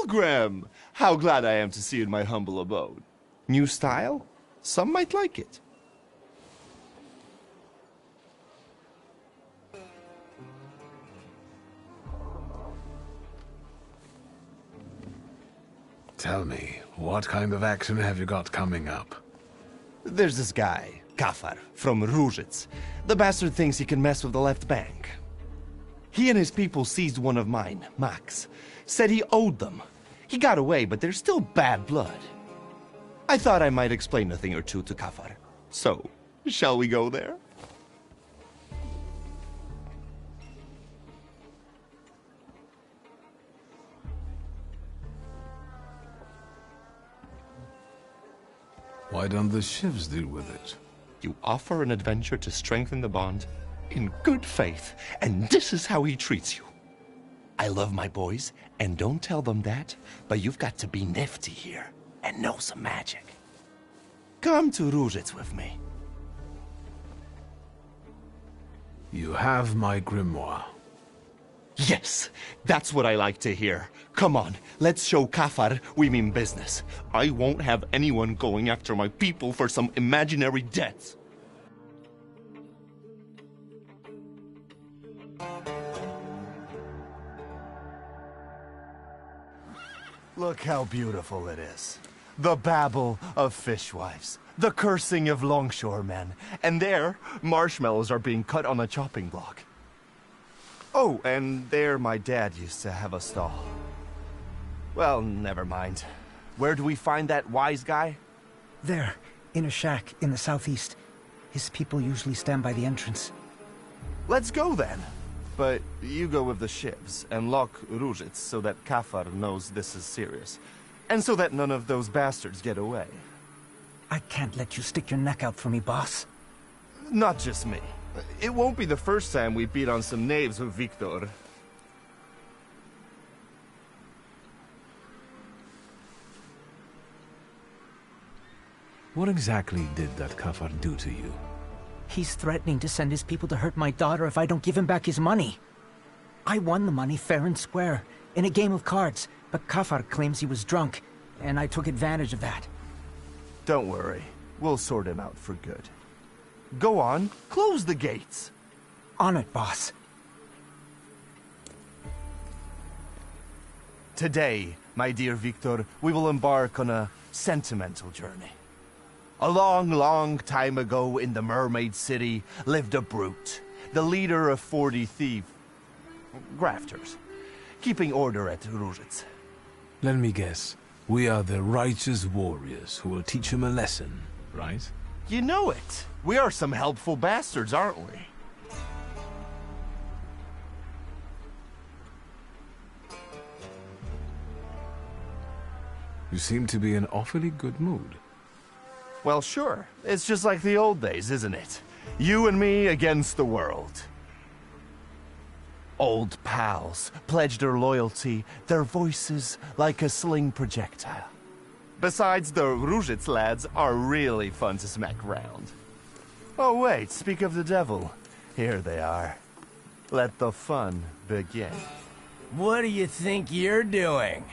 pilgrim! How glad I am to see you in my humble abode. New style? Some might like it. Tell me, what kind of action have you got coming up? There's this guy, Kafar, from Ruzhitz. The bastard thinks he can mess with the left bank. He and his people seized one of mine, Max. Said he owed them. He got away, but there's still bad blood. I thought I might explain a thing or two to Kafar. So, shall we go there? Why don't the shivs deal with it? You offer an adventure to strengthen the bond in good faith, and this is how he treats you. I love my boys, and don't tell them that, but you've got to be nifty here and know some magic. Come to Ruzhitz with me. You have my grimoire. Yes, that's what I like to hear. Come on, let's show Kafar we mean business. I won't have anyone going after my people for some imaginary debts. Look how beautiful it is. The babble of fishwives, the cursing of longshoremen, and there, marshmallows are being cut on a chopping block. Oh, and there my dad used to have a stall. Well, never mind. Where do we find that wise guy? There, in a shack in the southeast. His people usually stand by the entrance. Let's go then. But you go with the shivs and lock Ruzhitz so that Kafar knows this is serious. And so that none of those bastards get away. I can't let you stick your neck out for me, boss. Not just me. It won't be the first time we beat on some knaves with Victor. What exactly did that Kafar do to you? He's threatening to send his people to hurt my daughter if I don't give him back his money. I won the money fair and square, in a game of cards, but Kafar claims he was drunk, and I took advantage of that. Don't worry. We'll sort him out for good. Go on, close the gates. On it, boss. Today, my dear Victor, we will embark on a sentimental journey. A long, long time ago in the Mermaid City lived a brute, the leader of 40 grafters, keeping order at Ruzhitz. Let me guess. We are the righteous warriors who will teach him a lesson, right? You know it. We are some helpful bastards, aren't we? You seem to be in awfully good mood. Well, sure. It's just like the old days, isn't it? You and me against the world. Old pals pledged their loyalty, their voices like a sling projectile. Besides, the Ruzhitz lads are really fun to smack around. Oh wait, speak of the devil. Here they are. Let the fun begin. What do you think you're doing?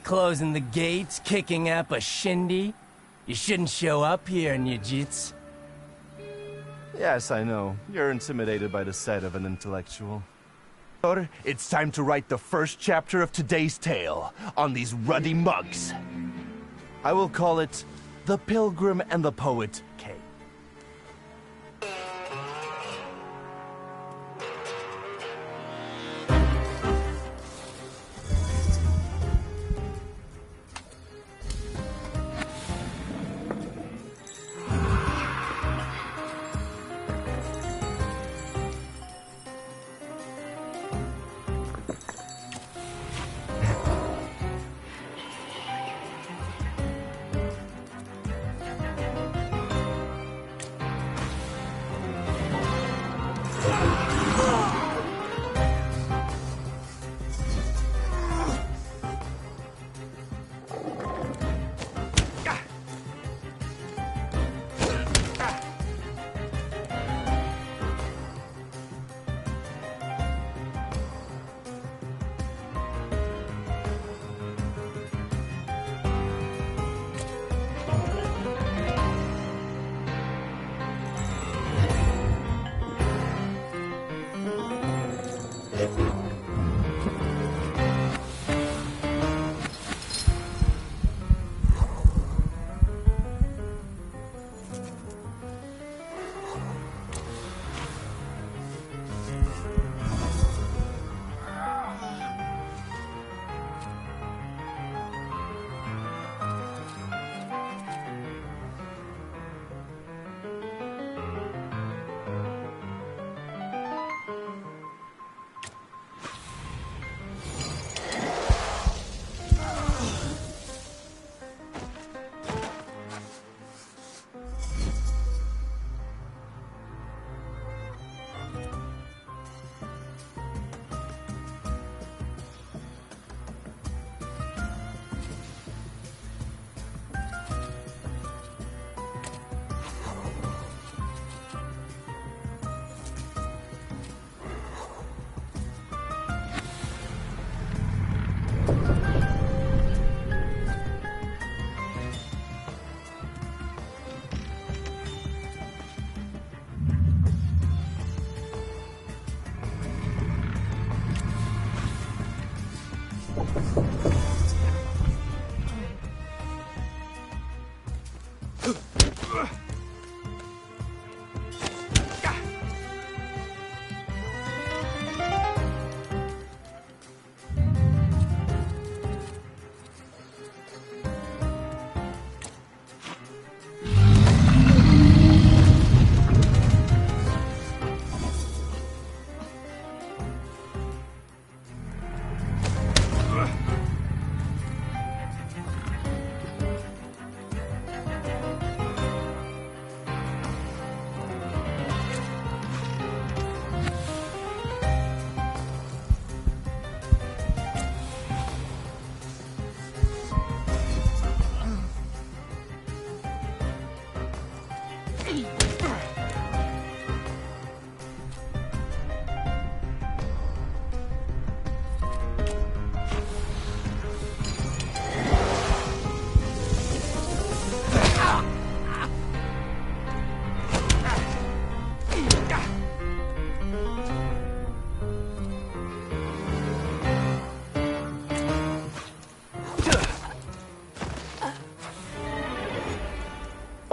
Closing the gates, kicking up a shindy? You shouldn't show up here, Nijits. Yes, I know. You're intimidated by the sight of an intellectual. It's time to write the first chapter of today's tale on these ruddy mugs. I will call it The Pilgrim and the Poet K.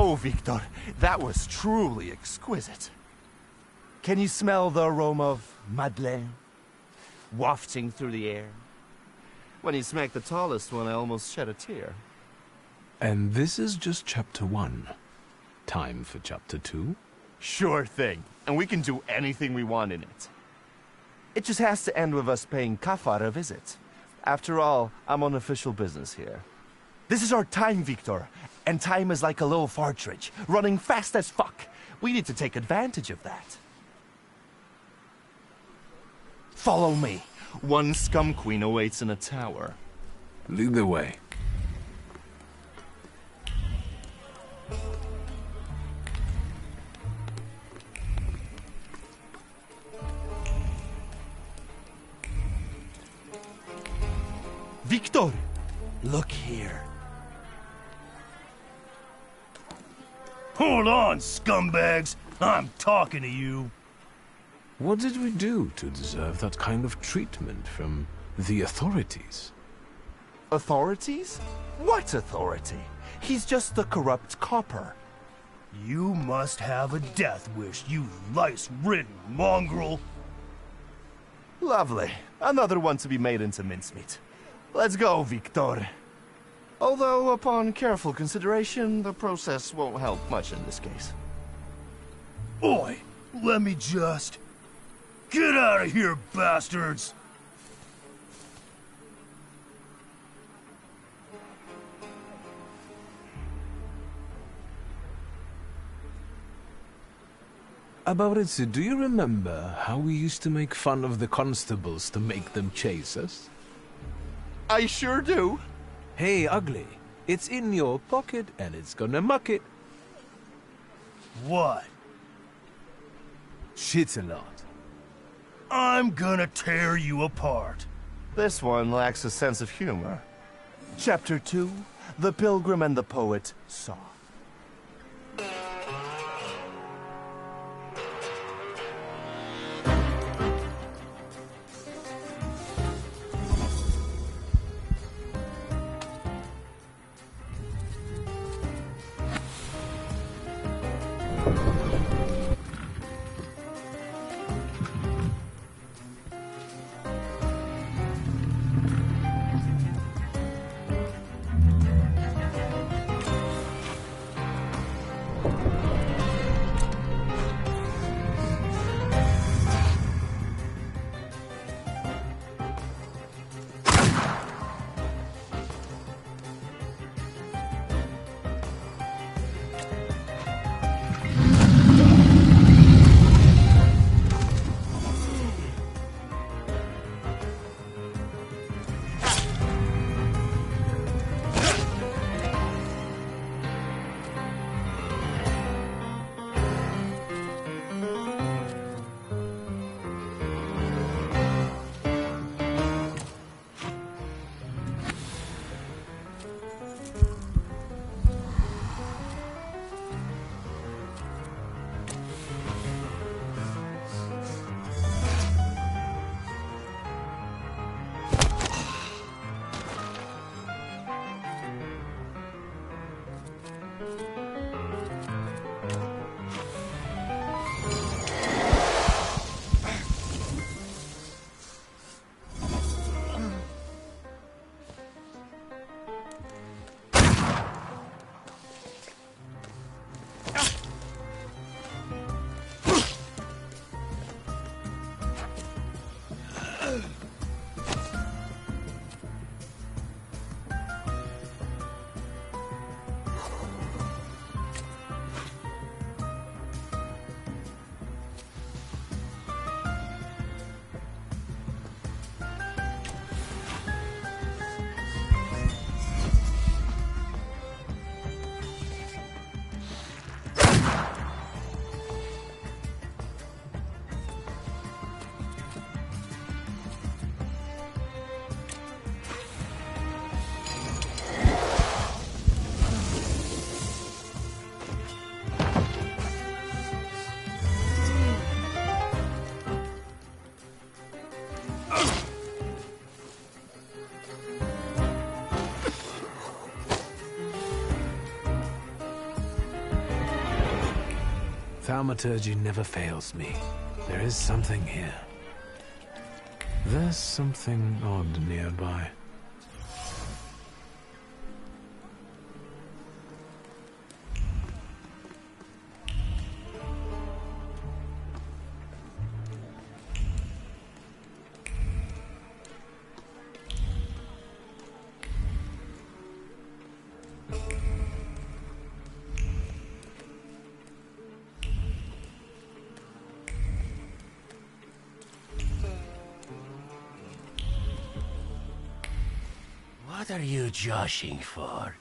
Oh, Victor, that was truly exquisite. Can you smell the aroma of Madeleine wafting through the air? When you smacked the tallest one, I almost shed a tear. And this is just chapter 1. Time for chapter 2? Sure thing, and we can do anything we want in it. It just has to end with us paying Kafar a visit. After all, I'm on official business here. This is our time, Victor, and time is like a little partridge, running fast as fuck. We need to take advantage of that. Follow me. One scum queen awaits in a tower. Lead the way. Victor, look here. Hold on, scumbags! I'm talking to you. What did we do to deserve that kind of treatment from the authorities? Authorities? What authority? He's just the corrupt copper. You must have a death wish, you lice-ridden mongrel. Lovely. Another one to be made into mincemeat. Let's go, Victor. Although, upon careful consideration, the process won't help much in this case. Oi, let me just... Get out of here, bastards! Abaritsu, do you remember how we used to make fun of the constables to make them chase us? I sure do. Hey, ugly, it's in your pocket and it's gonna muck it. What? Shit a lot. I'm gonna tear you apart. This one lacks a sense of humor. Chapter 2, The Pilgrim and the Poet Saw. Thaumaturge never fails me. There is something here. There's something odd nearby. What are you joshing for?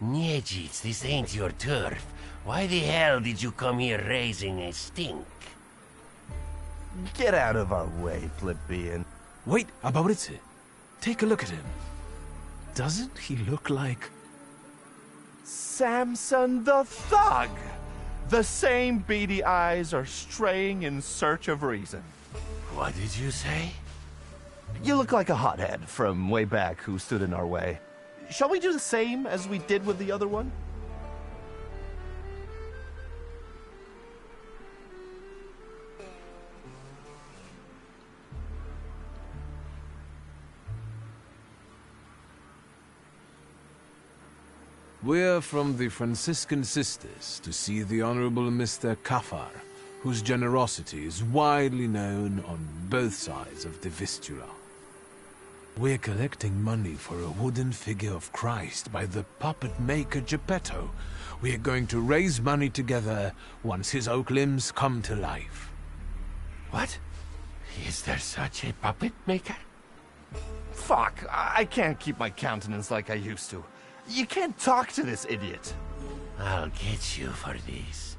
Niedzic, this ain't your turf. Why the hell did you come here raising a stink? Get out of our way, plebeian. Wait, Abauritze. Take a look at him. Doesn't he look like... Samson the Thug! The same beady eyes are straying in search of reason. What did you say? You look like a hothead from way back who stood in our way. Shall we do the same as we did with the other one? We're from the Franciscan Sisters to see the Honorable Mr. Kafar, whose generosity is widely known on both sides of the Vistula. We're collecting money for a wooden figure of Christ by the puppet maker Geppetto. We're going to raise money together once his oak limbs come to life. What? Is there such a puppet maker? Fuck, I can't keep my countenance like I used to. You can't talk to this idiot. I'll get you for this.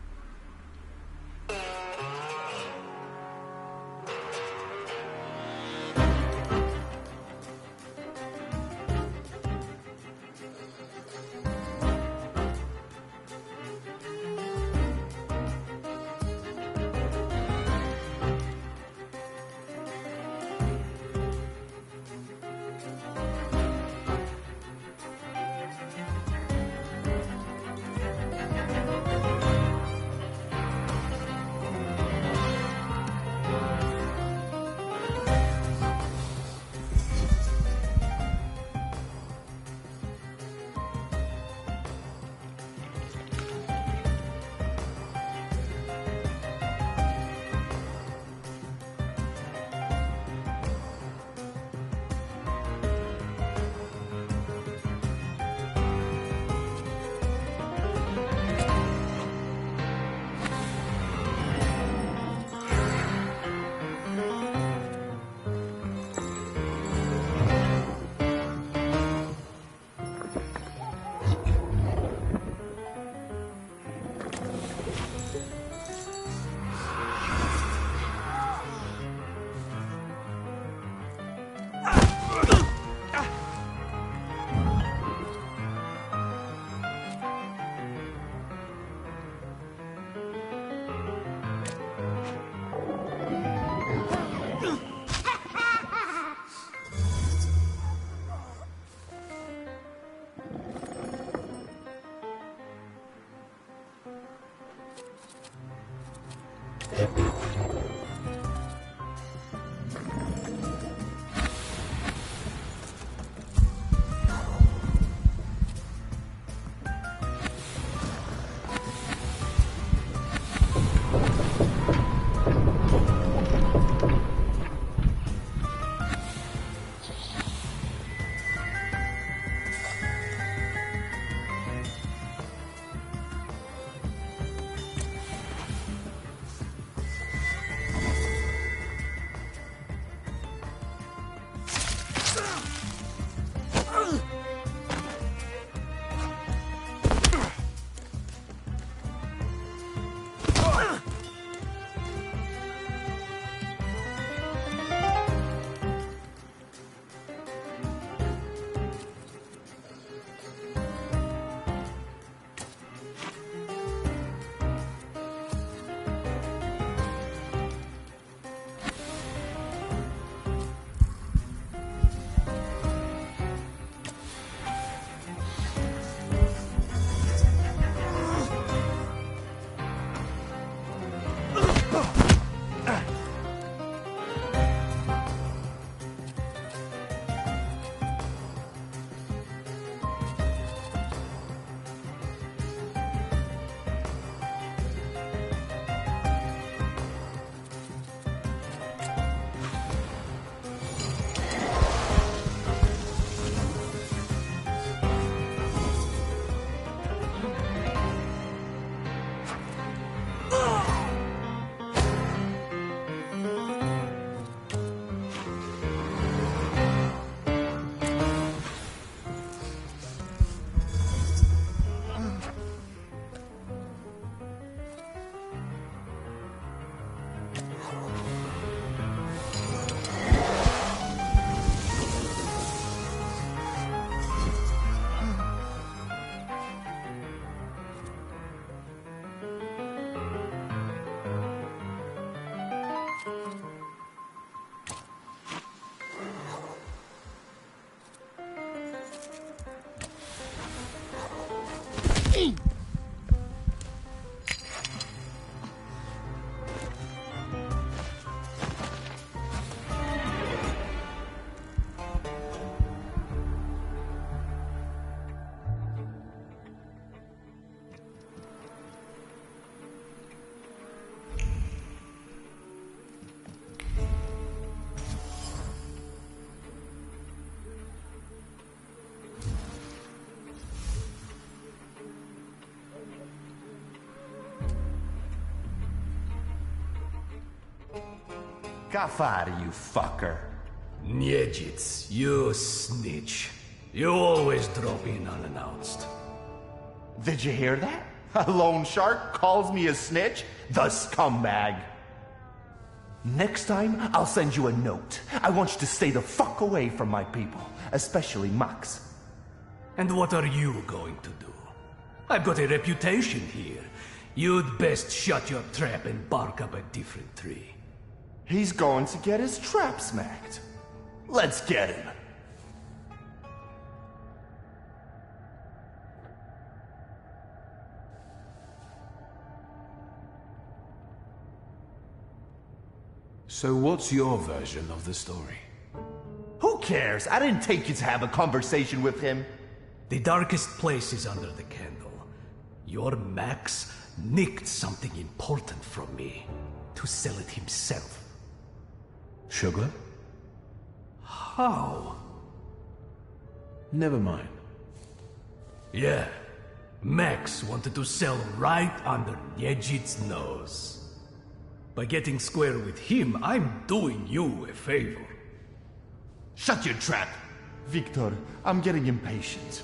Kafar, you fucker. Niedzits, you snitch. You always drop in unannounced. Did you hear that? A loan shark calls me a snitch? The scumbag. Next time, I'll send you a note. I want you to stay the fuck away from my people, especially Max. And what are you going to do? I've got a reputation here. You'd best shut your trap and bark up a different tree. He's going to get his trap smacked. Let's get him. So what's your version of the story? Who cares? I didn't take you to have a conversation with him. The darkest place is under the candle. Your Max nicked something important from me to sell it himself. Sugar? How? Never mind. Yeah, Max wanted to sell right under Niedzit's nose. By getting square with him, I'm doing you a favor. Shut your trap. Victor, I'm getting impatient.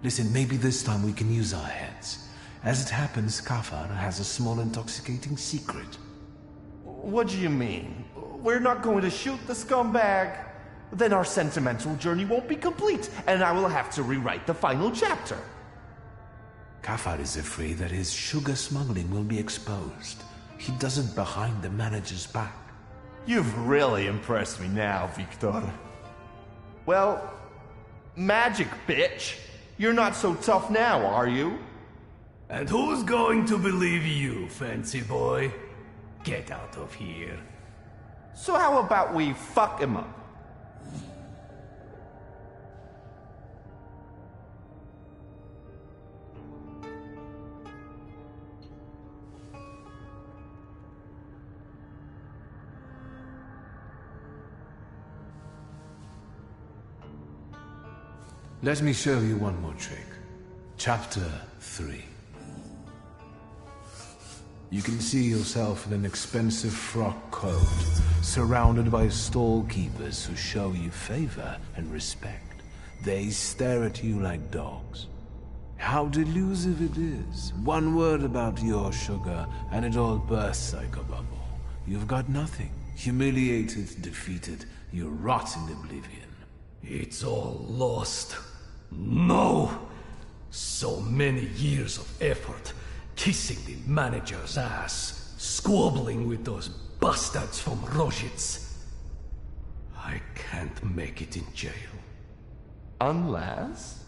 Listen, maybe this time we can use our heads. As it happens, Kafar has a small intoxicating secret. What do you mean? We're not going to shoot the scumbag? Then our sentimental journey won't be complete, and I will have to rewrite the final chapter. Kafar is afraid that his sugar smuggling will be exposed. He does it behind the manager's back. You've really impressed me now, Victor. Well, magic, bitch. You're not so tough now, are you? And who's going to believe you, fancy boy? Get out of here. So how about we fuck him up? Let me show you one more trick. Chapter 3. You can see yourself in an expensive frock coat, surrounded by stall keepers who show you favor and respect. They stare at you like dogs. How delusive it is. One word about your sugar, and it all bursts like a bubble. You've got nothing. Humiliated, defeated, you rot in oblivion. It's all lost. No! So many years of effort, kissing the manager's ass, squabbling with those bastards from Rozhitz. I can't make it in jail. Unless?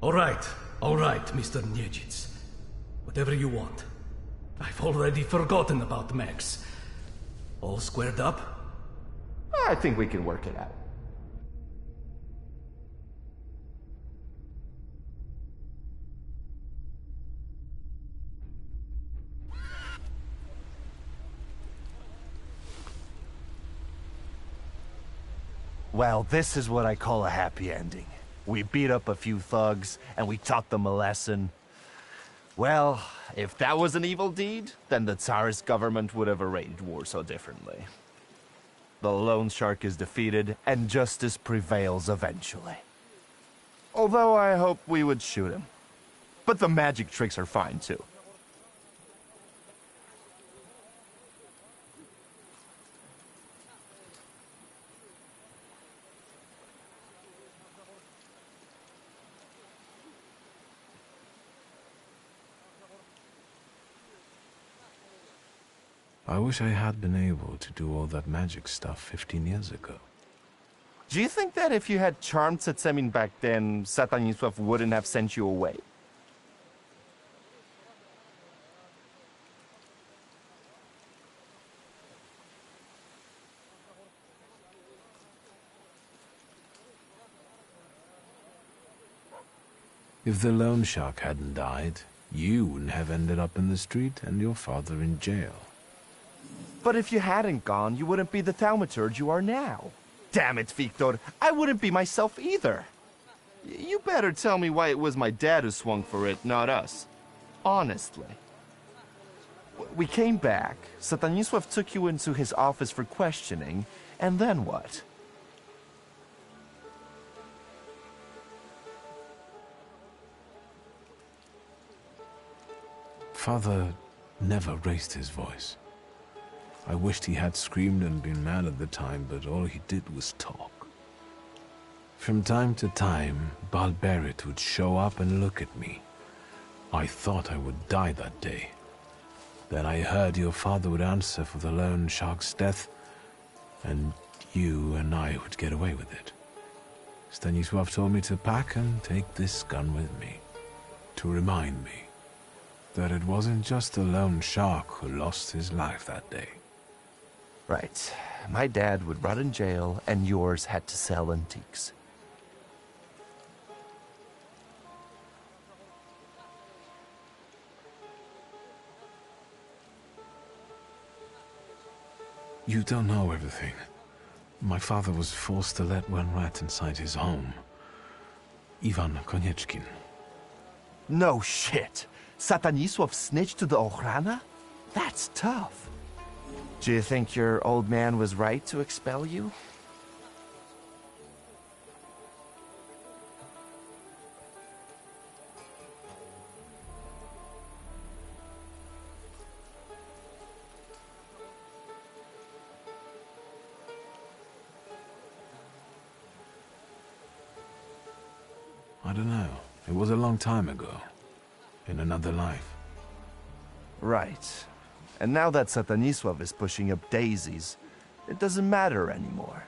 All right, Mr. Niedzitz. Whatever you want. I've already forgotten about Max. All squared up? I think we can work it out. Well, this is what I call a happy ending. We beat up a few thugs, and we taught them a lesson. Well, if that was an evil deed, then the Tsarist government would have arranged Warsaw differently. The loan shark is defeated, and justice prevails eventually. Although I hope we would shoot him. But the magic tricks are fine, too. I wish I had been able to do all that magic stuff 15 years ago. Do you think that if you had charmed Setsemin back then, Satanisław wouldn't have sent you away? If the loan shark hadn't died, you wouldn't have ended up in the street and your father in jail. But if you hadn't gone, you wouldn't be the Thaumaturge you are now. Damn it, Victor, I wouldn't be myself either. You better tell me why it was my dad who swung for it, not us. Honestly. We came back, Satanisław took you into his office for questioning, and then what? Father never raised his voice. I wished he had screamed and been mad at the time, but all he did was talk. From time to time, Balberit would show up and look at me. I thought I would die that day. Then I heard your father would answer for the loan shark's death, and you and I would get away with it. Stanisław told me to pack and take this gun with me, to remind me that it wasn't just a lone shark who lost his life that day. Right. My dad would rot in jail, and yours had to sell antiques. You don't know everything. My father was forced to let one rat inside his home. Ivan Konieczkin. No shit. Satanisław snitched to the Ochrana? That's tough. Do you think your old man was right to expel you? don't know. It was a long time ago. In another life. Right. And now that Satanisław is pushing up daisies, it doesn't matter anymore.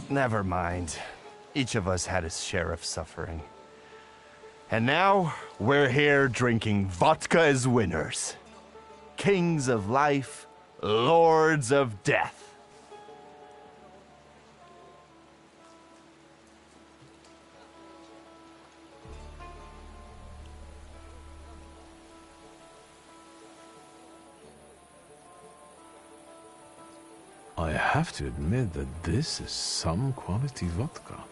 Never mind. Each of us had his share of suffering. And now, we're here drinking vodka as winners. Kings of life, lords of death. I have to admit that this is some quality vodka.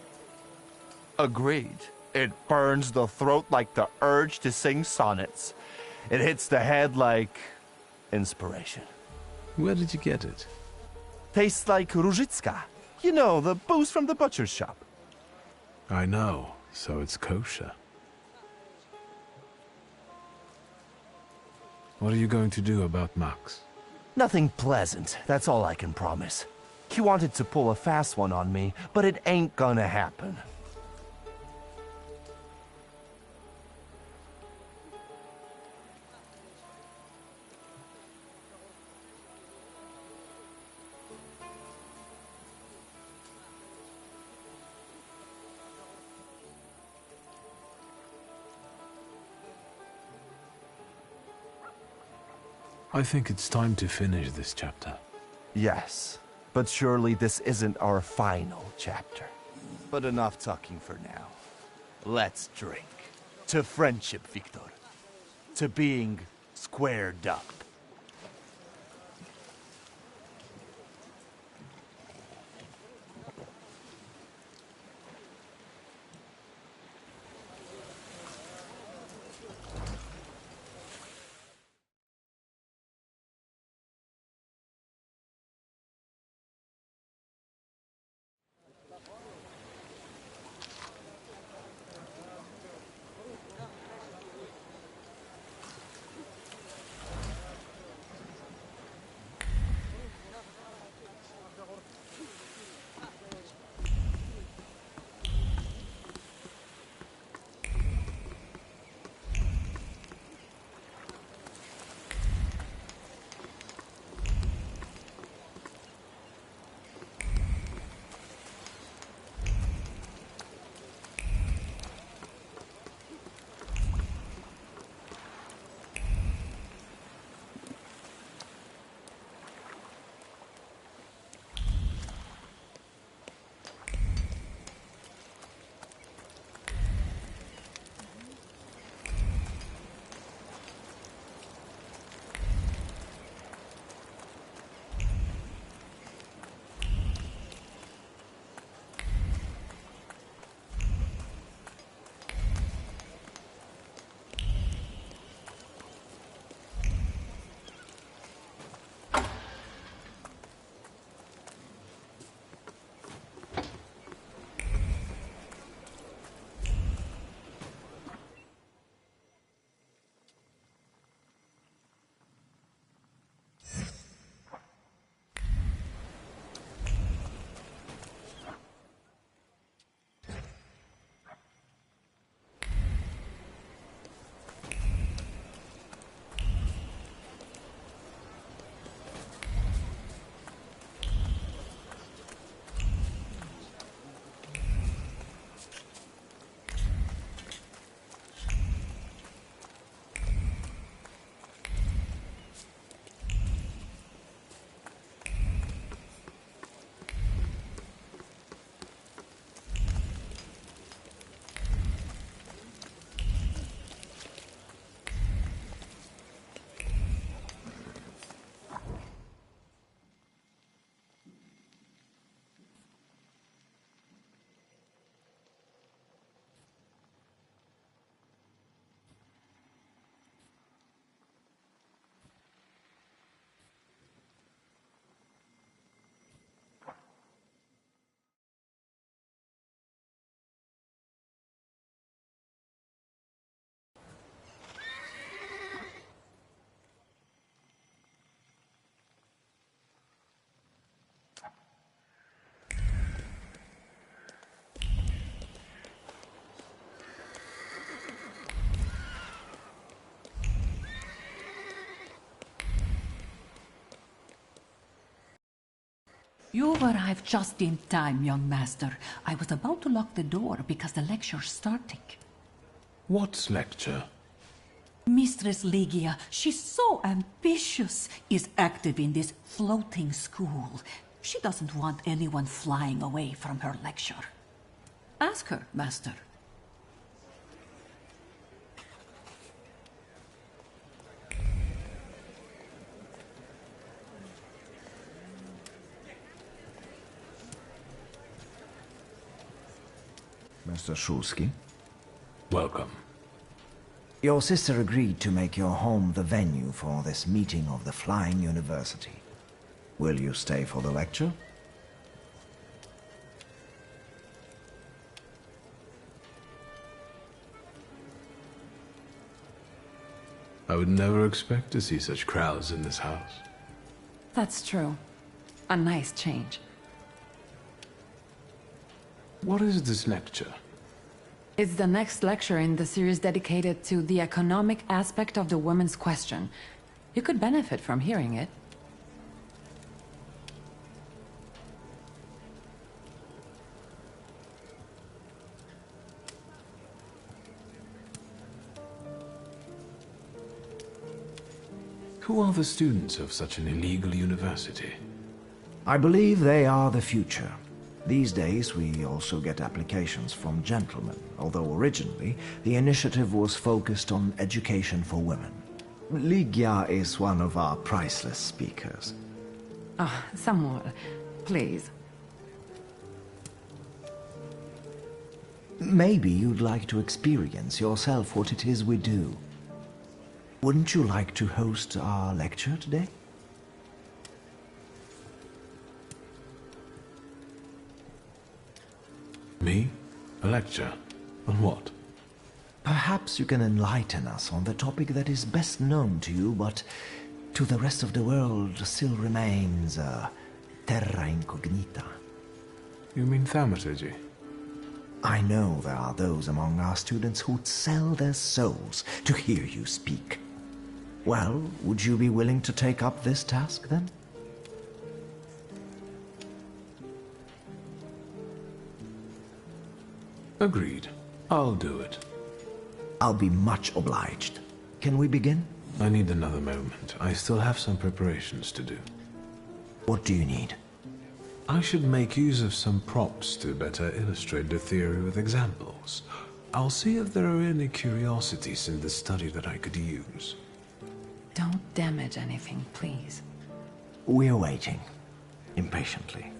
Agreed. It burns the throat like the urge to sing sonnets. It hits the head like inspiration. Where did you get it? Tastes like Różycka. You know, the booze from the butcher's shop. I know, so it's kosher. What are you going to do about Max? Nothing pleasant, that's all I can promise. He wanted to pull a fast one on me, but it ain't gonna happen. I think it's time to finish this chapter. Yes, but surely this isn't our final chapter. But enough talking for now. Let's drink. To friendship, Victor. To being squared up. You arrived just in time, young master. I was about to lock the door because the lecture's starting. What lecture? Mistress Ligia, she's so ambitious, is active in this floating school. She doesn't want anyone flying away from her lecture. Ask her, master. Mr. Shulsky? Welcome. Your sister agreed to make your home the venue for this meeting of the Flying University. Will you stay for the lecture? I would never expect to see such crowds in this house. That's true. A nice change. What is this lecture? It's the next lecture in the series dedicated to the economic aspect of the woman's question. You could benefit from hearing it. Who are the students of such an illegal university? I believe they are the future. These days, we also get applications from gentlemen, although originally the initiative was focused on education for women. Ligia is one of our priceless speakers. Ah, some more, please. Maybe you'd like to experience yourself what it is we do. Wouldn't you like to host our lecture today? Me? A lecture? On what? Perhaps you can enlighten us on the topic that is best known to you, but to the rest of the world still remains terra incognita. You mean thaumaturge? I know there are those among our students who'd sell their souls to hear you speak. Well, would you be willing to take up this task, then? Agreed. I'll do it. I'll be much obliged. Can we begin? I need another moment. I still have some preparations to do. What do you need? I should make use of some props to better illustrate the theory with examples. I'll see if there are any curiosities in the study that I could use. Don't damage anything, please. We're waiting. Impatiently.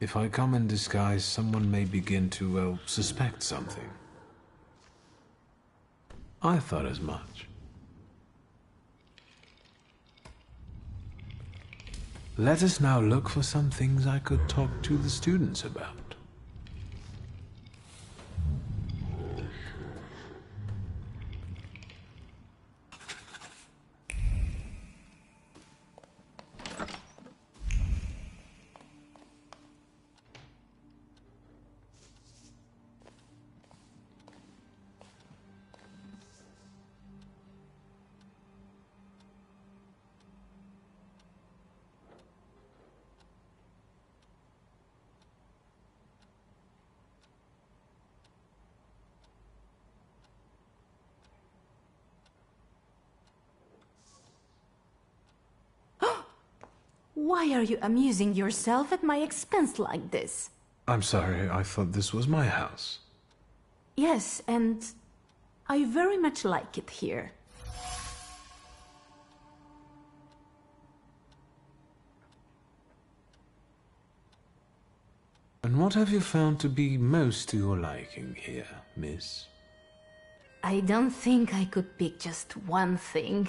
If I come in disguise, someone may begin to, well, suspect something. I thought as much. Let us now look for some things I could talk to the students about. Why are you amusing yourself at my expense like this? I'm sorry, I thought this was my house. Yes, and I very much like it here. And what have you found to be most to your liking here, miss? I don't think I could pick just one thing.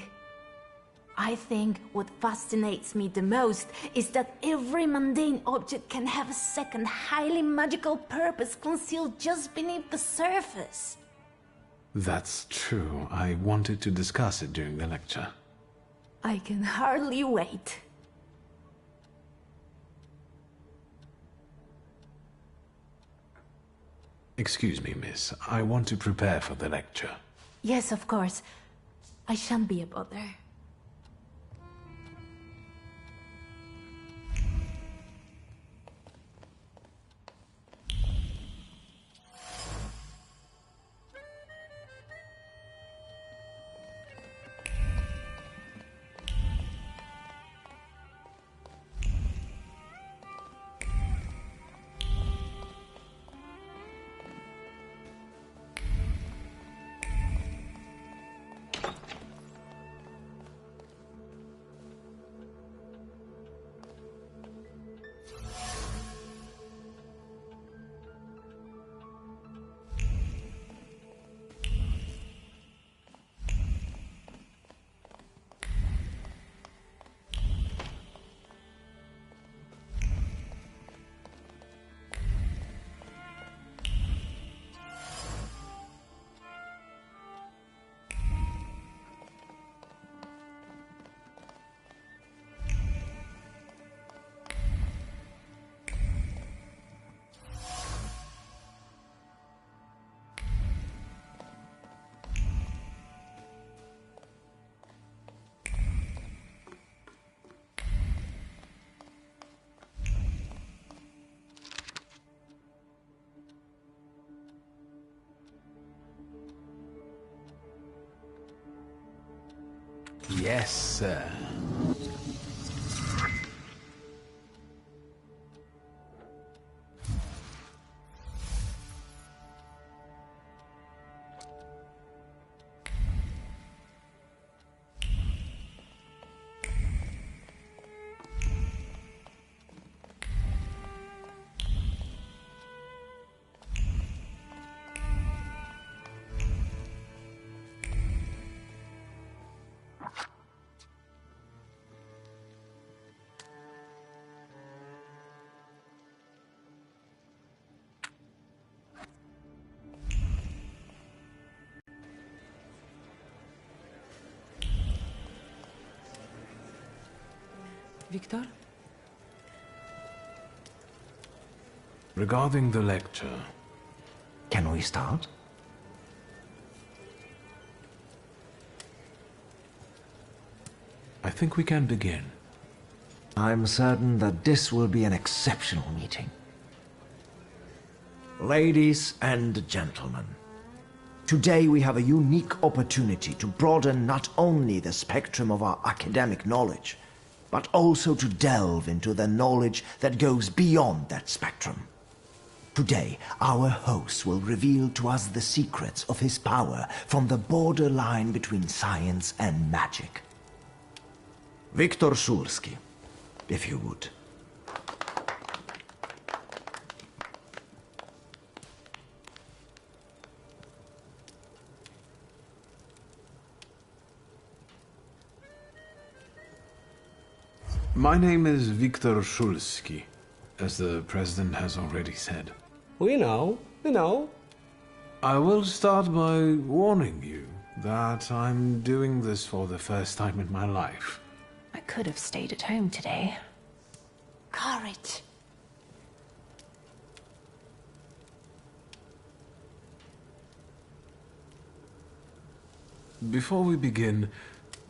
I think what fascinates me the most is that every mundane object can have a second, highly magical purpose concealed just beneath the surface. That's true. I wanted to discuss it during the lecture. I can hardly wait. Excuse me, miss. I want to prepare for the lecture. Yes, of course. I shan't be a bother. Yes, sir. Victor? Regarding the lecture, Can we start? I think we can begin. I'm certain that this will be an exceptional meeting. Ladies and gentlemen, today we have a unique opportunity to broaden not only the spectrum of our academic knowledge, but also to delve into the knowledge that goes beyond that spectrum. Today, our host will reveal to us the secrets of his power from the borderline between science and magic. Viktor Szulski, if you would. My name is Viktor Szulski, as the President has already said. We know. I will start by warning you that I'm doing this for the first time in my life. I could have stayed at home today. Courage. Before we begin,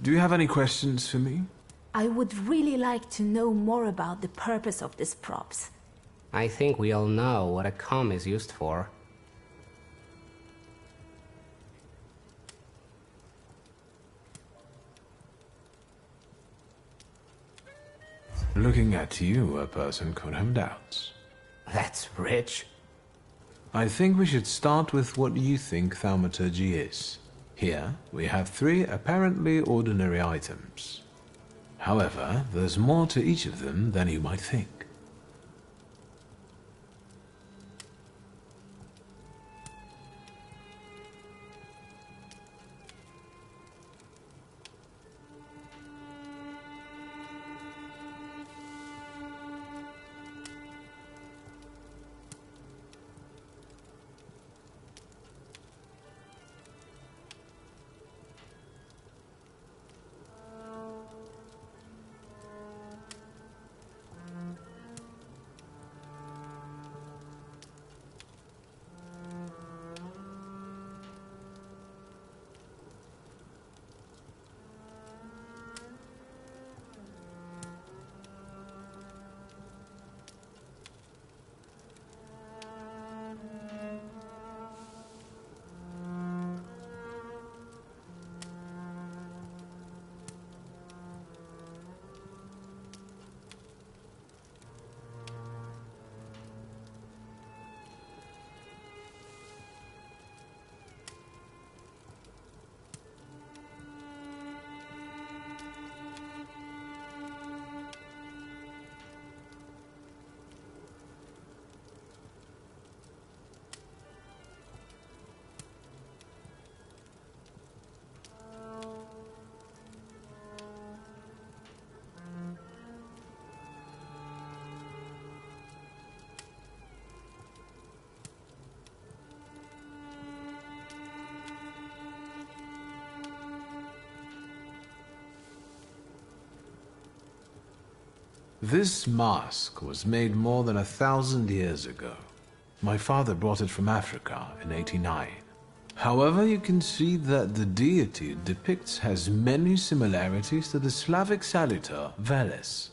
do you have any questions for me? I would really like to know more about the purpose of these props. I think we all know what a comb is used for. Looking at you, a person could have doubts. That's rich. I think we should start with what you think Thaumaturge is. Here, we have 3 apparently ordinary items. However, there's more to each of them than you might think. This mask was made more than 1,000 years ago. My father brought it from Africa in '89. However, you can see that the deity it depicts has many similarities to the Slavic salutor, Veles.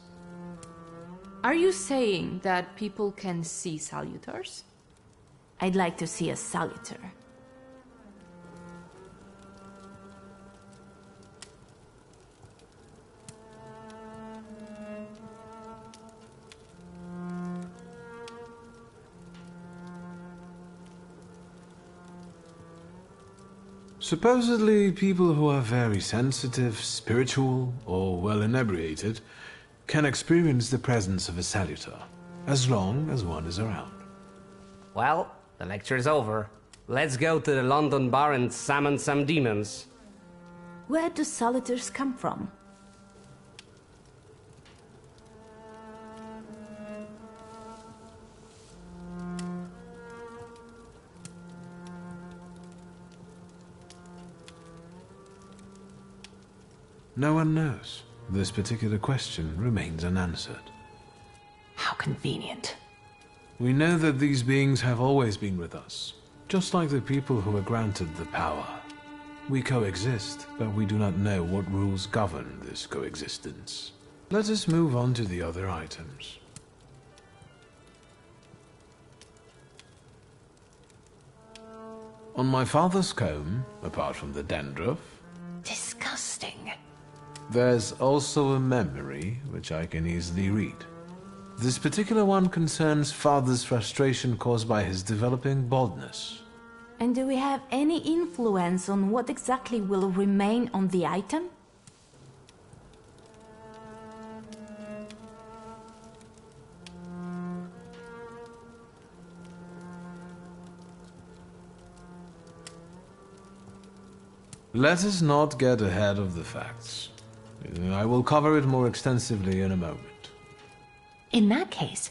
Are you saying that people can see salutars? I'd like to see a salutor. Supposedly, people who are very sensitive, spiritual, or well inebriated can experience the presence of a salutar, as long as one is around. Well, the lecture is over. Let's go to the London bar and summon some demons. Where do salutars come from? No one knows. This particular question remains unanswered. How convenient. We know that these beings have always been with us, just like the people who were granted the power. We coexist, but we do not know what rules govern this coexistence. Let us move on to the other items. On my father's comb, apart from the dandruff, Disgusting. there's also a memory, which I can easily read. This particular one concerns father's frustration caused by his developing baldness. And do we have any influence on what exactly will remain on the item? Let us not get ahead of the facts. I will cover it more extensively in a moment. In that case,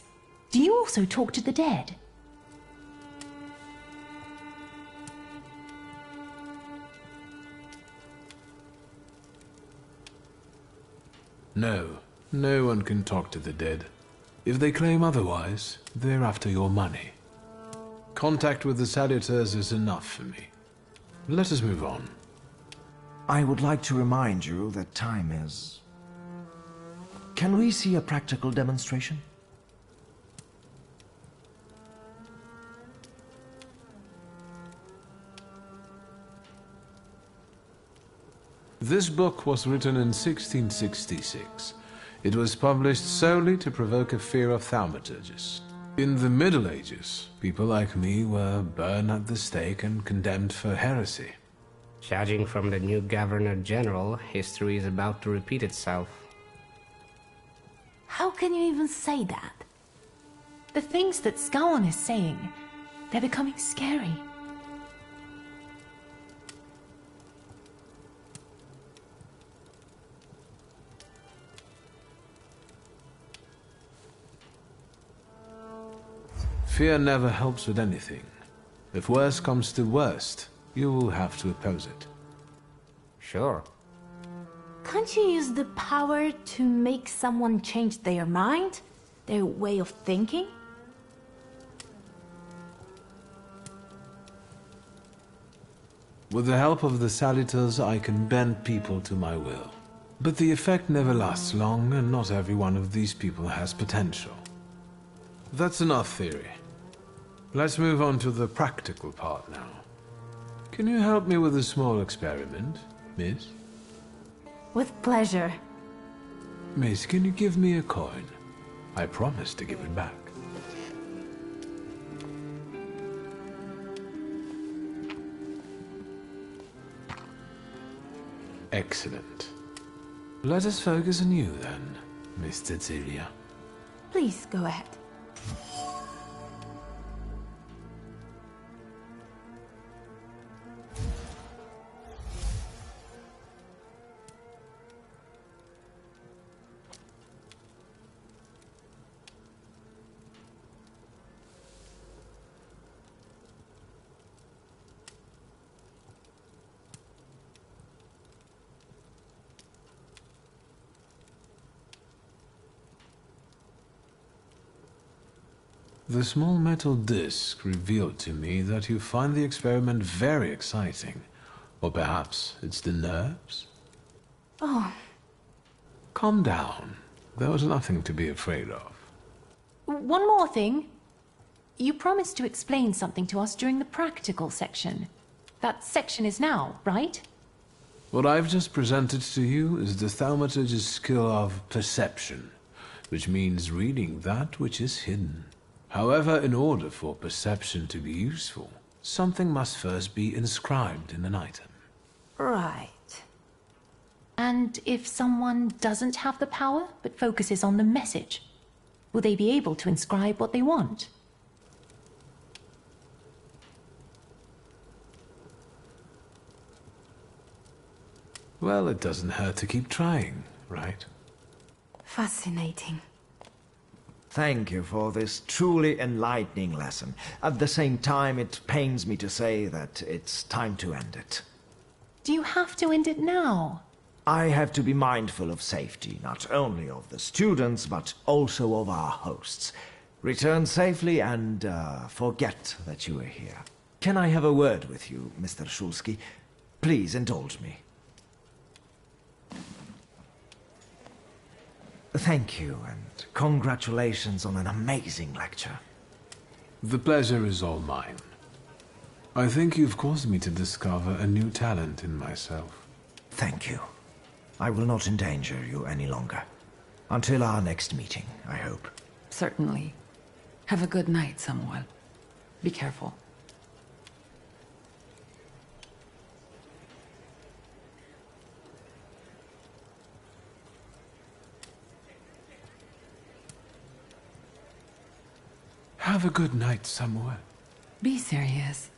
do you also talk to the dead? No, no one can talk to the dead. If they claim otherwise, they're after your money. Contact with the salutars is enough for me. Let us move on. I would like to remind you that time is... Can we see a practical demonstration? This book was written in 1666. It was published solely to provoke a fear of thaumaturges. In the Middle Ages, people like me were burned at the stake and condemned for heresy. Judging from the new Governor General, history is about to repeat itself. How can you even say that? The things that Scowan is saying, they're becoming scary. Fear never helps with anything. If worst comes to worst, you will have to oppose it. Sure. Can't you use the power to make someone change their mind? Their way of thinking? With the help of the salutars, I can bend people to my will. But the effect never lasts long, and not every one of these people has potential. That's enough theory. Let's move on to the practical part now. Can you help me with a small experiment, miss? With pleasure. Miss, can you give me a coin? I promise to give it back. Excellent. Let us focus on you then, Miss Cecilia. Please go ahead. The small metal disc revealed to me that you find the experiment very exciting. Or perhaps it's the nerves? Oh. Calm down. There was nothing to be afraid of. One more thing. You promised to explain something to us during the practical section. That section is now, right? What I've just presented to you is the Thaumaturge's skill of perception, which means reading that which is hidden. However, in order for perception to be useful, something must first be inscribed in an item. Right. And if someone doesn't have the power, but focuses on the message, will they be able to inscribe what they want? Well, it doesn't hurt to keep trying, right? Fascinating. Thank you for this truly enlightening lesson. At the same time, it pains me to say that it's time to end it. Do you have to end it now? I have to be mindful of safety, not only of the students, but also of our hosts. Return safely and forget that you are here. Can I have a word with you, Mr. Shulsky? Please indulge me. Thank you, and congratulations on an amazing lecture. The pleasure is all mine. I think you've caused me to discover a new talent in myself. Thank you. I will not endanger you any longer. Until our next meeting, I hope. Certainly. Have a good night, Samuel. Be careful. Have a good night, Samuel. Be serious.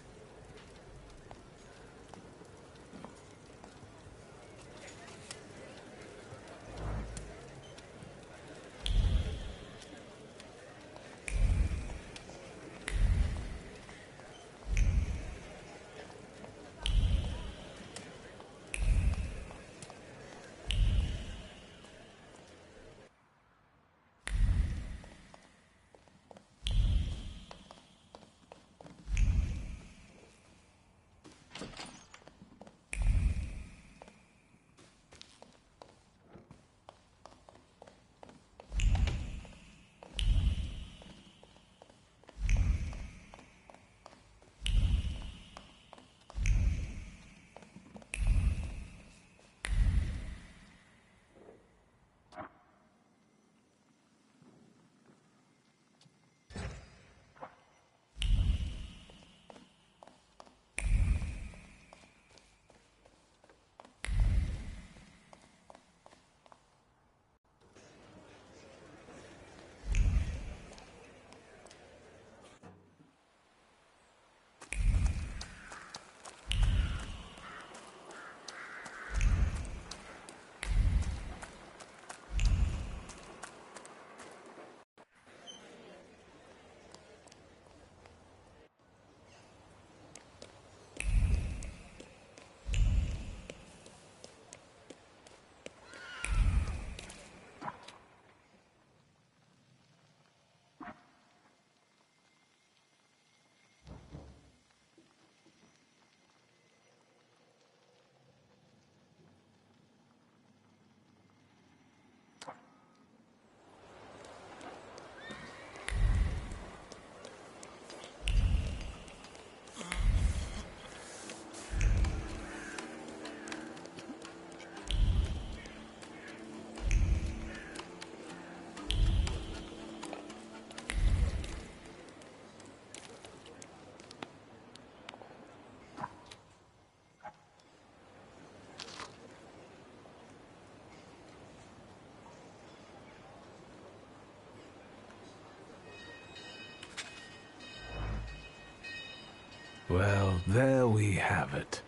Well, there we have it.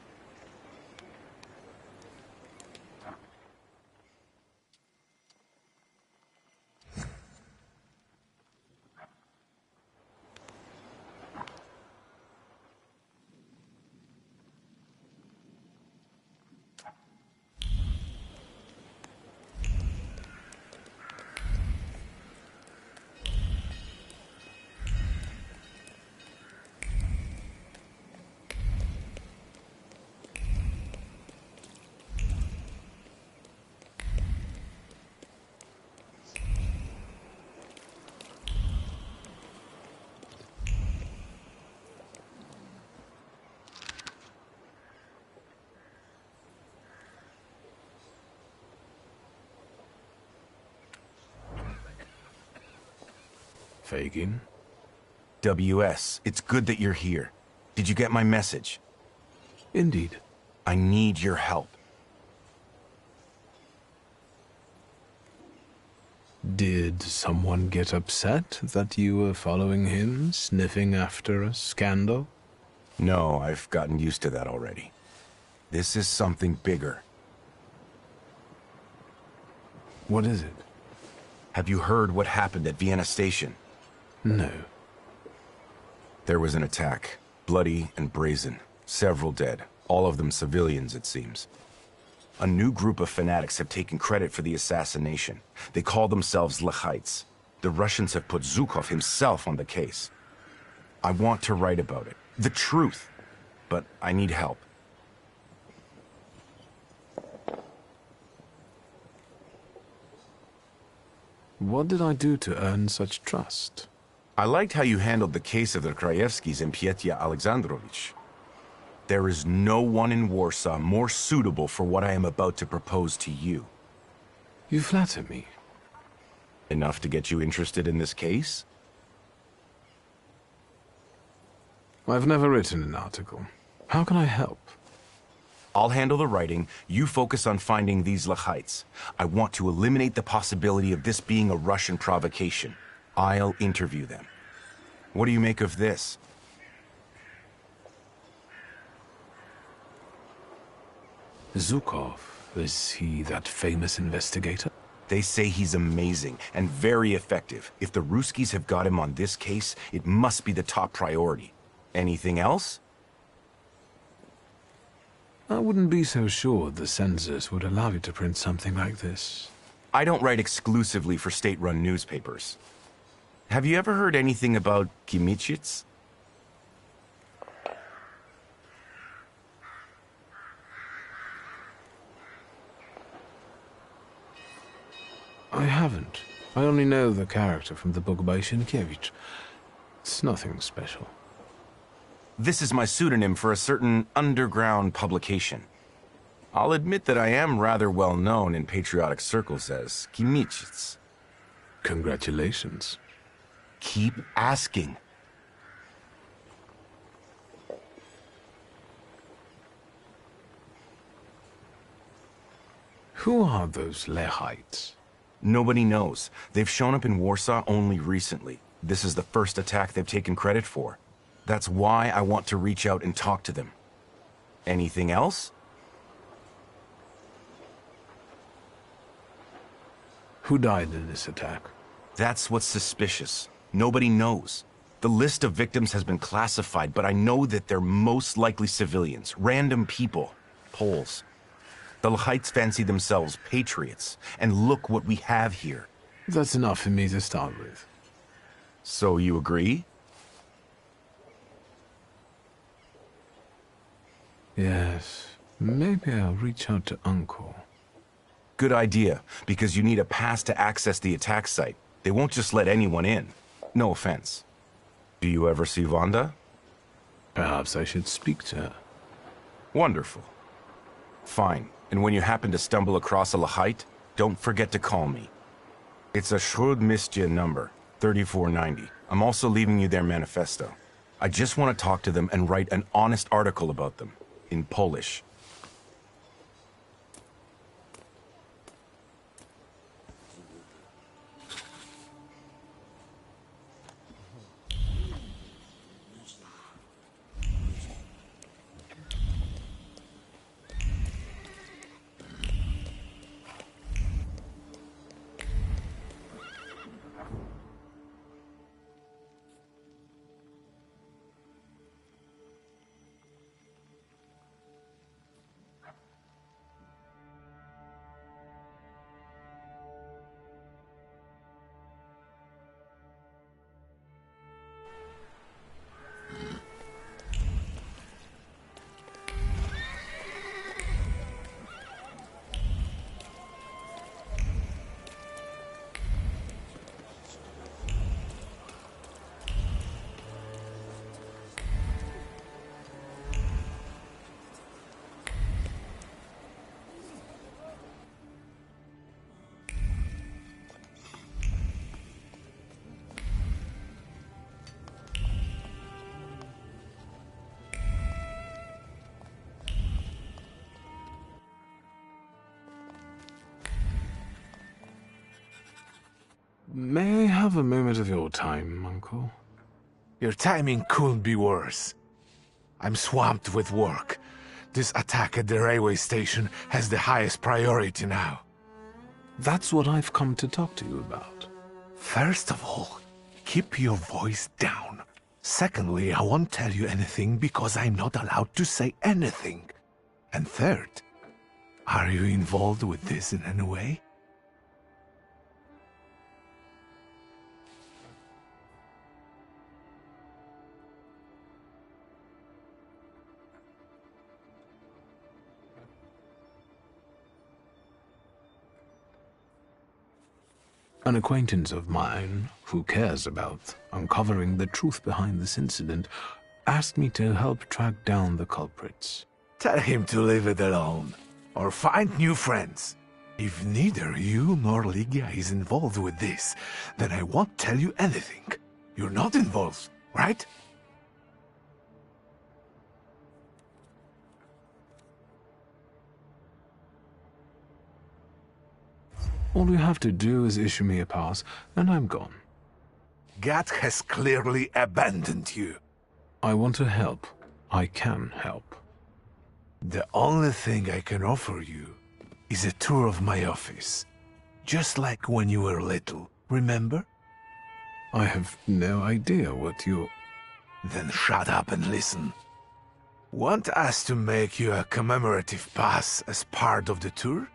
Fagin. WS, it's good that you're here. Did you get my message? Indeed. I need your help. Did someone get upset that you were following him, sniffing after a scandal? No, I've gotten used to that already. This is something bigger. What is it? Have you heard what happened at Vienna Station? No. There was an attack. Bloody and brazen. Several dead. All of them civilians, it seems. A new group of fanatics have taken credit for the assassination. They call themselves Lechites. The Russians have put Zhukov himself on the case. I want to write about it. The truth. But I need help. What did I do to earn such trust? I liked how you handled the case of the Krajewskis and Pietya Alexandrovich. There is no one in Warsaw more suitable for what I am about to propose to you. You flatter me. Enough to get you interested in this case? I've never written an article. How can I help? I'll handle the writing, you focus on finding these Lechites. I want to eliminate the possibility of this being a Russian provocation. I'll interview them. What do you make of this? Zhukov, is he that famous investigator? They say he's amazing and very effective. If the Ruskies have got him on this case, it must be the top priority. Anything else? I wouldn't be so sure the censors would allow you to print something like this. I don't write exclusively for state-run newspapers. Have you ever heard anything about Kimitsits? I haven't. I only know the character from the book by Sienkiewicz. It's nothing special. This is my pseudonym for a certain underground publication. I'll admit that I am rather well known in patriotic circles as Kimitsits. Congratulations. Keep asking. Who are those Lechites? Nobody knows. They've shown up in Warsaw only recently. This is the first attack they've taken credit for. That's why I want to reach out and talk to them. Anything else? Who died in this attack? That's what's suspicious. Nobody knows. The list of victims has been classified, but I know that they're most likely civilians, random people, Poles. The Lechites fancy themselves patriots, and look what we have here. That's enough for me to start with. So you agree? Yes, maybe I'll reach out to Uncle. Good idea, because you need a pass to access the attack site. They won't just let anyone in. No offense. Do you ever see Wanda? Perhaps I should speak to her. Wonderful. Fine. And when you happen to stumble across a Lechite, don't forget to call me. It's a Śródmieście number, 3490. I'm also leaving you their manifesto. I just want to talk to them and write an honest article about them, in Polish. May I have a moment of your time, Uncle? Your timing couldn't be worse. I'm swamped with work. This attack at the railway station has the highest priority now. That's what I've come to talk to you about. First of all, keep your voice down. Secondly, I won't tell you anything because I'm not allowed to say anything. And third, are you involved with this in any way? An acquaintance of mine, who cares about uncovering the truth behind this incident, asked me to help track down the culprits. Tell him to leave it alone, or find new friends. If neither you nor Ligia is involved with this, then I won't tell you anything. You're not involved, right? All you have to do is issue me a pass, and I'm gone. Gat has clearly abandoned you. I want to help. I can help. The only thing I can offer you is a tour of my office. Just like when you were little, remember? I have no idea what you... Then shut up and listen. Want us to make you a commemorative pass as part of the tour?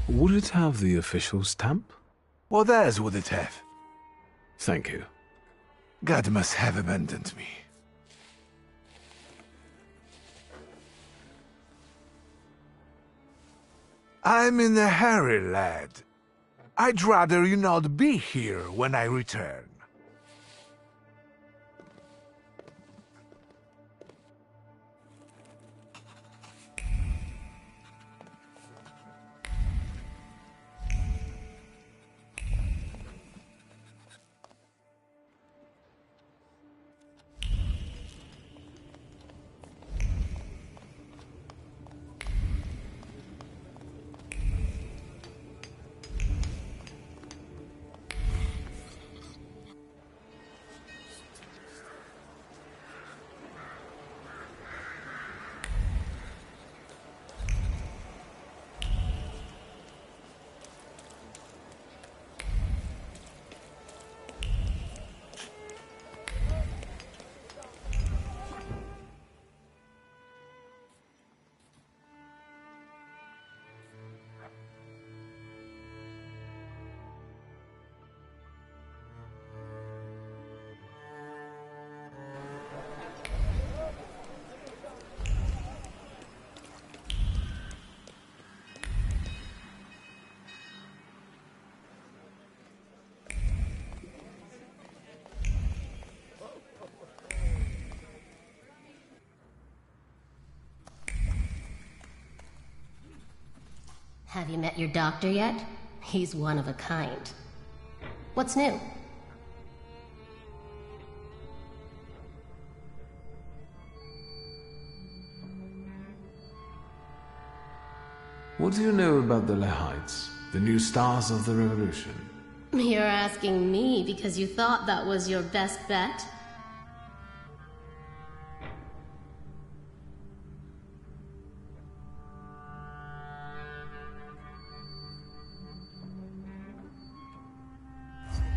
Would it have the official stamp? What else would it have? Thank you. God must have abandoned me. I'm in a hurry, lad. I'd rather you not be here when I return. Have you met your doctor yet? He's one of a kind. What's new? What do you know about the Lehites, the new stars of the revolution? You're asking me because you thought that was your best bet?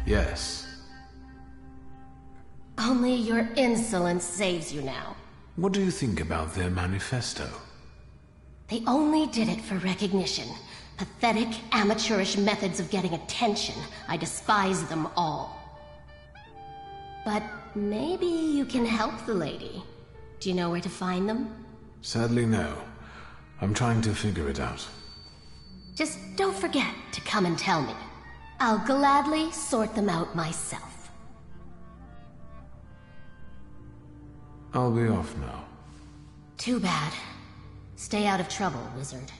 Yes. Only your insolence saves you now. What do you think about their manifesto? They only did it for recognition. Pathetic, amateurish methods of getting attention. I despise them all. But maybe you can help the lady. Do you know where to find them? Sadly, no. I'm trying to figure it out. Just don't forget to come and tell me. I'll gladly sort them out myself. I'll be off now. Too bad. Stay out of trouble, wizard.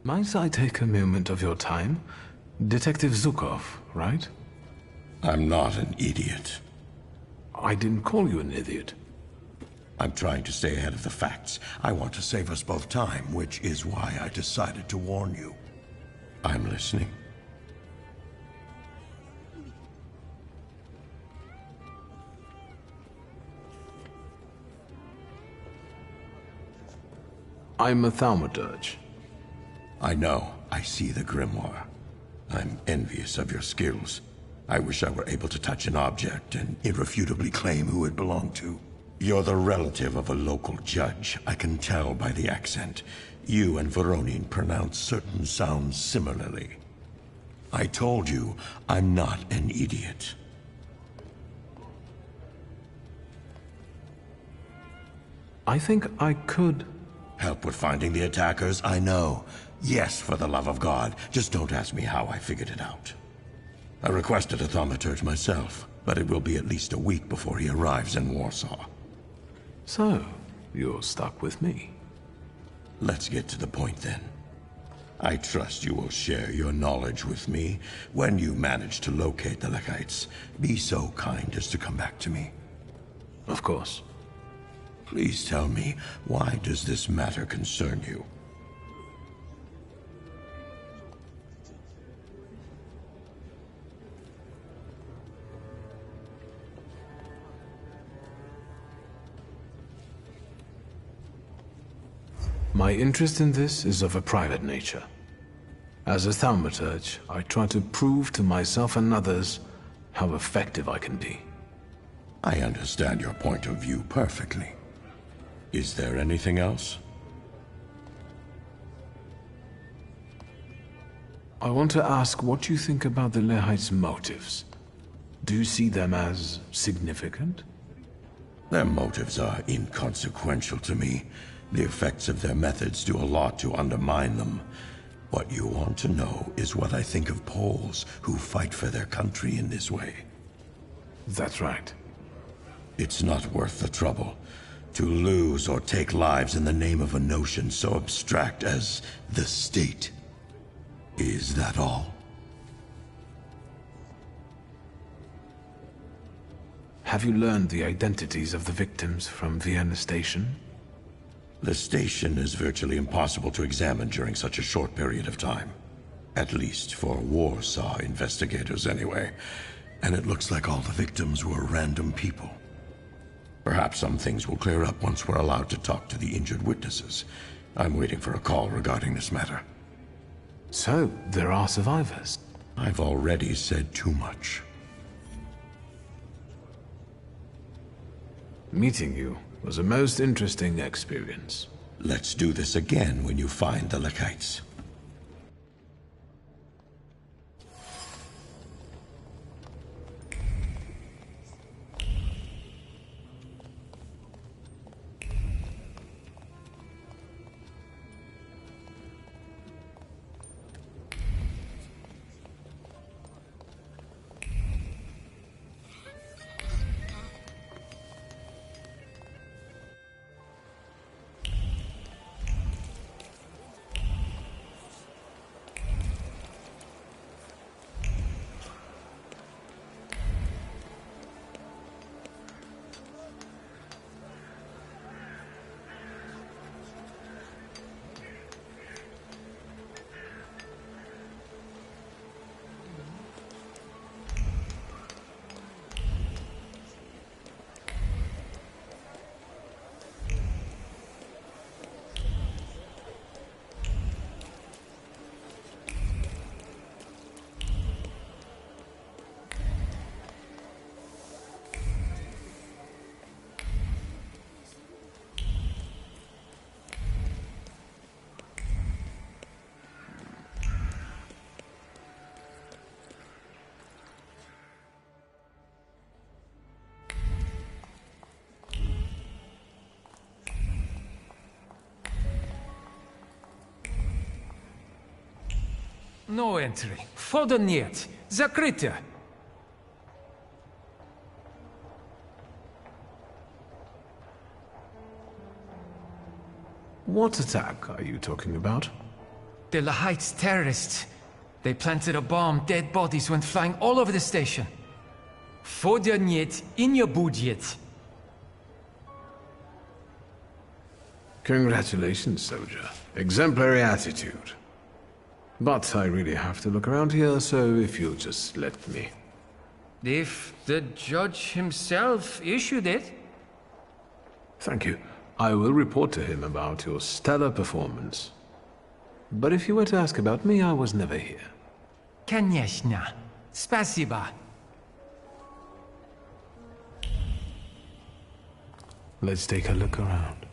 Might I take a moment of your time? Detective Zukov, right? I'm not an idiot. I didn't call you an idiot. I'm trying to stay ahead of the facts. I want to save us both time, which is why I decided to warn you. I'm listening. I'm a Thaumaturge. I know. I see the grimoire. I'm envious of your skills. I wish I were able to touch an object and irrefutably claim who it belonged to. You're the relative of a local judge. I can tell by the accent. You and Veronin pronounce certain sounds similarly. I told you, I'm not an idiot. I think I could... Help with finding the attackers? I know. Yes, for the love of God. Just don't ask me how I figured it out. I requested a Thaumaturge myself, but it will be at least a week before he arrives in Warsaw. So, you're stuck with me. Let's get to the point then. I trust you will share your knowledge with me. When you manage to locate the Lekites, be so kind as to come back to me. Of course. Please tell me, why does this matter concern you? My interest in this is of a private nature. As a Thaumaturge, I try to prove to myself and others how effective I can be. I understand your point of view perfectly. Is there anything else? I want to ask what you think about the Lehites' motives. Do you see them as significant? Their motives are inconsequential to me. The effects of their methods do a lot to undermine them. What you want to know is what I think of Poles who fight for their country in this way. That's right. It's not worth the trouble. To lose or take lives in the name of a notion so abstract as the state. Is that all? Have you learned the identities of the victims from Vienna Station? The station is virtually impossible to examine during such a short period of time. At least for Warsaw investigators anyway. And it looks like all the victims were random people. Perhaps some things will clear up once we're allowed to talk to the injured witnesses. I'm waiting for a call regarding this matter. So, there are survivors? I've already said too much. Meeting you was a most interesting experience. Let's do this again when you find the Lekites. No entry. Wchodzę niet. Zakryte. What attack are you talking about? The La Heights terrorists. They planted a bomb. Dead bodies went flying all over the station. Wchodzę niet in your budget. Congratulations, soldier. Exemplary attitude. But I really have to look around here, so if you'll just let me. If the judge himself issued it. Thank you. I will report to him about your stellar performance. But if you were to ask about me, I was never here. Конечно. Спасибо. Let's take a look around.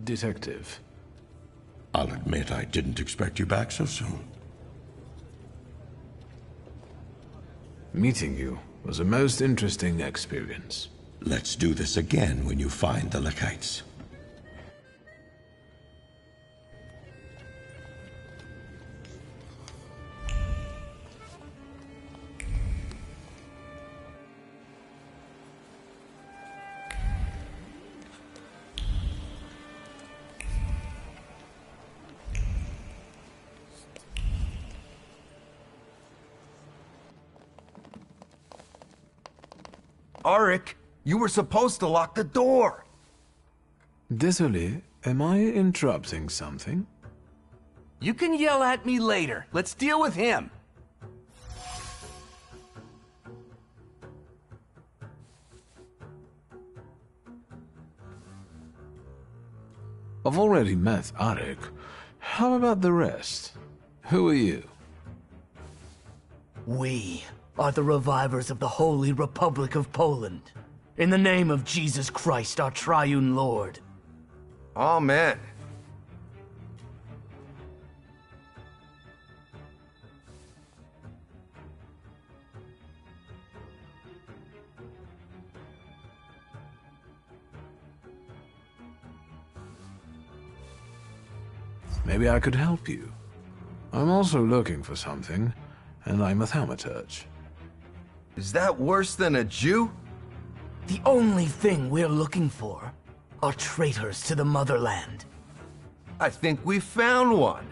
Detective. I'll admit I didn't expect you back so soon. Meeting you was a most interesting experience. Let's do this again when you find the Lakites. Arik, you were supposed to lock the door. Désolé, am I interrupting something? You can yell at me later. Let's deal with him. I've already met Arik. How about the rest? Who are you? We are the revivers of the Holy Republic of Poland. In the name of Jesus Christ, our triune Lord. Amen. Maybe I could help you. I'm also looking for something, and I'm a Thaumaturge. Is that worse than a Jew? The only thing we're looking for are traitors to the motherland. I think we found one.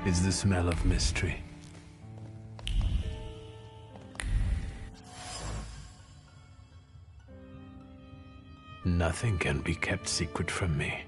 It's the smell of mystery. Nothing can be kept secret from me.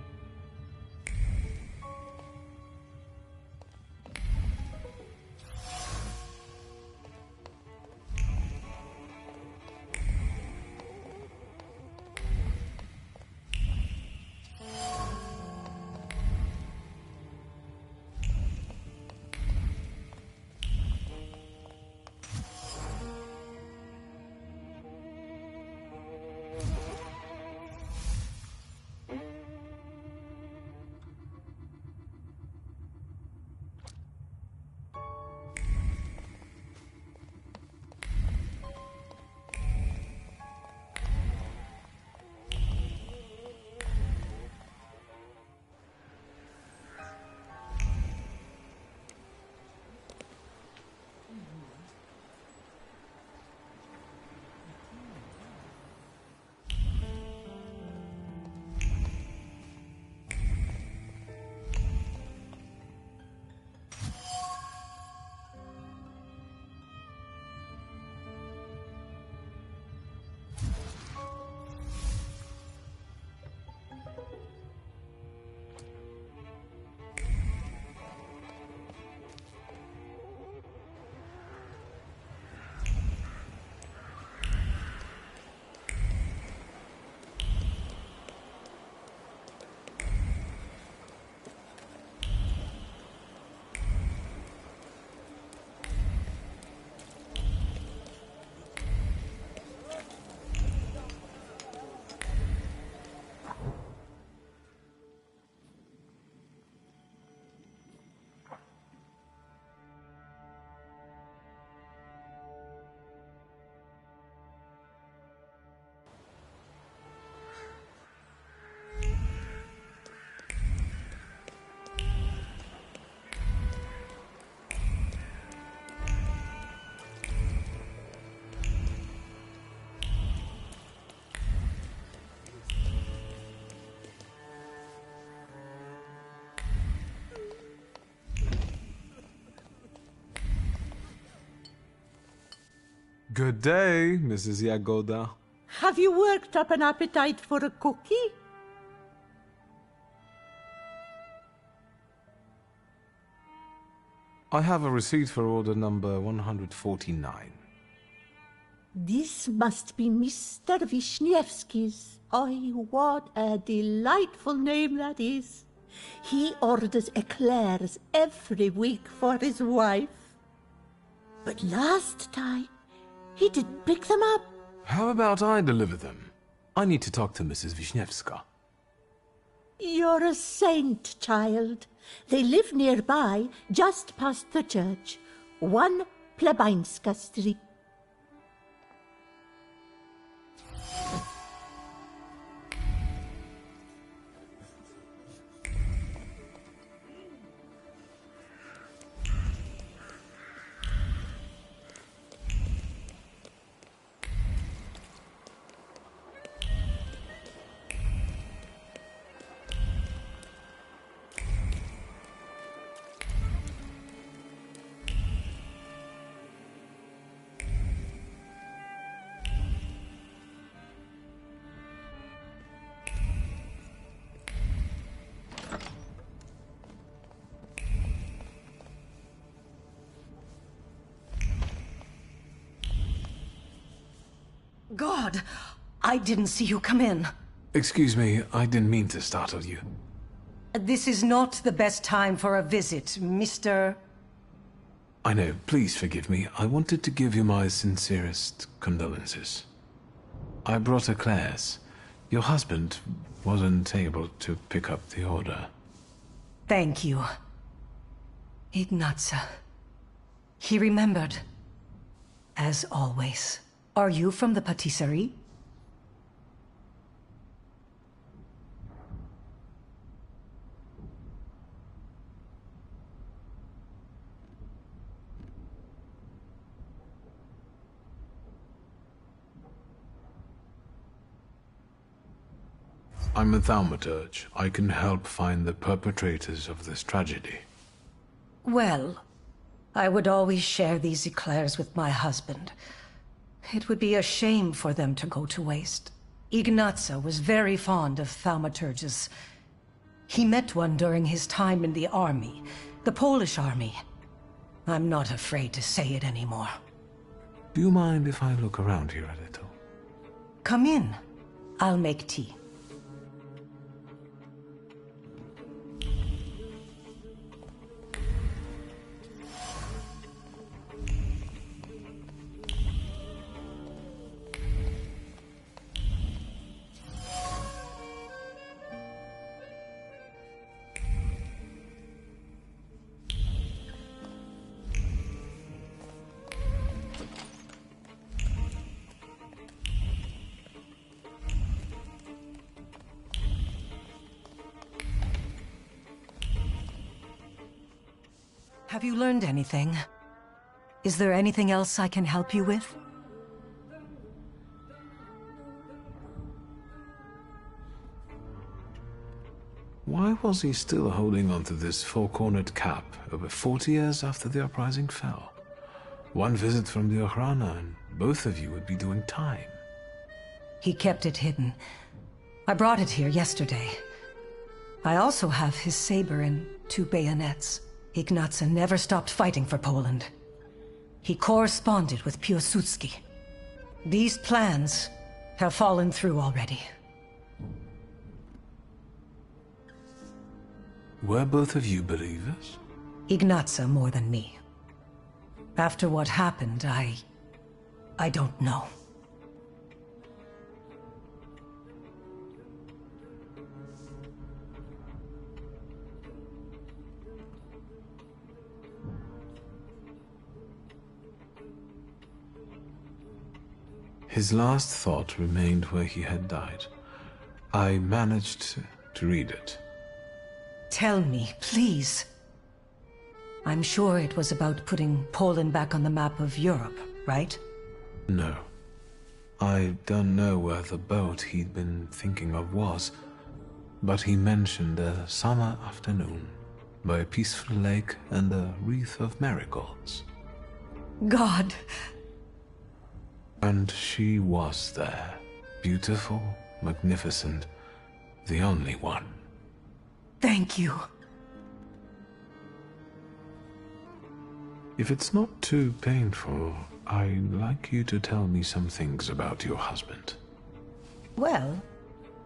Good day, Mrs. Yagoda. Have you worked up an appetite for a cookie? I have a receipt for order number 149. This must be Mr. Wisniewski's. Oh, what a delightful name that is. He orders eclairs every week for his wife. But last time, he didn't pick them up. How about I deliver them? I need to talk to Mrs. Wisniewska. You're a saint, child. They live nearby, just past the church. 1 Plebańska Street. God, I didn't see you come in. Excuse me, I didn't mean to startle you. This is not the best time for a visit, Mr. I know, please forgive me. I wanted to give you my sincerest condolences. I brought eclairs. Your husband wasn't able to pick up the order. Thank you. Ignatza. He remembered. As always. Are you from the patisserie? I'm a Thaumaturge. I can help find the perpetrators of this tragedy. Well, I would always share these eclairs with my husband. It would be a shame for them to go to waste. Ignatza was very fond of thaumaturges. He met one during his time in the army, the Polish army. I'm not afraid to say it anymore. Do you mind if I look around here a little? Come in. I'll make tea. Have you learned anything? Is there anything else I can help you with? Why was he still holding on to this four-cornered cap over 40 years after the uprising fell? One visit from the Ochrana and both of you would be doing time. He kept it hidden. I brought it here yesterday. I also have his saber and 2 bayonets. Ignatza never stopped fighting for Poland. He corresponded with Piłsudski. These plans have fallen through already. Were both of you believers? Ignatza more than me. After what happened, I don't know. His last thought remained where he had died. I managed to read it. Tell me, please. I'm sure it was about putting Poland back on the map of Europe, right? No. I don't know where the boat he'd been thinking of was, but he mentioned a summer afternoon by a peaceful lake and a wreath of marigolds. God! And she was there. Beautiful, magnificent, the only one. Thank you. If it's not too painful, I'd like you to tell me some things about your husband. Well,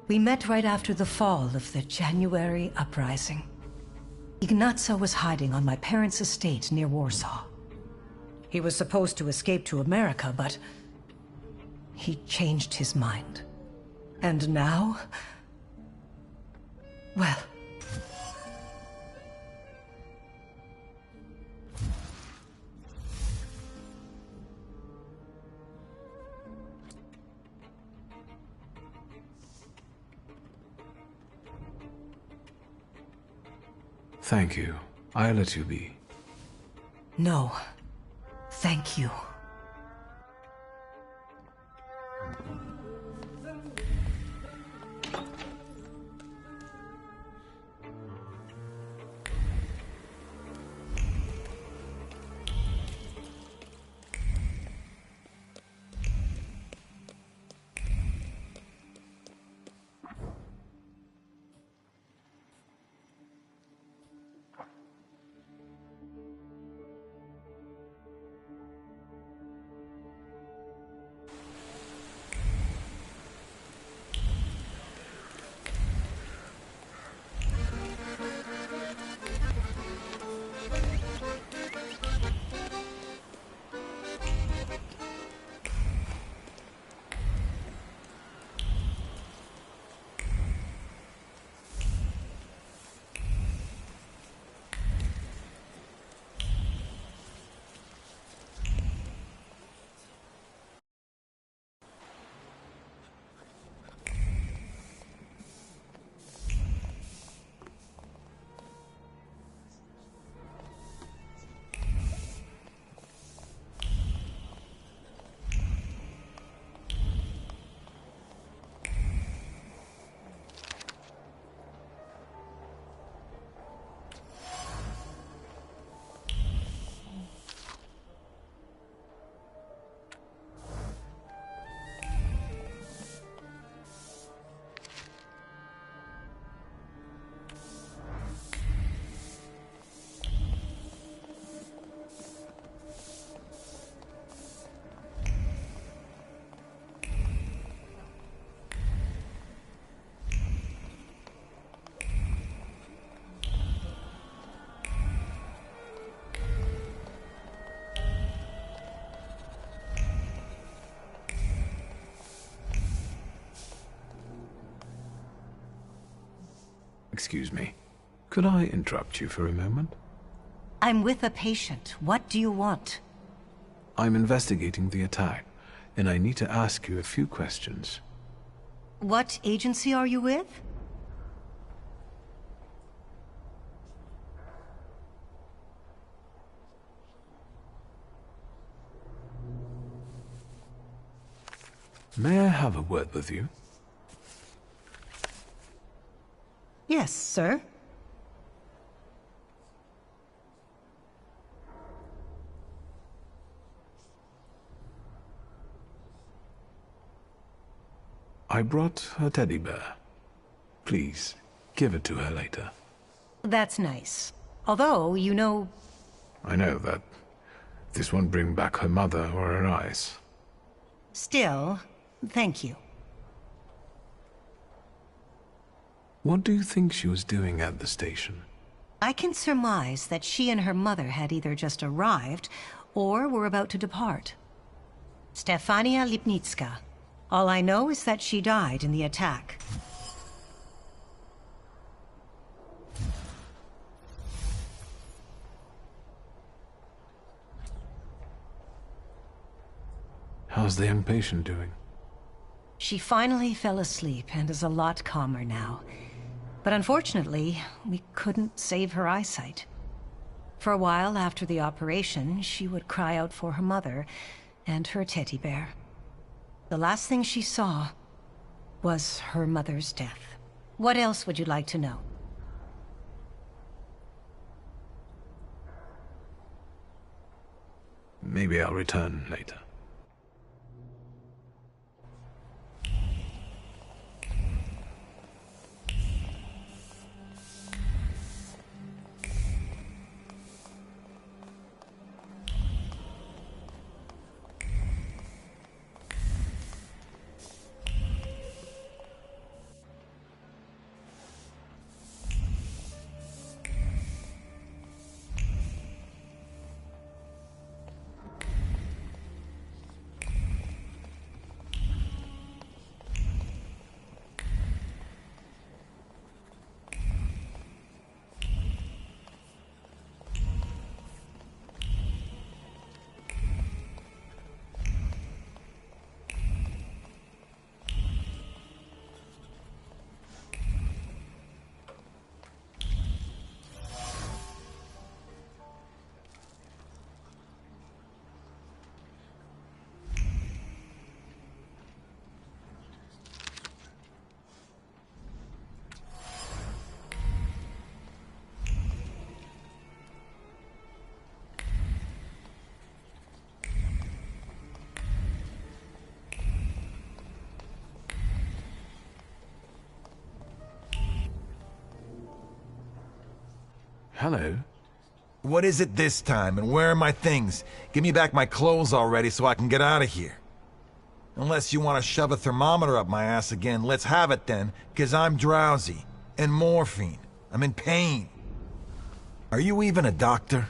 we met right after the fall of the January uprising. Ignazio was hiding on my parents' estate near Warsaw. He was supposed to escape to America, but he changed his mind. And now, well, thank you. I'll let you be. no, thank you. Excuse me. Could I interrupt you for a moment? I'm with a patient. What do you want? I'm investigating the attack, and I need to ask you a few questions. What agency are you with? May I have a word with you? Yes, sir. I brought a teddy bear. Please, give it to her later. That's nice. Although, you know... I know that this won't bring back her mother or her eyes. Still, thank you. What do you think she was doing at the station? I can surmise that she and her mother had either just arrived or were about to depart. Stefania Lipnitska. All I know is that she died in the attack. How's the young patient doing? She finally fell asleep and is a lot calmer now. But unfortunately, we couldn't save her eyesight. For a while after the operation, she would cry out for her mother and her teddy bear. The last thing she saw was her mother's death. What else would you like to know? Maybe I'll return later. Hello. What is it this time, and where are my things? Give me back my clothes already so I can get out of here. Unless you want to shove a thermometer up my ass again, let's have it then, because I'm drowsy. And morphine. I'm in pain. Are you even a doctor?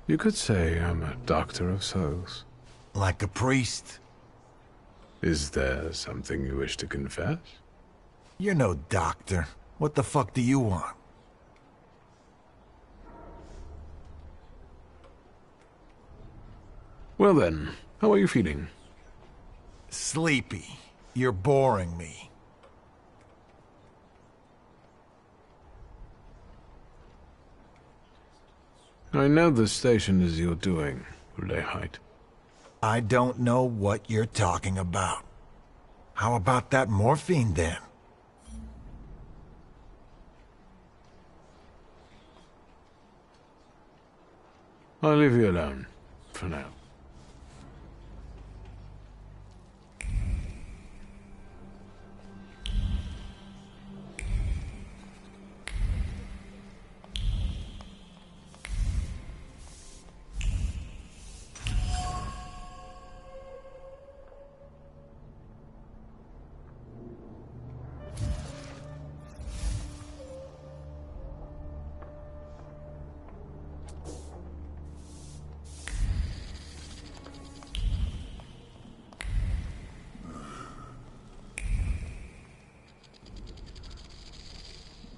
You could say I'm a doctor of souls. Like a priest? Is there something you wish to confess? You're no doctor. What the fuck do you want? Well then, how are you feeling? Sleepy. You're boring me. I know the station is your doing, Lehite. I don't know what you're talking about. How about that morphine then? I'll leave you alone, for now.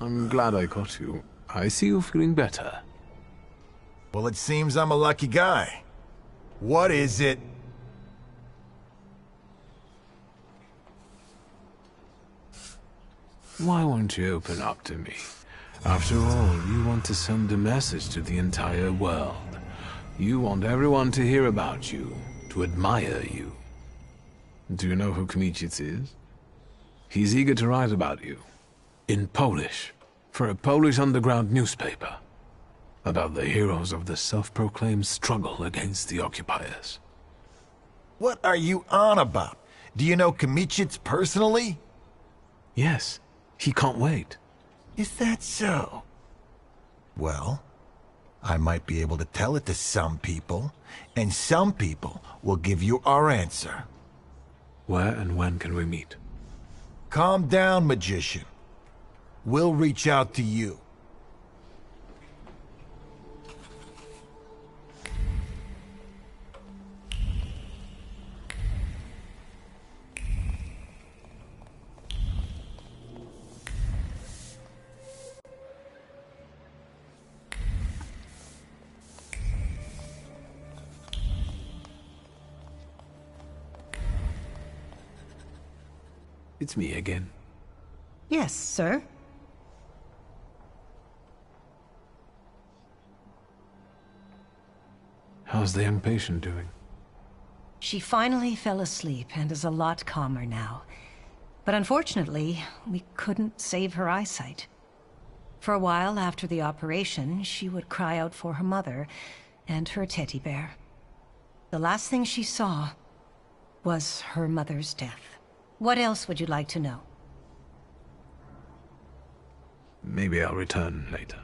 I'm glad I caught you. I see you feeling better. Well, it seems I'm a lucky guy. What is it? Why won't you open up to me? After all, you want to send a message to the entire world. You want everyone to hear about you, to admire you. Do you know who Kmicic is? He's eager to write about you. In Polish, for a Polish underground newspaper, about the heroes of the self-proclaimed struggle against the occupiers. What are you on about? Do you know Kmicic personally? Yes, he can't wait. Is that so? Well, I might be able to tell it to some people, and some people will give you our answer. Where and when can we meet? Calm down, magician. We'll reach out to you. It's me again. Yes, sir. How's the young patient doing? She finally fell asleep and is a lot calmer now. But unfortunately, we couldn't save her eyesight. For a while after the operation, she would cry out for her mother and her teddy bear. The last thing she saw was her mother's death. What else would you like to know? Maybe I'll return later.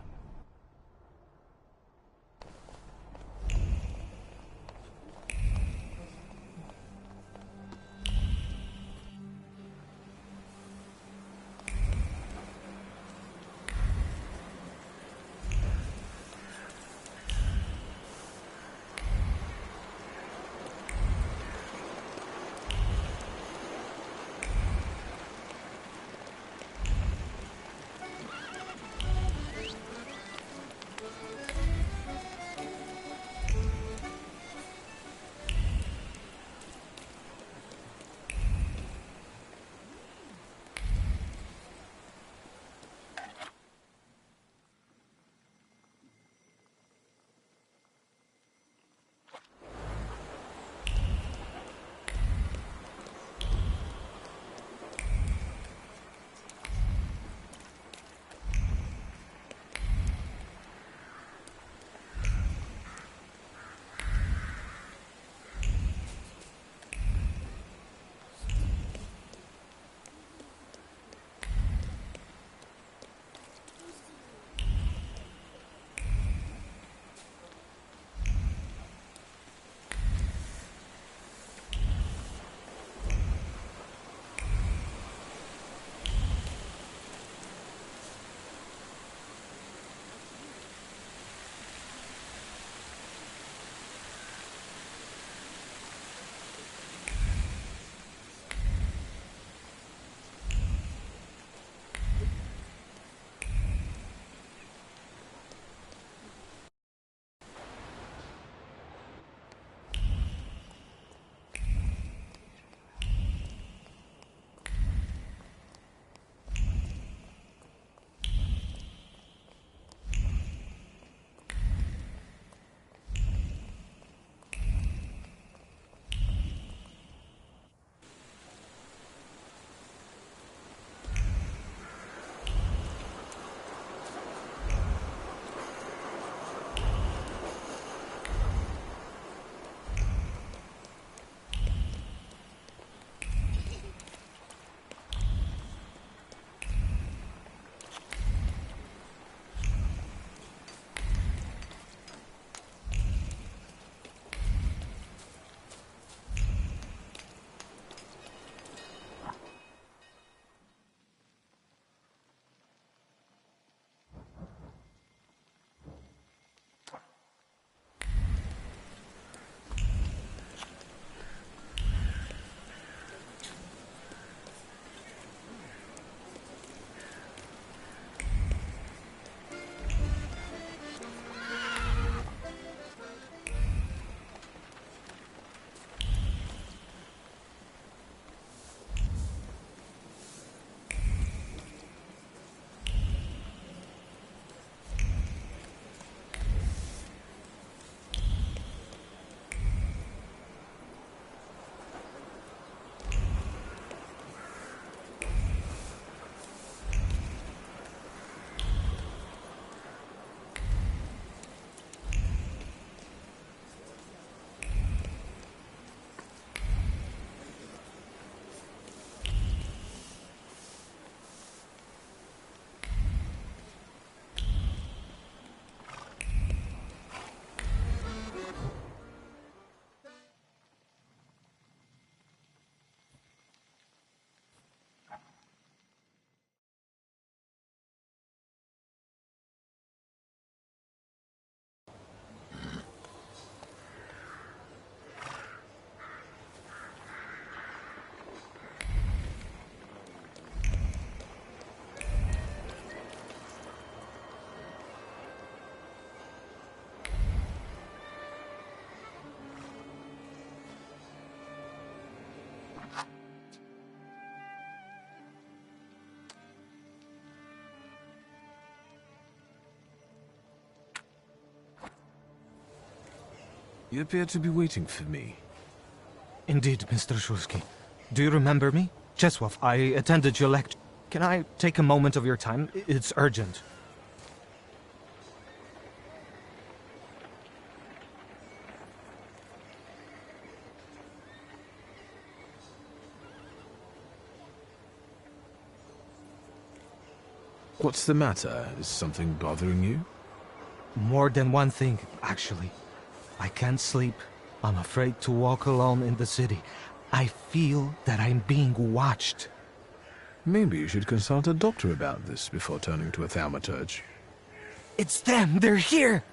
You appear to be waiting for me. Indeed, Mr. Shulsky. Do you remember me? Czesław, I attended your lecture. Can I take a moment of your time? It's urgent. What's the matter? Is something bothering you? More than one thing, actually. I can't sleep. I'm afraid to walk alone in the city. I feel that I'm being watched. Maybe you should consult a doctor about this before turning to a Thaumaturge. It's them! They're here!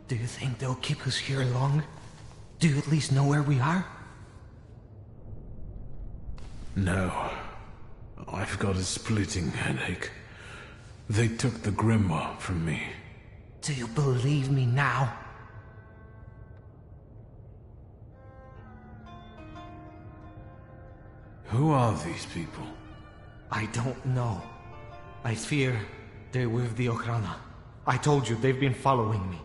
Do you think they'll keep us here long? Do you at least know where we are? No. I've got a splitting headache. They took the grimoire from me. Do you believe me now? Who are these people? I don't know. I fear they're with the Ochrana. I told you, they've been following me.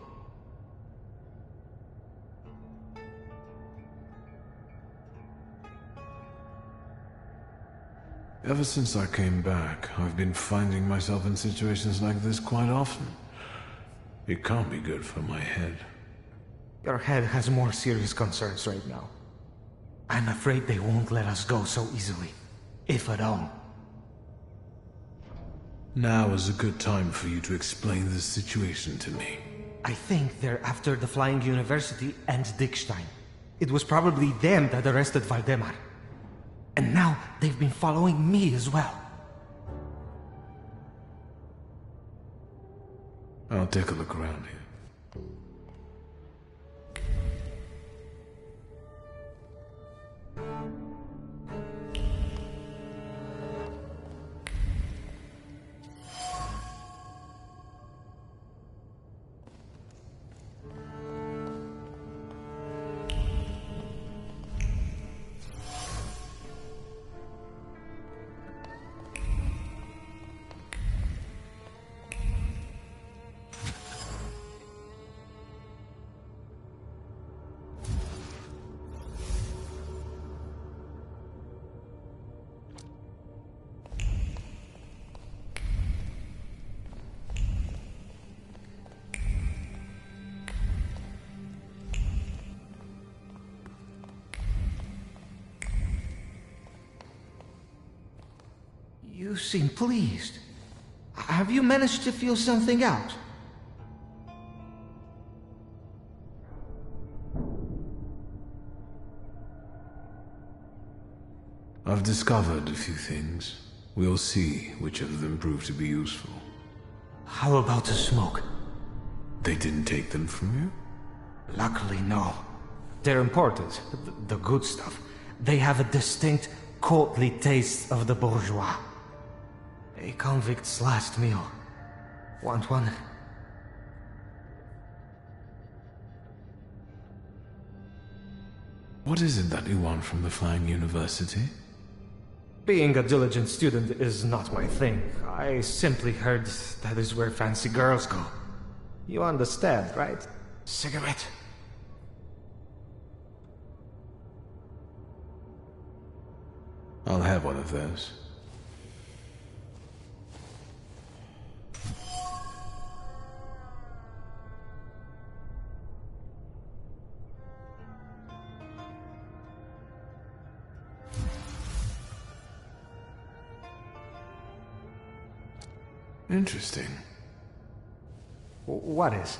Ever since I came back, I've been finding myself in situations like this quite often. It can't be good for my head. Your head has more serious concerns right now. I'm afraid they won't let us go so easily, if at all. Now is a good time for you to explain this situation to me. I think they're after the Flying University and Dickstein. It was probably them that arrested Valdemar. And now they've been following me as well. I'll take a look around here. You seem pleased. Have you managed to feel something out? I've discovered a few things. We'll see which of them prove to be useful. How about the smoke? They didn't take them from you? Luckily, no. They're imported, the good stuff. They have a distinct, courtly taste of the bourgeois. A convict's last meal. Want one? What is it that you want from the Flying University? Being a diligent student is not my thing. I simply heard that is where fancy girls go. You understand, right? Cigarette? I'll have one of those. Interesting. What is?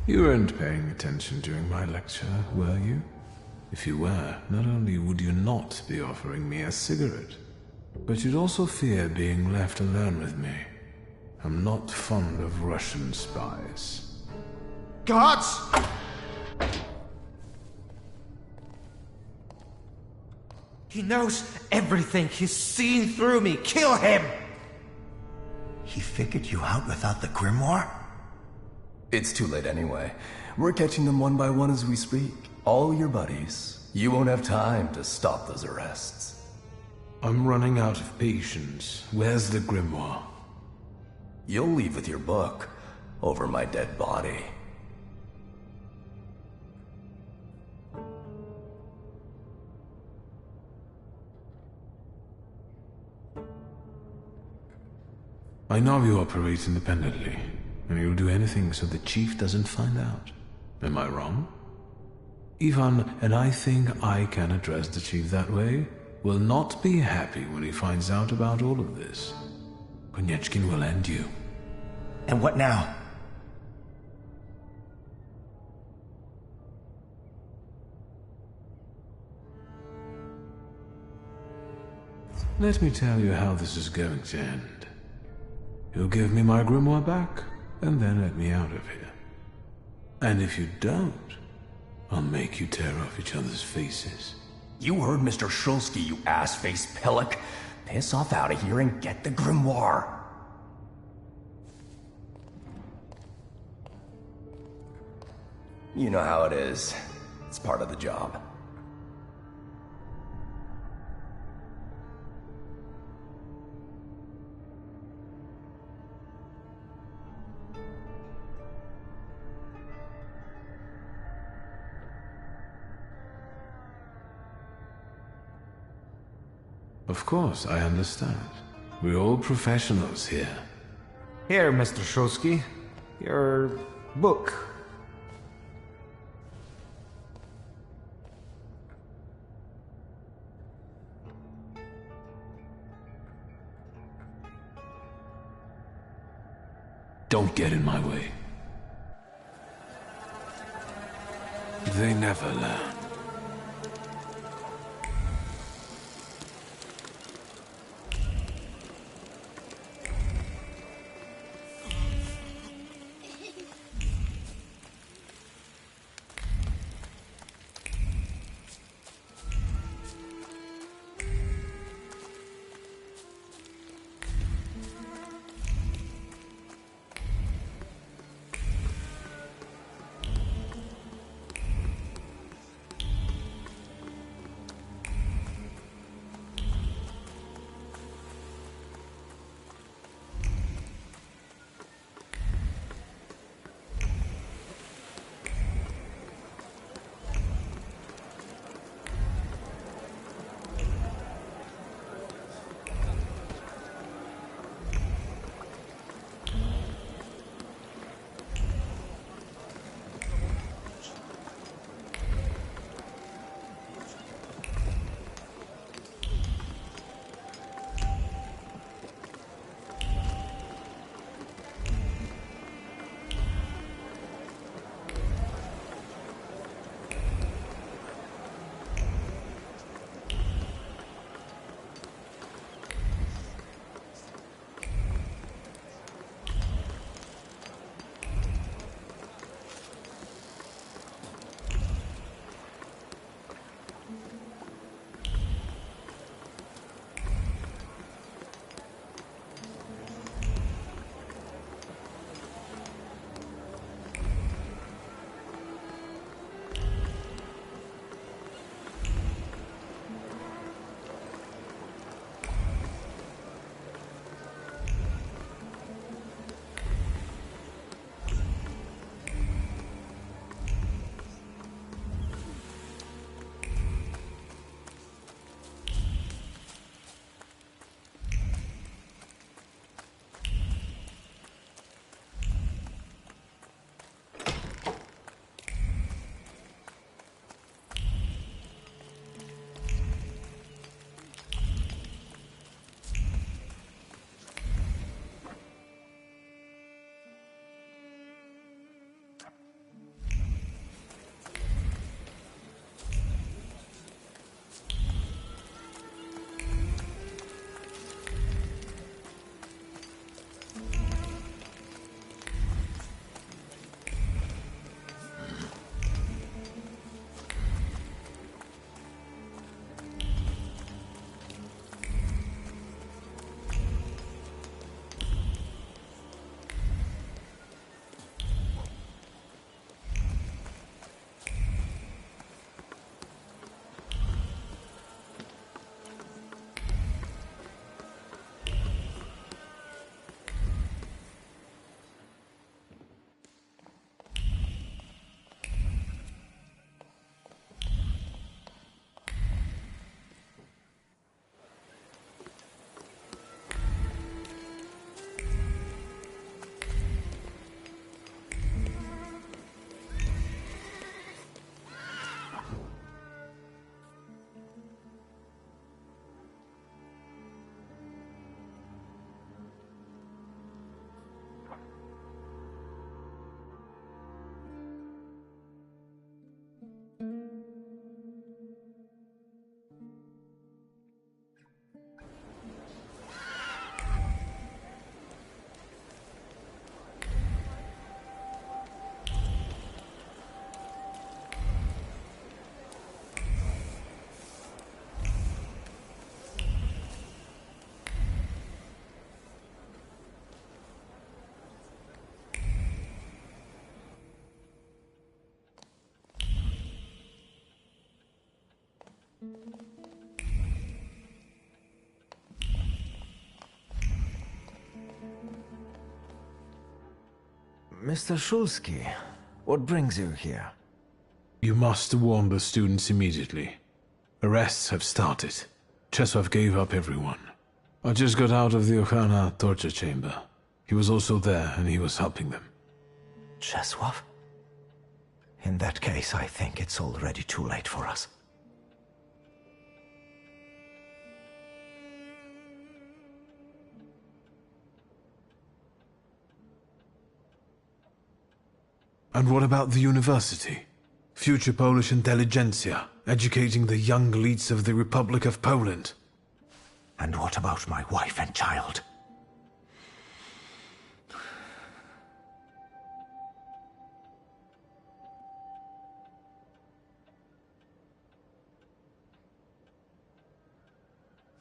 You weren't paying attention during my lecture, were you? If you were, not only would you not be offering me a cigarette, but you'd also fear being left alone with me. I'm not fond of Russian spies. Gods! He knows everything. He's seen through me. Kill him! He figured you out without the grimoire? It's too late anyway. We're catching them one by one as we speak. All your buddies. You won't have time to stop those arrests. I'm running out of patience. Where's the grimoire? You'll leave with your book over my dead body. I know you operate independently, and you'll do anything so the chief doesn't find out. Am I wrong? Ivan, and I think I can address the chief that way, will not be happy when he finds out about all of this. Konieczkin will end you. And what now? Let me tell you how this is going to end. You'll give me my grimoire back, and then let me out of here. And if you don't, I'll make you tear off each other's faces. You heard Mr. Shulsky, you ass-faced pillock. Piss off out of here and get the grimoire. You know how it is. It's part of the job. Of course, I understand. We're all professionals here. Here, Mr. Shulsky. Your book. Don't get in my way. They never learn. Mr. Shulsky, what brings you here? You must warn the students immediately. Arrests have started. Czesław gave up everyone. I just got out of the Ochana torture chamber. He was also there, and he was helping them. Czesław? In that case, I think it's already too late for us. And what about the university? Future Polish intelligentsia, educating the young elites of the Republic of Poland. And what about my wife and child?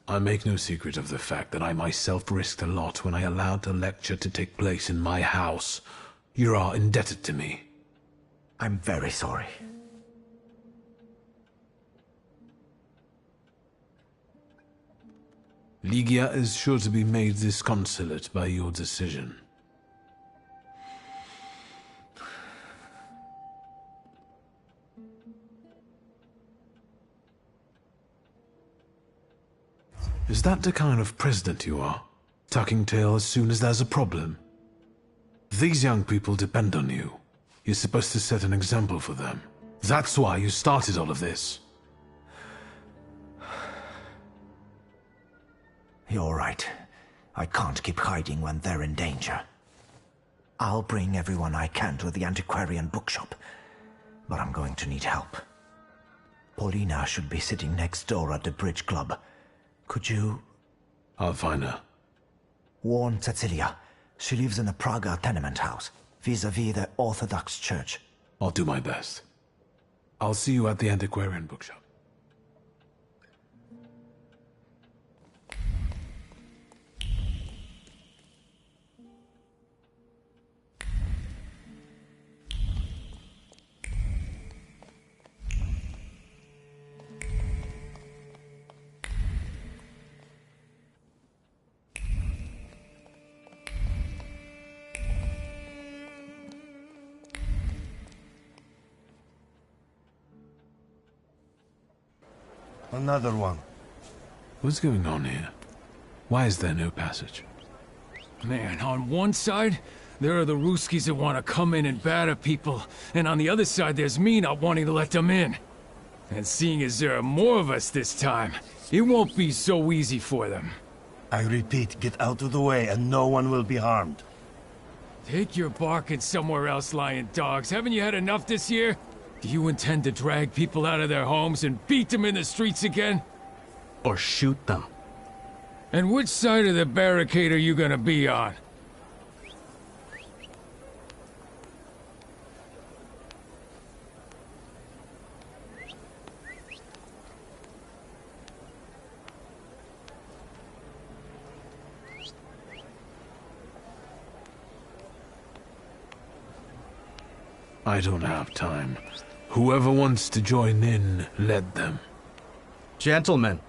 I make no secret of the fact that I myself risked a lot when I allowed a lecture to take place in my house. You are indebted to me. I'm very sorry. Ligia is sure to be made disconsolate by your decision. Is that the kind of president you are? Tucking tail as soon as there's a problem? These young people depend on you. You're supposed to set an example for them. That's why you started all of this. You're right. I can't keep hiding when they're in danger. I'll bring everyone I can to the antiquarian bookshop, but I'm going to need help. Paulina should be sitting next door at the bridge club. Could you... I'll find her. Warn Cecilia. She lives in a Praga tenement house, vis-à-vis the Orthodox Church. I'll do my best. I'll see you at the antiquarian bookshop. Another one. What's going on here? Why is there no passage? Man, on one side, there are the Ruskies that want to come in and batter people, and on the other side there's me not wanting to let them in. And seeing as there are more of us this time, it won't be so easy for them. I repeat, get out of the way and no one will be harmed. Take your barking somewhere else, lying dogs. Haven't you had enough this year? Do you intend to drag people out of their homes and beat them in the streets again? Or shoot them. And which side of the barricade are you gonna be on? I don't have time. Whoever wants to join in, let them. Gentlemen,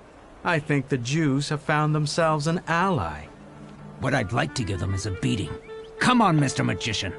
I think the Jews have found themselves an ally. What I'd like to give them is a beating. Come on, Mr. Magician.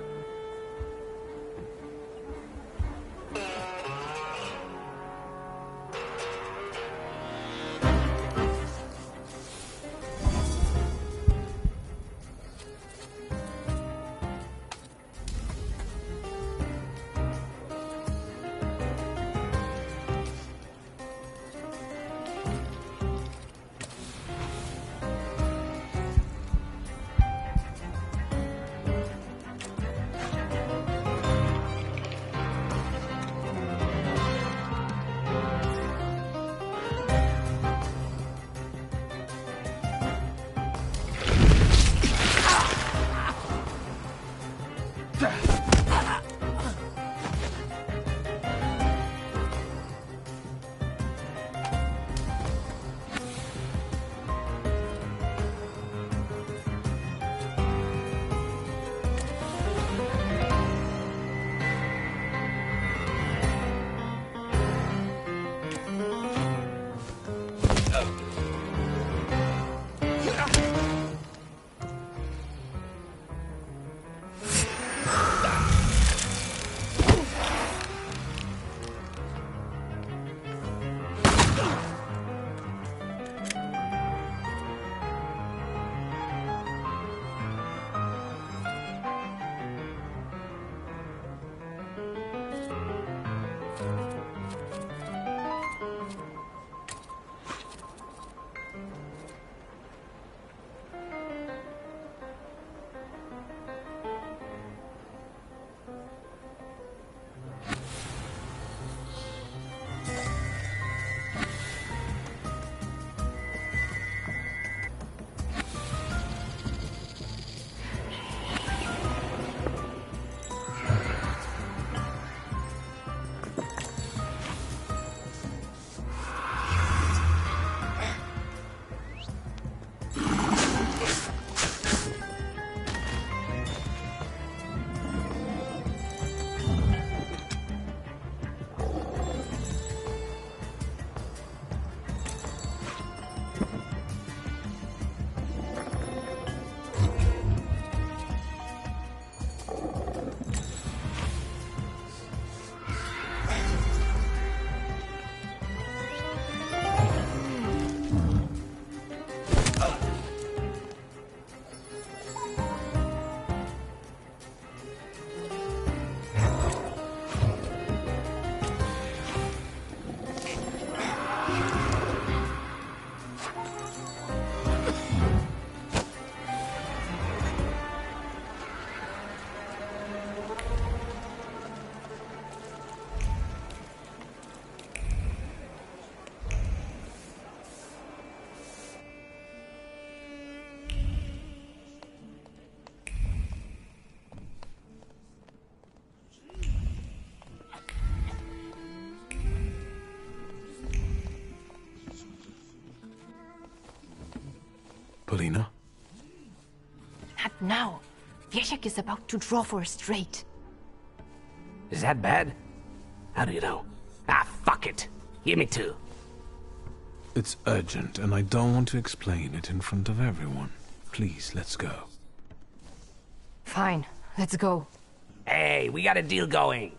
Now, Wiesiek is about to draw for a straight. Is that bad? How do you know? Ah, fuck it. Give me two. It's urgent, and I don't want to explain it in front of everyone. Please, let's go. Fine, let's go. Hey, we got a deal going.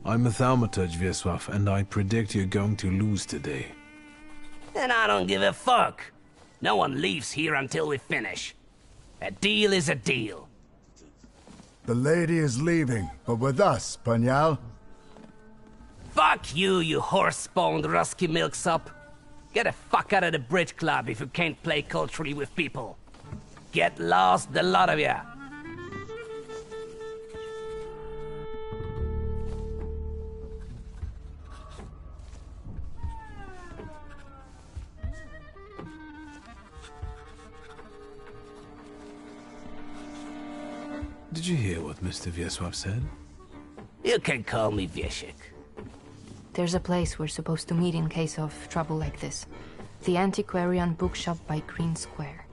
I'm a Thaumaturge, Wiesław, and I predict you're going to lose today. And I don't give a fuck. No one leaves here until we finish. A deal is a deal. The lady is leaving, but with us, Panyal. Fuck you, you horse-spawned Rusky milksop. Get the fuck out of the bridge club if you can't play culturally with people. Get lost, the lot of ya. Did you hear what Mr. Wiesław said? You can call me Wiesiek. There's a place we're supposed to meet in case of trouble like this. The antiquarian bookshop by Green Square.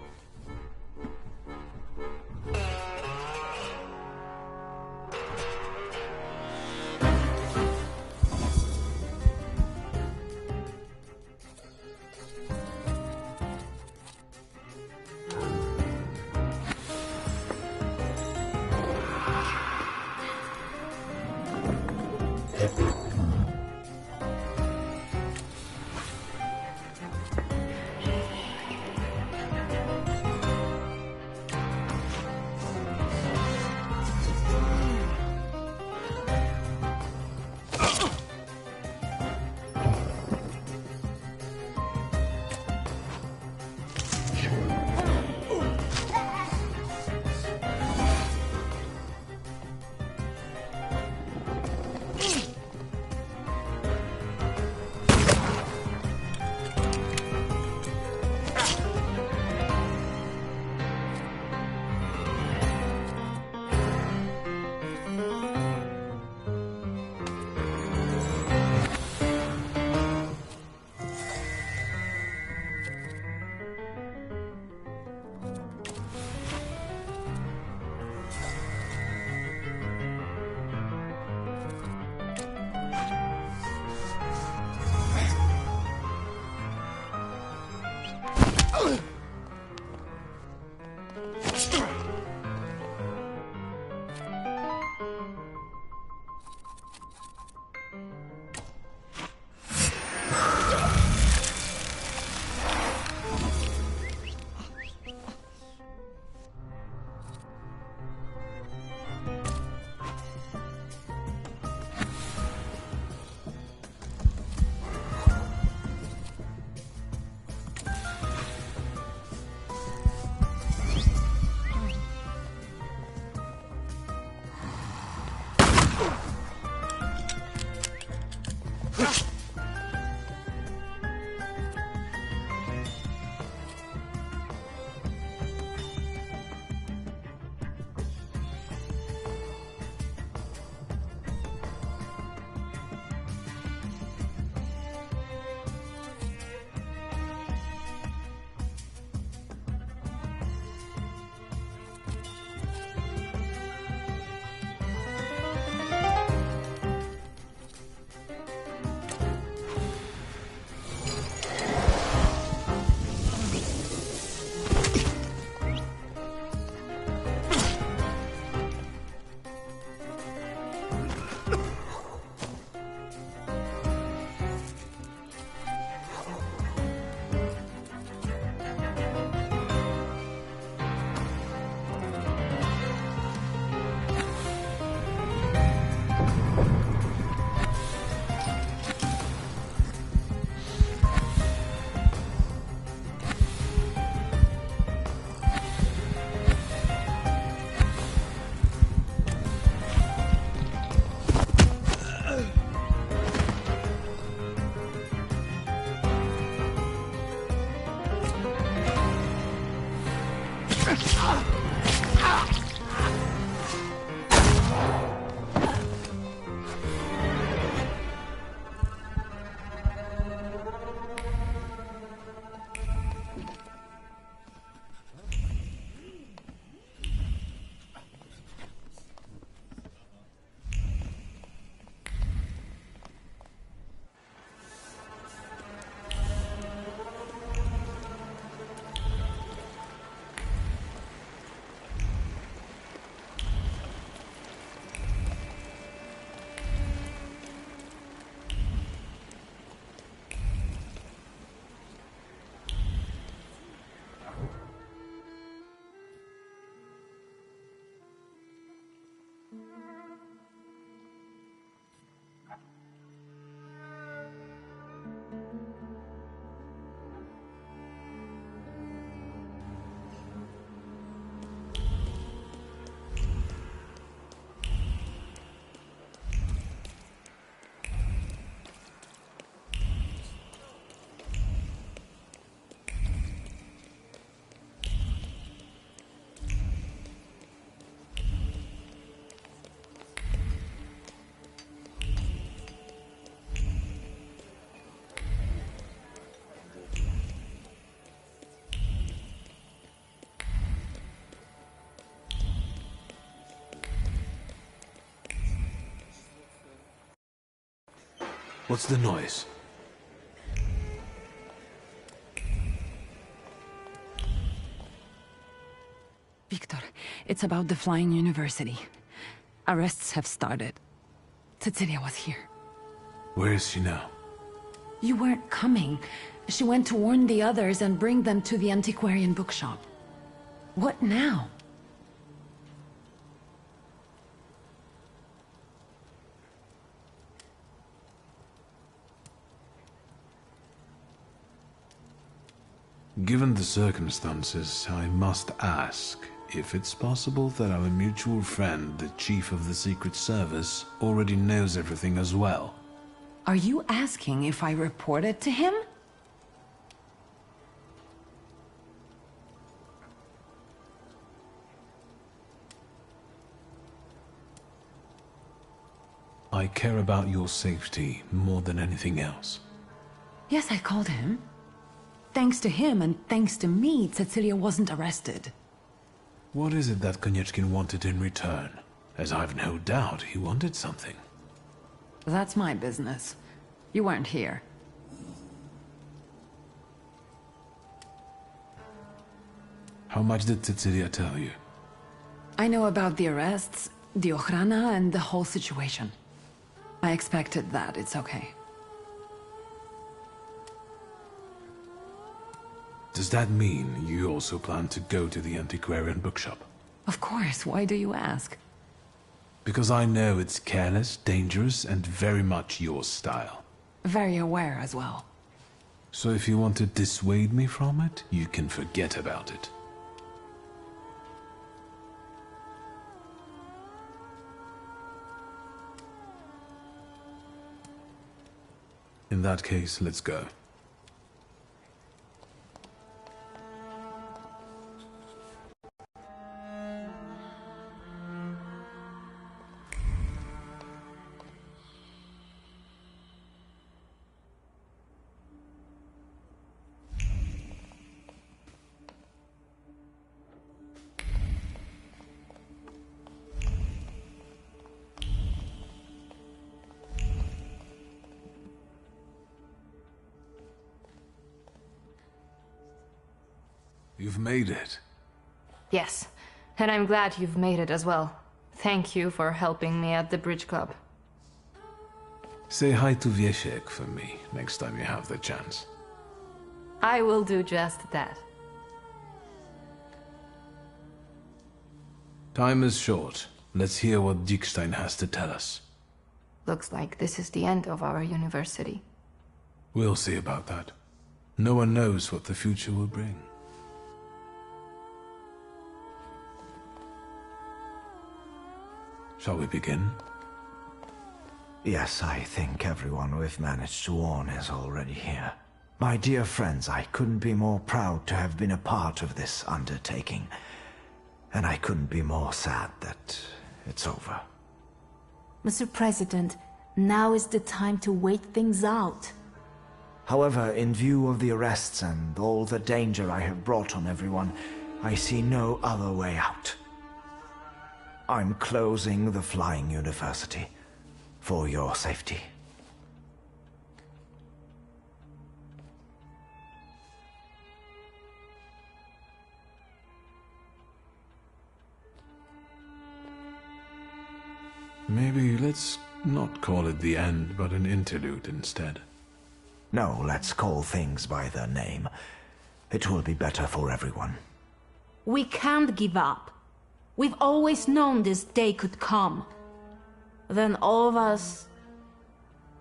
What's the noise? Victor, it's about the Flying University. Arrests have started. Cecilia was here. Where is she now? You weren't coming. She went to warn the others and bring them to the antiquarian bookshop. What now? Given the circumstances, I must ask if it's possible that our mutual friend, the Chief of the Secret Service, already knows everything as well. Are you asking if I reported to him? I care about your safety more than anything else. Yes, I called him. Thanks to him and thanks to me, Cecilia wasn't arrested. What is it that Konieczkin wanted in return? As I've no doubt he wanted something. That's my business. You weren't here. How much did Cecilia tell you? I know about the arrests, the Ochrana, and the whole situation. I expected that. It's okay. Does that mean you also plan to go to the antiquarian bookshop? Of course. Why do you ask? Because I know it's careless, dangerous, and very much your style. Very aware as well. So if you want to dissuade me from it, you can forget about it. In that case, let's go. You've made it. Yes, and I'm glad you've made it as well. Thank you for helping me at the bridge club. Say hi to Wiesiek for me next time you have the chance. I will do just that. Time is short. Let's hear what Dickstein has to tell us. Looks like this is the end of our university. We'll see about that. No one knows what the future will bring. Shall we begin? Yes, I think everyone we've managed to warn is already here. My dear friends, I couldn't be more proud to have been a part of this undertaking. And I couldn't be more sad that it's over. Mr. President, now is the time to wait things out. However, in view of the arrests and all the danger I have brought on everyone, I see no other way out. I'm closing the Flying University for your safety. Maybe let's not call it the end, but an interlude instead. No, let's call things by their name. It will be better for everyone. We can't give up. We've always known this day could come. Then all of us,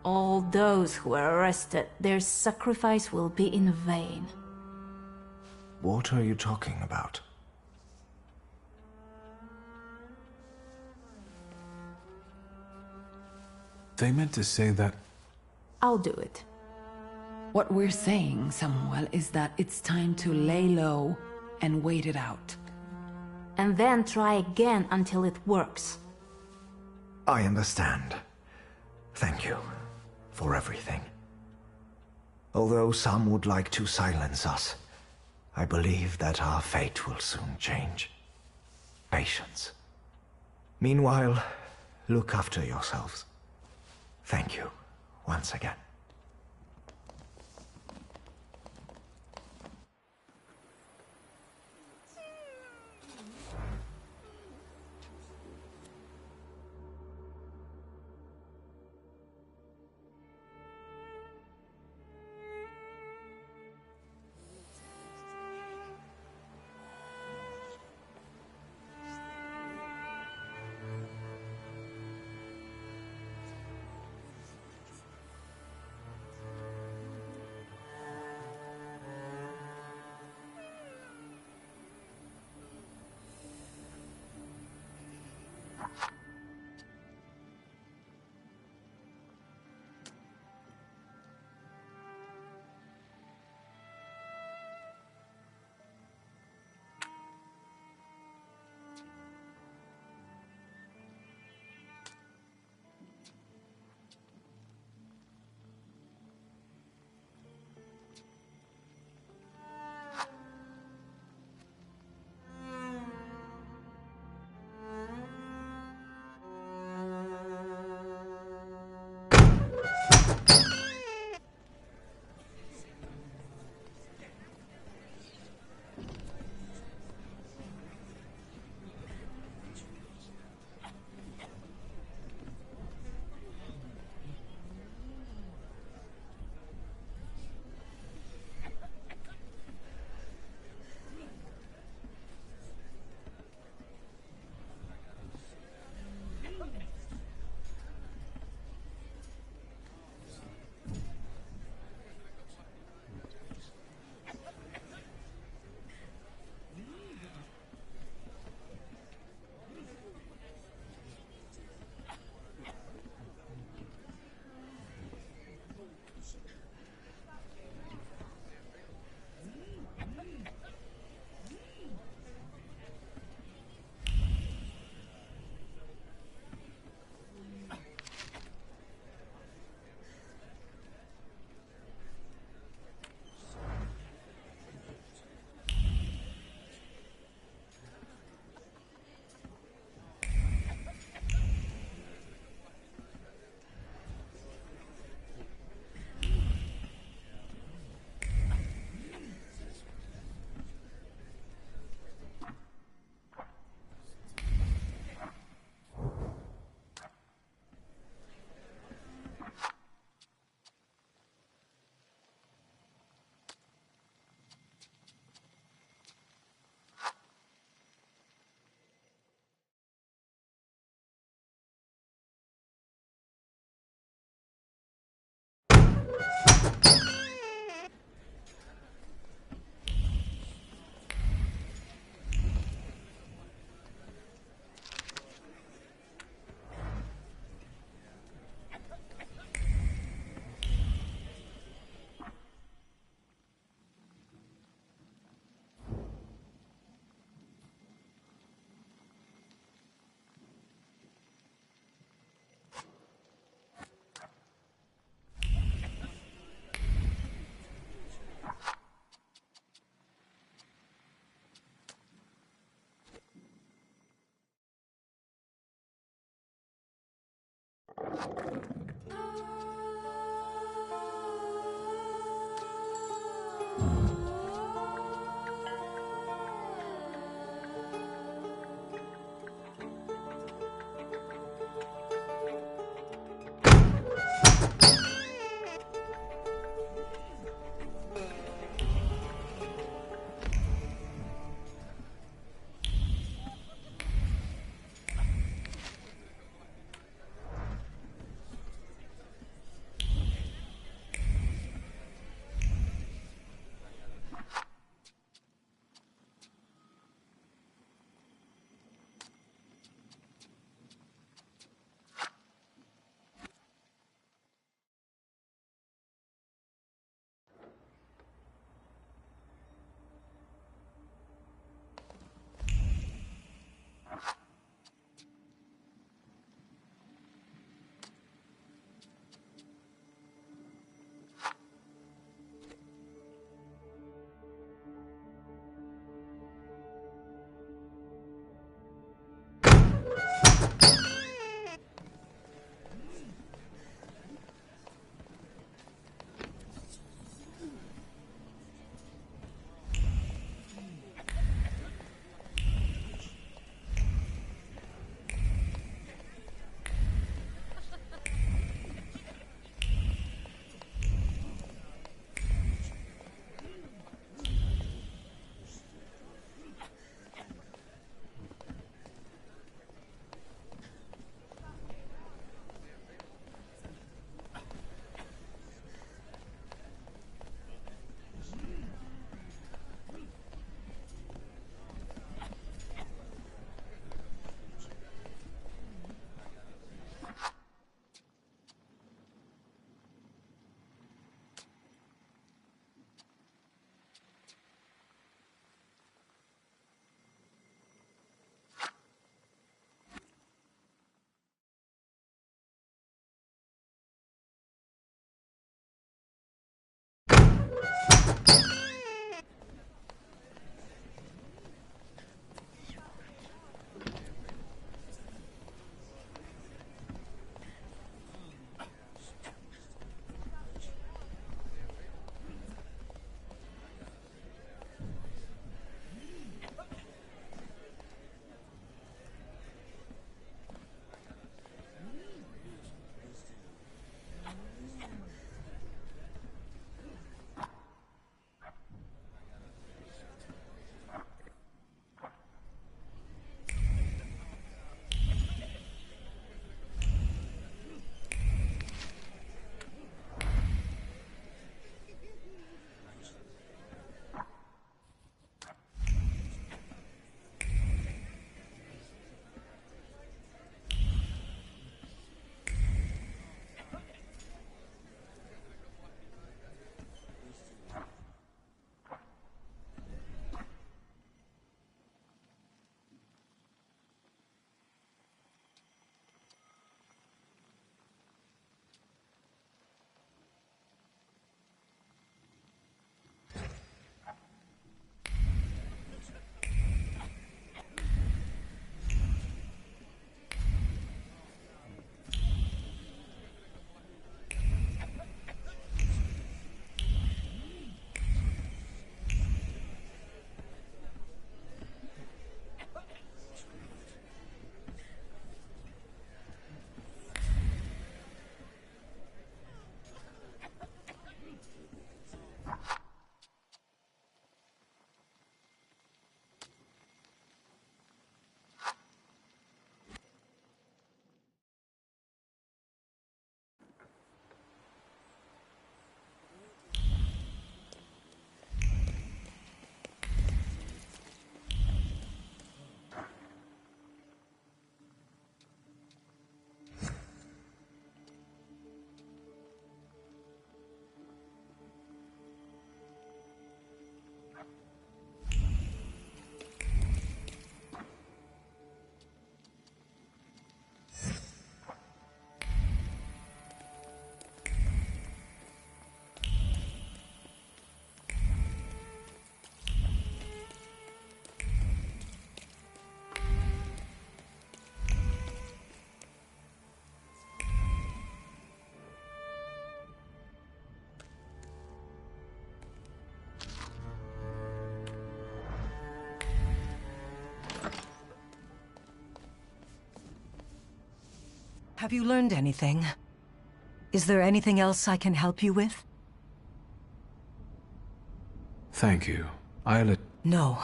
all those who were arrested, their sacrifice will be in vain. What are you talking about? They meant to say that... I'll do it. What we're saying, Samuel, is that it's time to lay low and wait it out. And then try again until it works. I understand. Thank you for everything. Although some would like to silence us, I believe that our fate will soon change. Patience. Meanwhile, look after yourselves. Thank you once again. Have you learned anything? Is there anything else I can help you with? Thank you. I'll... No.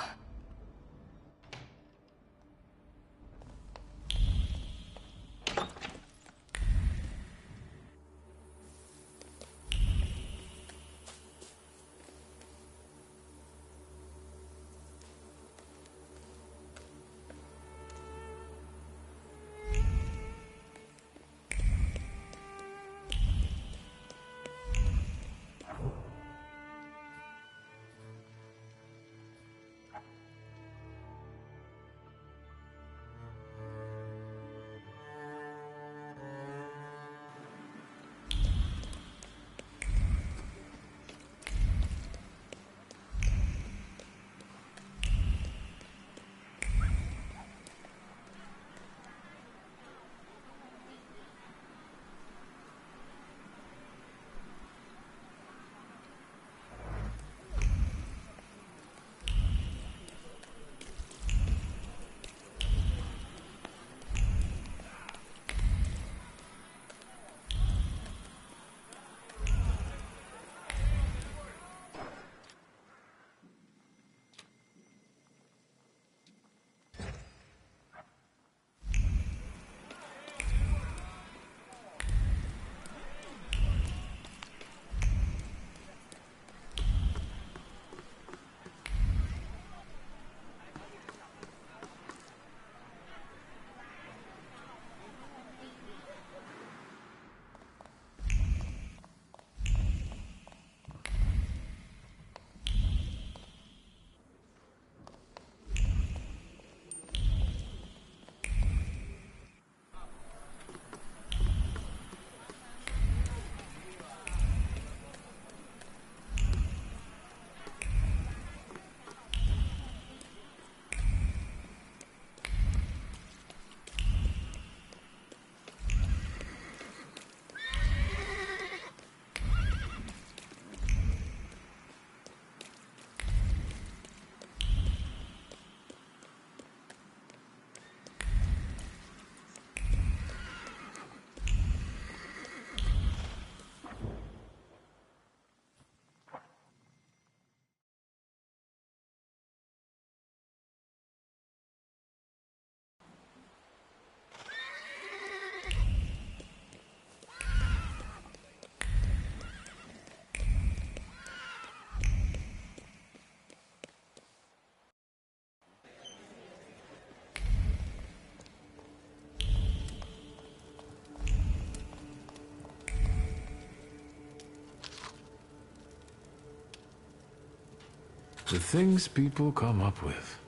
The things people come up with.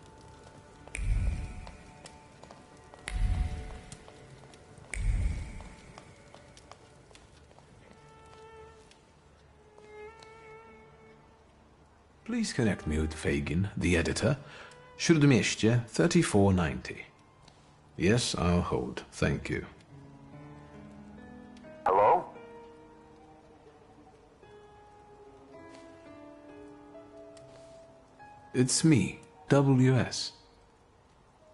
Please connect me with Fagin, the editor. Śródmieście 3490. Yes, I'll hold. Thank you. Hello? It's me, WS.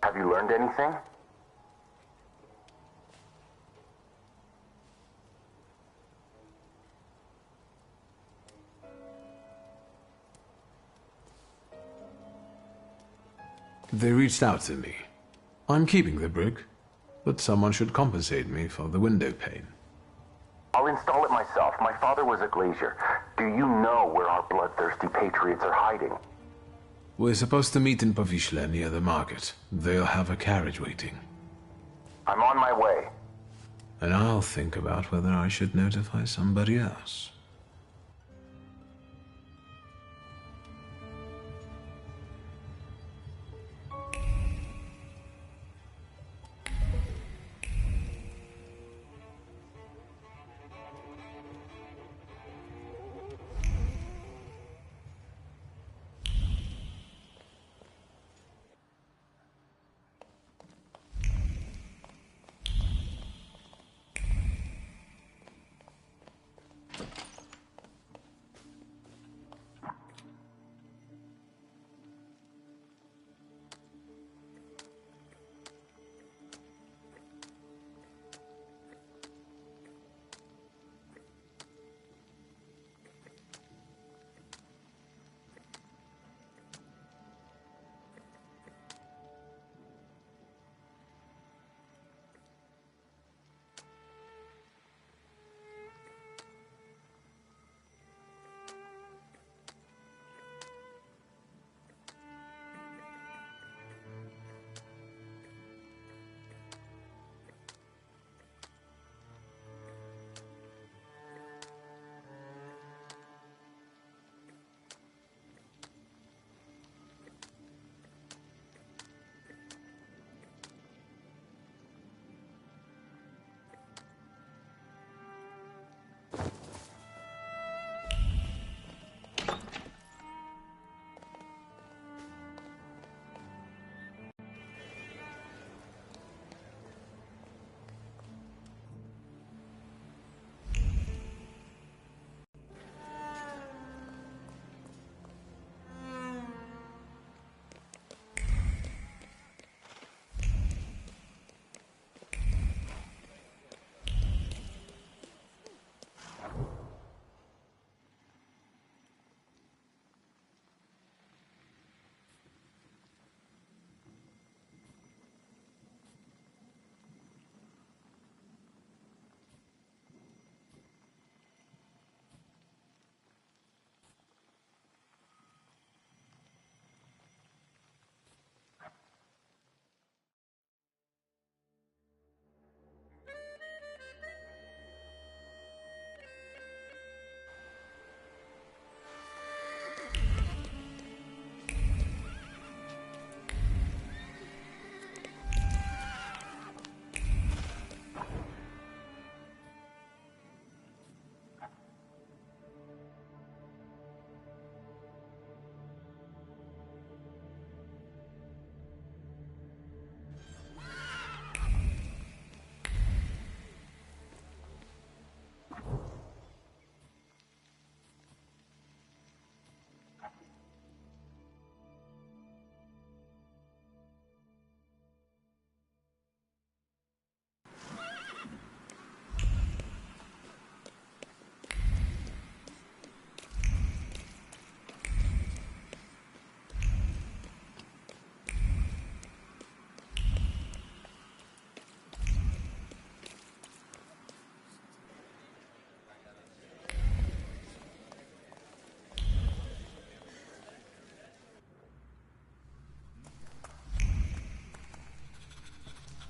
Have you learned anything? They reached out to me. I'm keeping the brig, but someone should compensate me for the window pane. I'll install it myself. My father was a glazier. Do you know where our bloodthirsty patriots are hiding? We're supposed to meet in Powiśle near the market. They'll have a carriage waiting. I'm on my way. And I'll think about whether I should notify somebody else.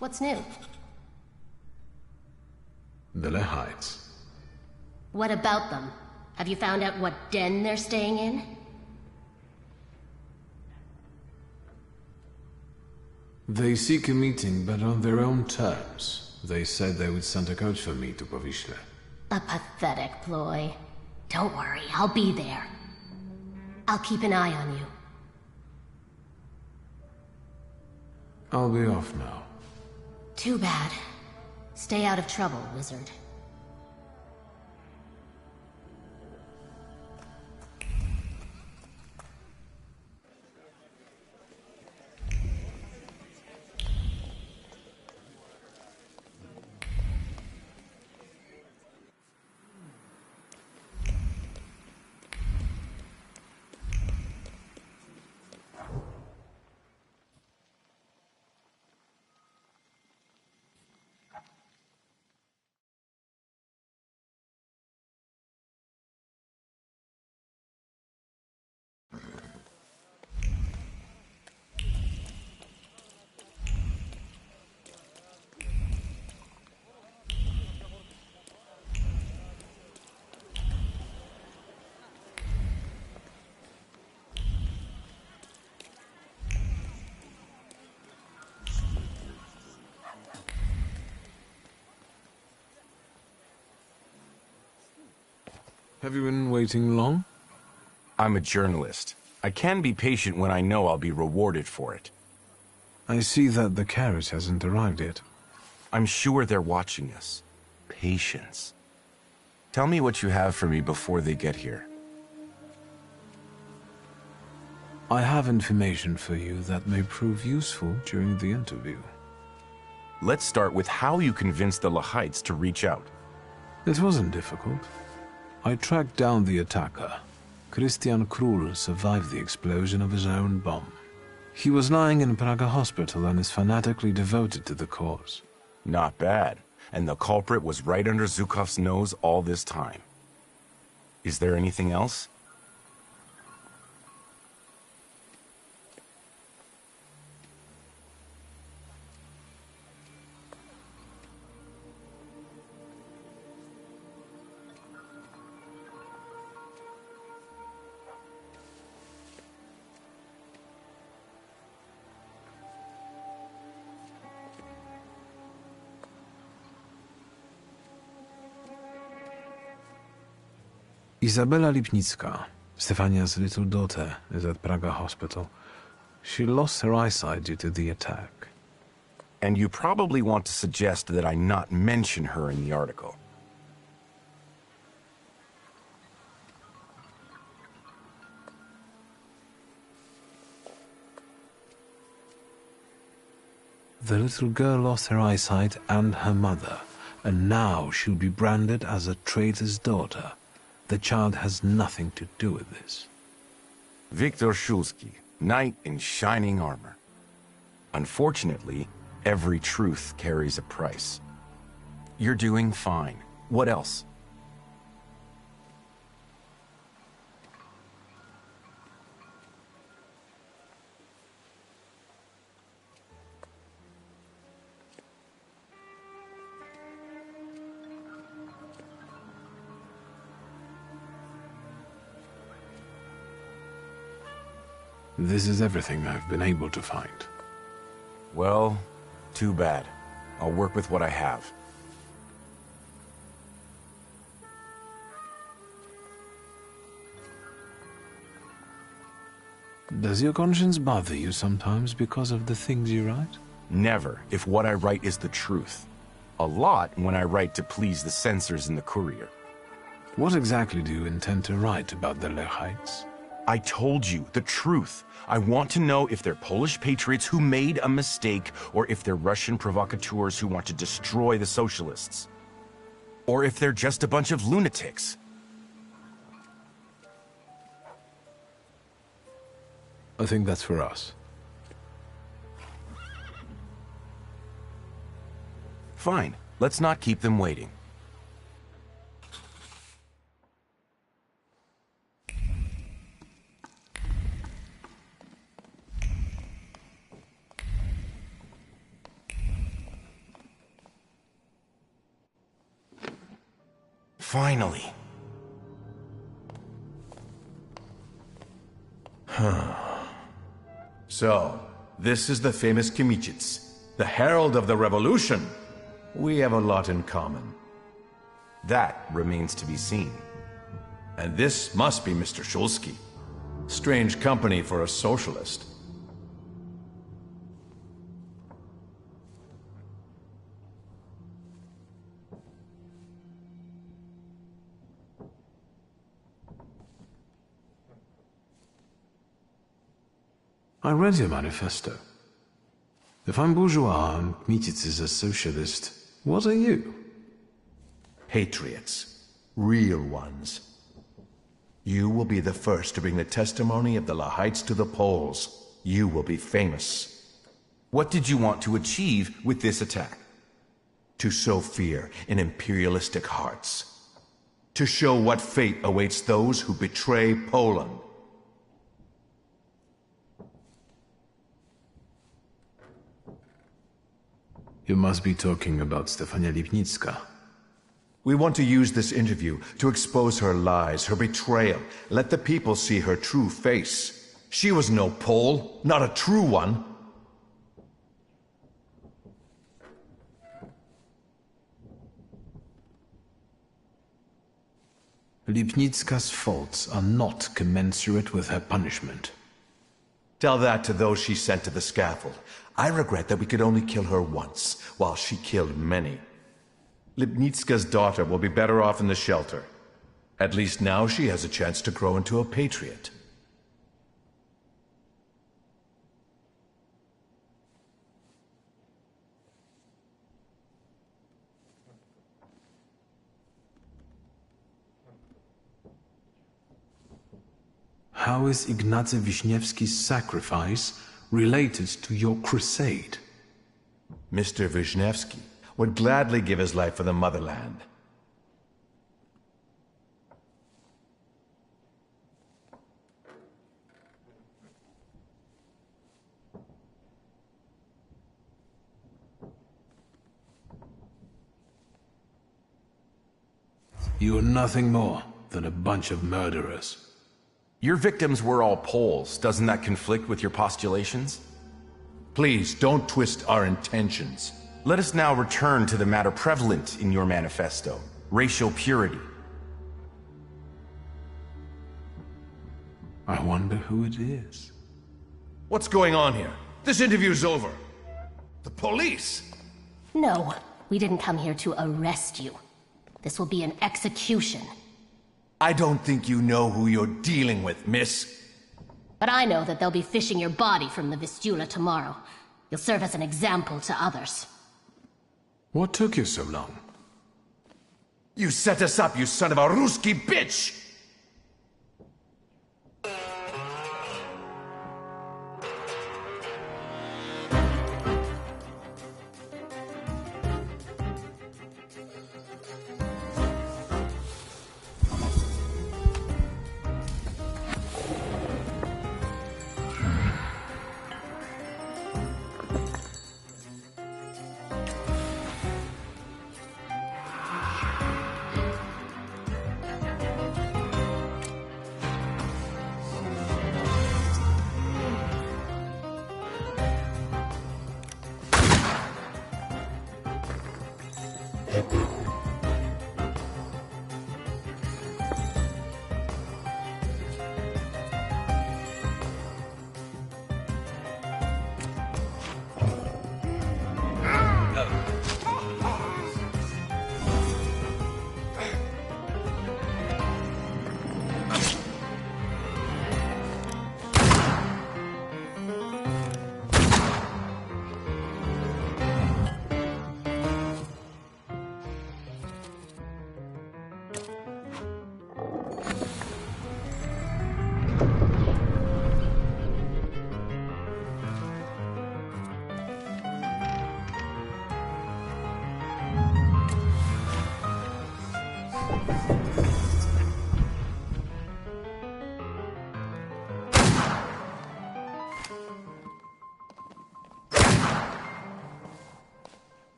What's new? The Lehites. What about them? Have you found out what den they're staying in? They seek a meeting, but on their own terms. They said they would send a coach for me to Powiśle. A pathetic ploy. Don't worry, I'll be there. I'll keep an eye on you. I'll be off now. Too bad. Stay out of trouble, wizard. Have you been waiting long? I'm a journalist. I can be patient when I know I'll be rewarded for it. I see that the carriage hasn't arrived yet. I'm sure they're watching us. Patience. Tell me what you have for me before they get here. I have information for you that may prove useful during the interview. Let's start with how you convinced the Lehites to reach out. It wasn't difficult. I tracked down the attacker. Christian Krull survived the explosion of his own bomb. He was lying in Praga hospital and is fanatically devoted to the cause. Not bad. And the culprit was right under Zhukov's nose all this time. Is there anything else? Izabela Lipnicka, Stefania's little daughter, is at Praga hospital. She lost her eyesight due to the attack. And you probably want to suggest that I not mention her in the article. The little girl lost her eyesight and her mother, and now she'll be branded as a traitor's daughter. The child has nothing to do with this. Viktor Shulsky, knight in shining armor. Unfortunately, every truth carries a price. You're doing fine. What else? This is everything I've been able to find. Well, too bad. I'll work with what I have. Does your conscience bother you sometimes because of the things you write? Never, if what I write is the truth. A lot when I write to please the censors in the Courier. What exactly do you intend to write about the Lehites? I told you, the truth. I want to know if they're Polish patriots who made a mistake, or if they're Russian provocateurs who want to destroy the socialists. Or if they're just a bunch of lunatics. I think that's for us. Fine. Let's not keep them waiting. Finally. So, this is the famous Kimichits, the herald of the revolution. We have a lot in common. That remains to be seen. And this must be Mr. Shulsky. Strange company for a socialist. I read your manifesto. If I'm bourgeois and Kmititz is a socialist, what are you? Patriots. Real ones. You will be the first to bring the testimony of the Lahaites to the polls. You will be famous. What did you want to achieve with this attack? To sow fear in imperialistic hearts. To show what fate awaits those who betray Poland. You must be talking about Stefania Lipnicka. We want to use this interview to expose her lies, her betrayal. Let the people see her true face. She was no Pole, not a true one. Lipnicka's faults are not commensurate with her punishment. Tell that to those she sent to the scaffold. I regret that we could only kill her once, while she killed many. Lipnicka's daughter will be better off in the shelter. At least now she has a chance to grow into a patriot. How is Ignacy Wiśniewski's sacrifice related to your crusade? Mr. Wiśniewski would gladly give his life for the motherland. You are nothing more than a bunch of murderers. Your victims were all Poles. Doesn't that conflict with your postulations? Please, don't twist our intentions. Let us now return to the matter prevalent in your manifesto, racial purity. I wonder who it is. What's going on here? This interview's over. The police! No, we didn't come here to arrest you. This will be an execution. I don't think you know who you're dealing with, miss. But I know that they'll be fishing your body from the Vistula tomorrow. You'll serve as an example to others. What took you so long? You set us up, you son of a Ruski bitch!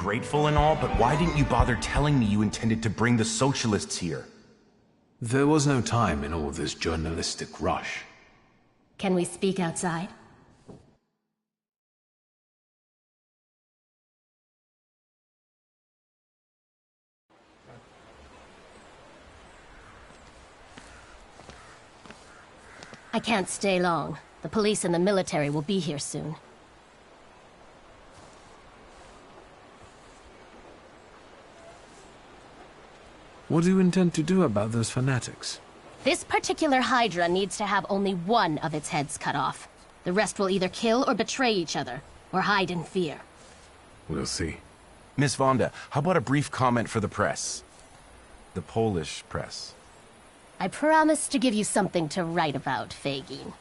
grateful and all, but why didn't you bother telling me you intended to bring the socialists here? There was no time in all this journalistic rush. Can we speak outside? I can't stay long. The police and the military will be here soon. What do you intend to do about those fanatics? This particular Hydra needs to have only one of its heads cut off. The rest will either kill or betray each other, or hide in fear. We'll see. Miss Vonda, how about a brief comment for the press? The Polish press. I promise to give you something to write about, Fagin.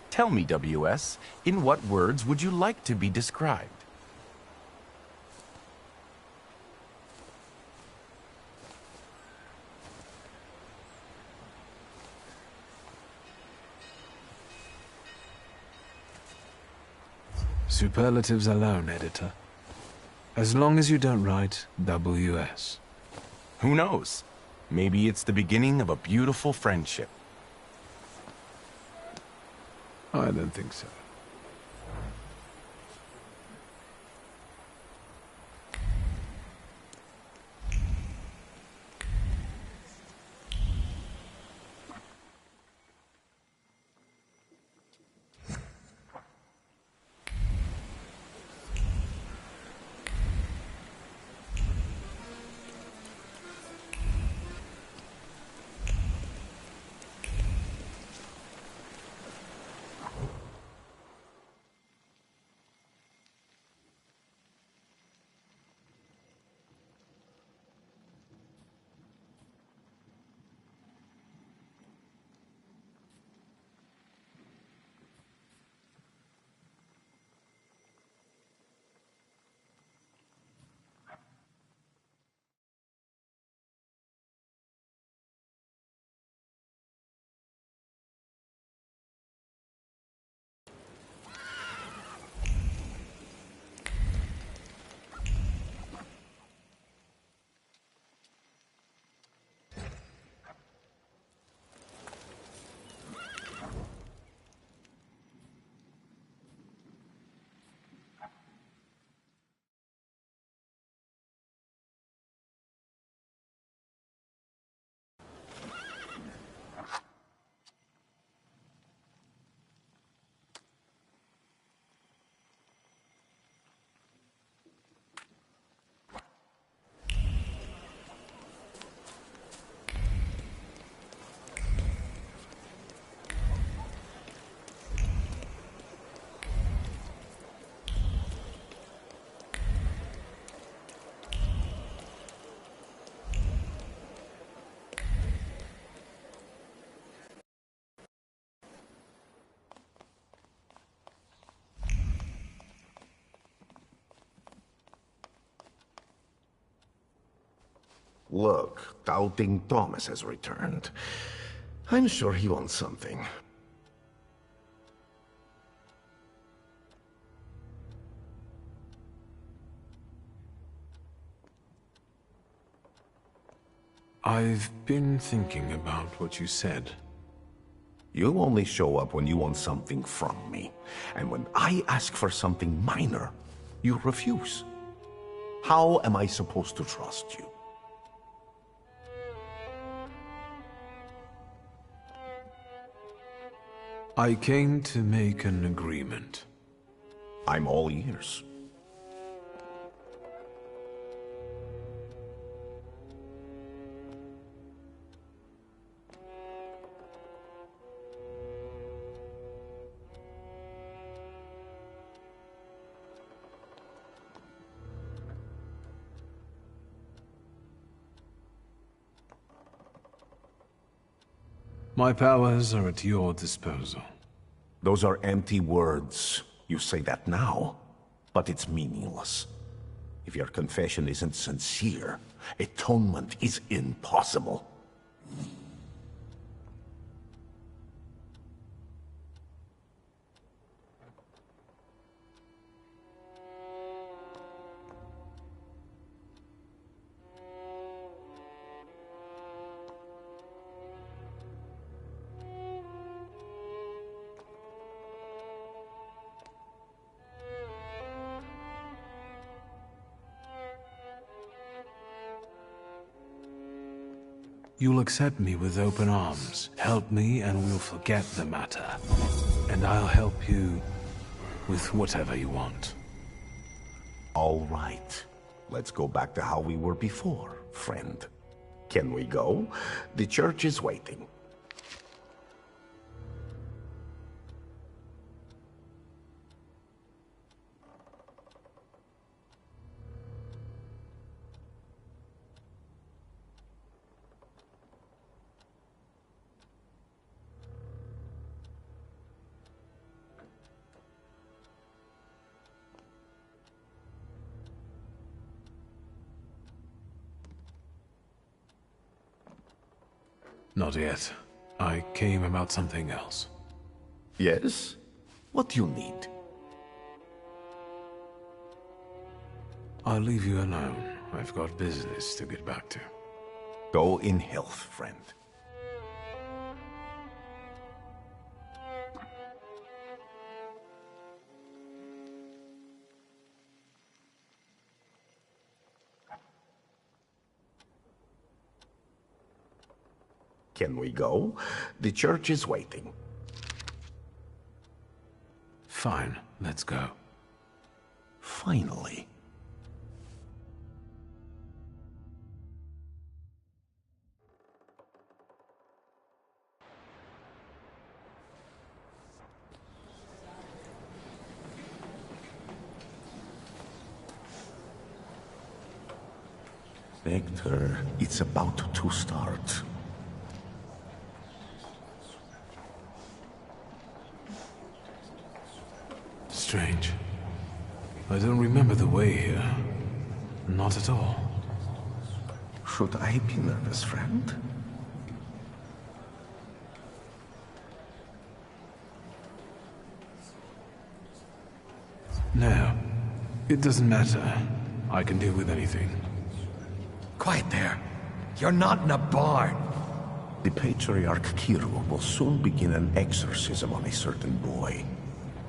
Tell me, WS, in what words would you like to be described? Superlatives alone, editor. As long as you don't write WS. Who knows? Maybe it's the beginning of a beautiful friendship. I don't think so. Look, Doubting Thomas has returned. I'm sure he wants something. I've been thinking about what you said. You only show up when you want something from me. And when I ask for something minor, you refuse. How am I supposed to trust you? I came to make an agreement. I'm all ears. My powers are at your disposal. Those are empty words. You say that now, but it's meaningless. If your confession isn't sincere, atonement is impossible. You'll accept me with open arms, help me, and we'll forget the matter. And I'll help you with whatever you want. All right. Let's go back to how we were before, friend. Can we go? The church is waiting. Not yet. I came about something else. Yes? What do you need? I'll leave you alone. I've got business to get back to. Go in health, friend. Can we go? The church is waiting. Fine, let's go. Finally. Victor, it's about to start. Strange. I don't remember the way here. Not at all. Should I be nervous, friend? No. It doesn't matter. I can deal with anything. Quiet there. You're not in a barn. The Patriarch Kiru will soon begin an exorcism on a certain boy.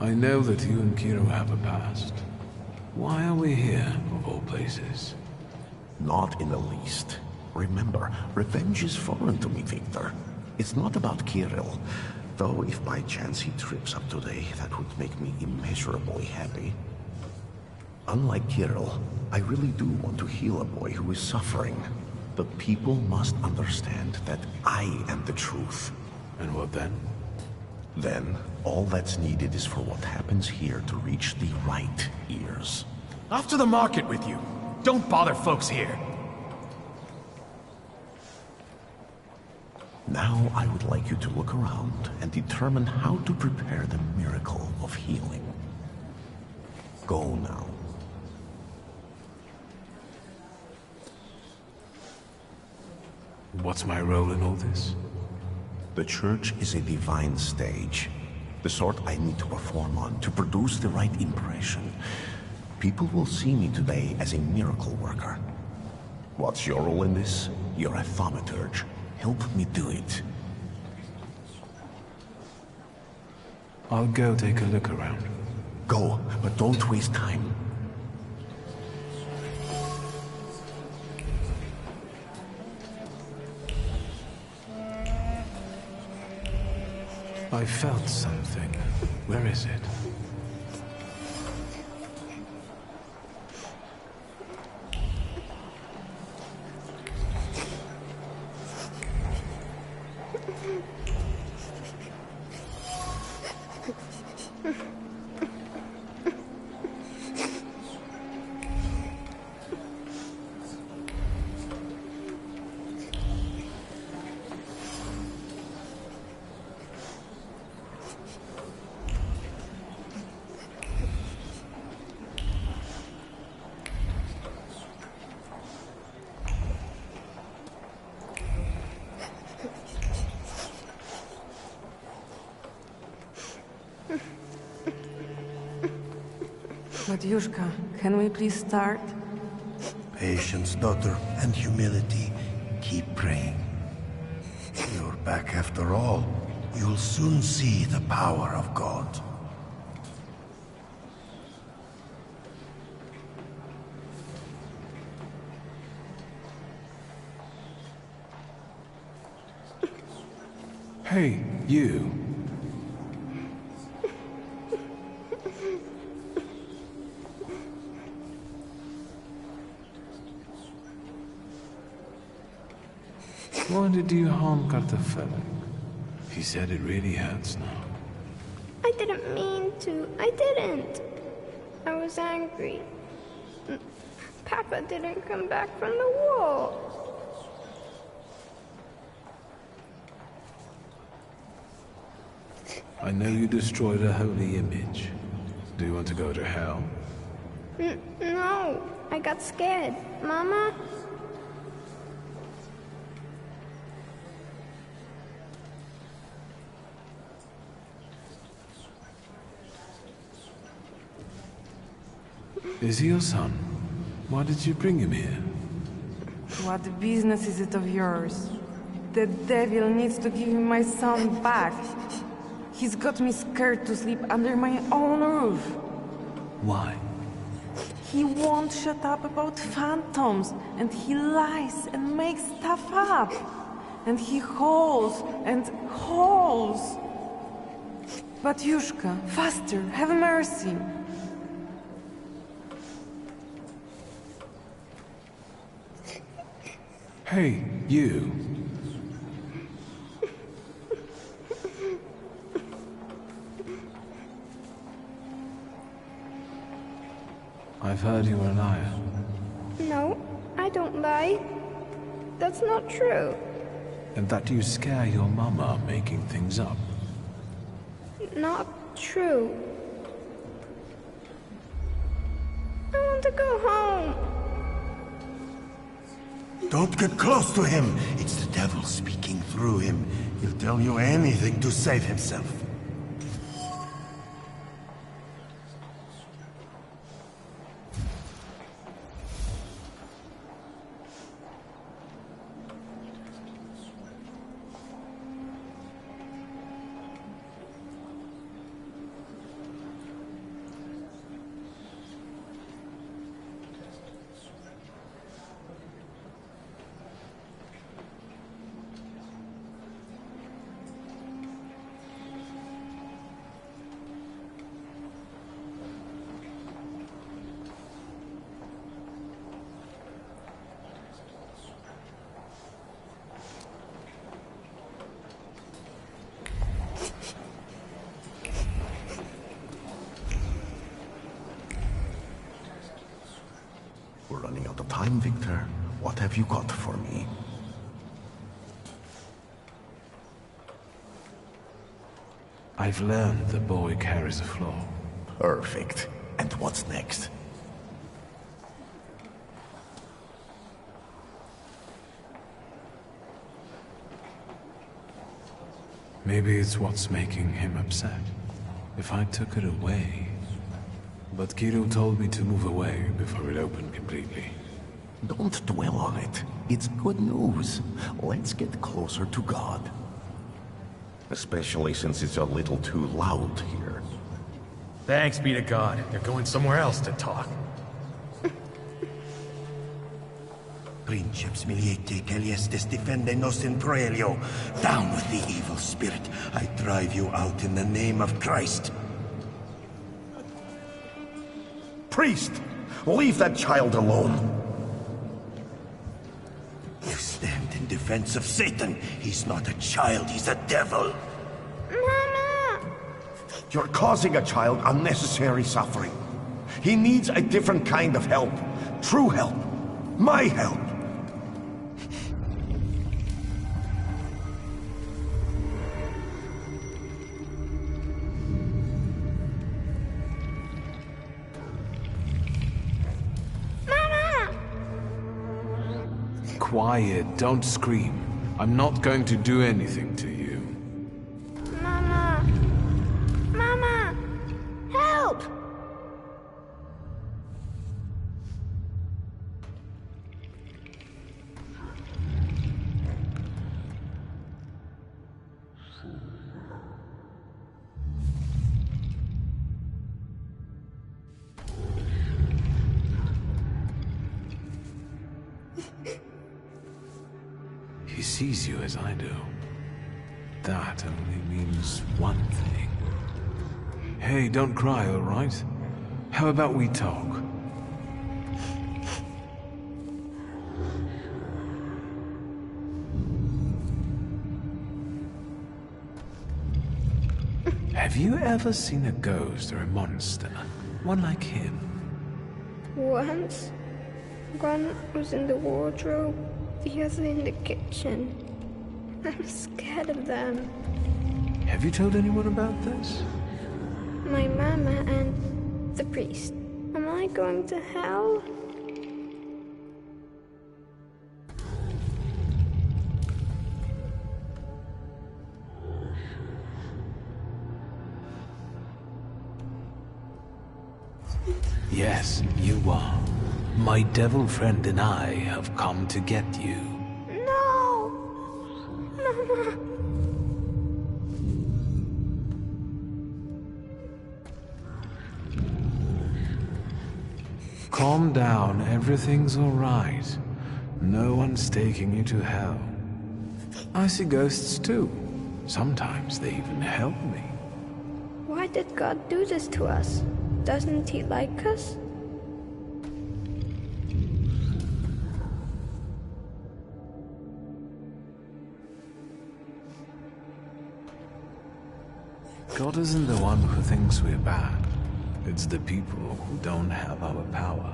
I know that you and Kiru have a past. Why are we here, of all places? Not in the least. Remember, revenge is foreign to me, Victor. It's not about Kirill. Though if by chance he trips up today, that would make me immeasurably happy. Unlike Kirill, I really do want to heal a boy who is suffering. But people must understand that I am the truth. And what then? Then, all that's needed is for what happens here to reach the right ears. Off to the market with you. Don't bother folks here. Now I would like you to look around and determine how to prepare the miracle of healing. Go now. What's my role in all this? The church is a divine stage. The sort I need to perform on to produce the right impression. People will see me today as a miracle worker. What's your role in this? You're a Thaumaturge. Help me do it. I'll go take a look around. Go, but don't waste time. I felt something. Where is it? Matyushka, can we please start? Patience, daughter, and humility. Keep praying. You're back after all. You'll soon see the power of God. Hey, you. Why did you harm Kartafel? He said it really hurts now. I didn't mean to. I didn't. I was angry. Papa didn't come back from the war. I know you destroyed a holy image. Do you want to go to hell? No, I got scared. Mama? Is he your son? Why did you bring him here? What business is it of yours? The devil needs to give me my son back. He's got me scared to sleep under my own roof. Why? He won't shut up about phantoms, and he lies and makes stuff up. And he hauls and hauls. Batyushka, faster, have mercy. Hey, you. I've heard you were a liar. No, I don't lie. That's not true. And that you scare your mama making things up. Not true. I want to go home. Don't get close to him. It's the devil speaking through him. He'll tell you anything to save himself. We're running out of time, Victor. What have you got for me? I've learned the boy carries a flaw. Perfect. And what's next? Maybe it's what's making him upset. If I took it away... But Kirill told me to move away before it opened completely. Don't dwell on it. It's good news. Let's get closer to God. Especially since it's a little too loud here. Thanks be to God. They're going somewhere else to talk. Princeps miliete celiestes defende nos in proelio. Down with the evil spirit. I drive you out in the name of Christ. Priest! Leave that child alone! You stand in defense of Satan. He's not a child, he's a devil. Mama! You're causing a child unnecessary suffering. He needs a different kind of help. True help. My help. Quiet, don't scream. I'm not going to do anything to you. Mama! Mama! Help! He sees you as I do. that only means one thing. Hey, don't cry, all right? How about we talk? Have you ever seen a ghost or a monster? One like him? Once. One was in the wardrobe, the other in the kitchen. I'm scared of them. Have you told anyone about this? My mama and the priest. Am I going to hell? Yes, you are. My devil friend and I have come to get you. No! Mama! Calm down, everything's all right. No one's taking you to hell. I see ghosts too. Sometimes they even help me. Why did God do this to us? Doesn't he like us? God isn't the one who thinks we're bad. It's the people who don't have our power.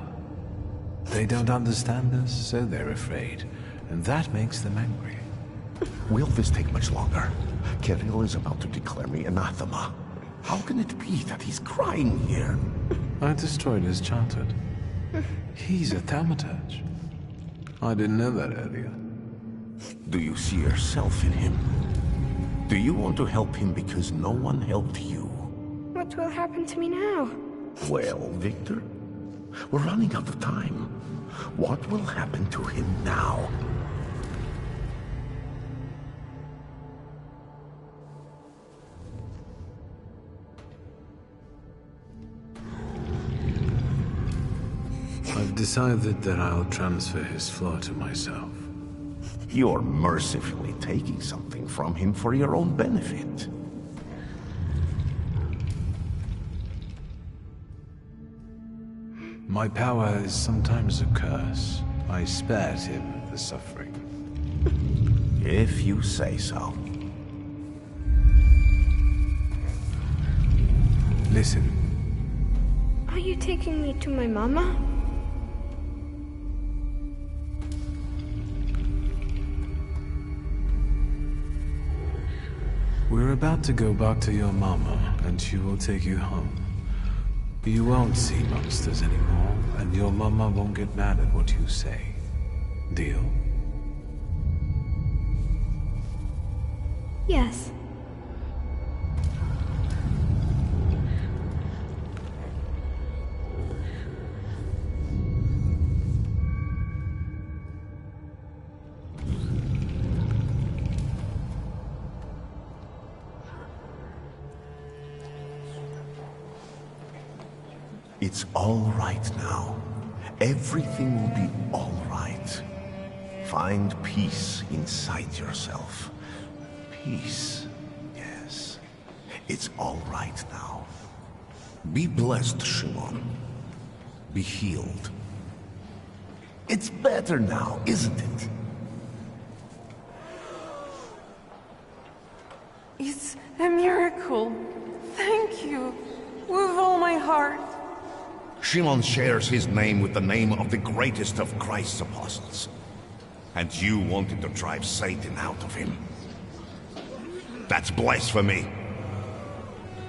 They don't understand us, so they're afraid. And that makes them angry. Will this take much longer? Kirill is about to declare me anathema. How can it be that he's crying here? I destroyed his childhood. He's a Thaumaturge. I didn't know that earlier. Do you see yourself in him? Do you want to help him because no one helped you? What will happen to me now? Well, Victor, we're running out of time. What will happen to him now? I've decided that I'll transfer his flaw to myself. You're mercifully taking something from him for your own benefit. My power is sometimes a curse. I spared him the suffering. If you say so. Listen. Are you taking me to my mama? We're about to go back to your mama, and she will take you home. You won't see monsters anymore, and your mama won't get mad at what you say. Deal? Yes. It's all right now. Everything will be all right. Find peace inside yourself. Peace, yes. It's all right now. Be blessed, Shimon. Be healed. It's better now, isn't it? It's a miracle. Thank you. With all my heart. Shimon shares his name with the name of the greatest of Christ's apostles. And you wanted to drive Satan out of him. That's blasphemy.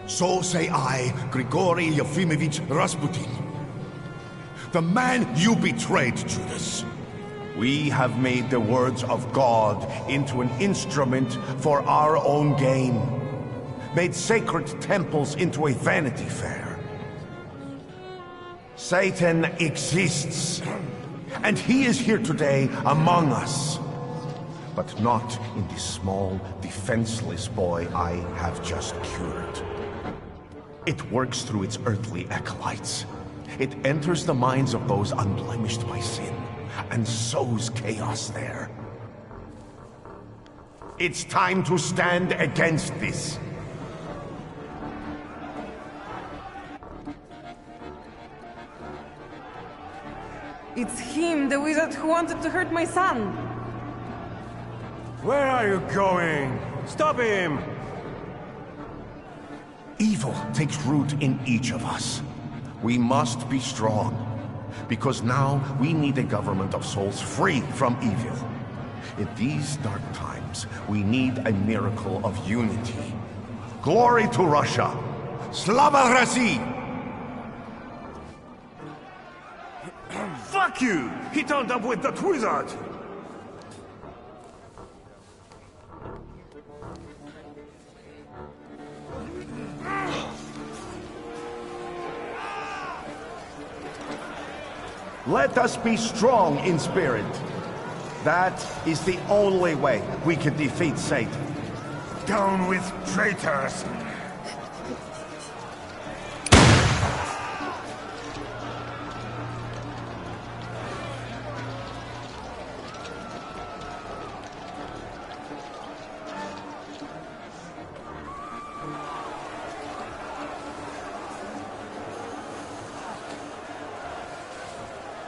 So say I, Grigory Yefimovich Rasputin. The man you betrayed, Judas. We have made the words of God into an instrument for our own gain. Made sacred temples into a vanity fair. Satan exists, and he is here today among us. But not in the small, defenseless boy I have just cured. It works through its earthly acolytes. It enters the minds of those unblemished by sin, and sows chaos there. It's time to stand against this. It's him, the wizard who wanted to hurt my son. Where are you going? Stop him! Evil takes root in each of us. We must be strong, because now we need a government of souls free from evil. In these dark times, we need a miracle of unity. Glory to Russia! Slava России! Fuck you! He turned up with that wizard! Let us be strong in spirit. That is the only way we can defeat Satan. Down with traitors!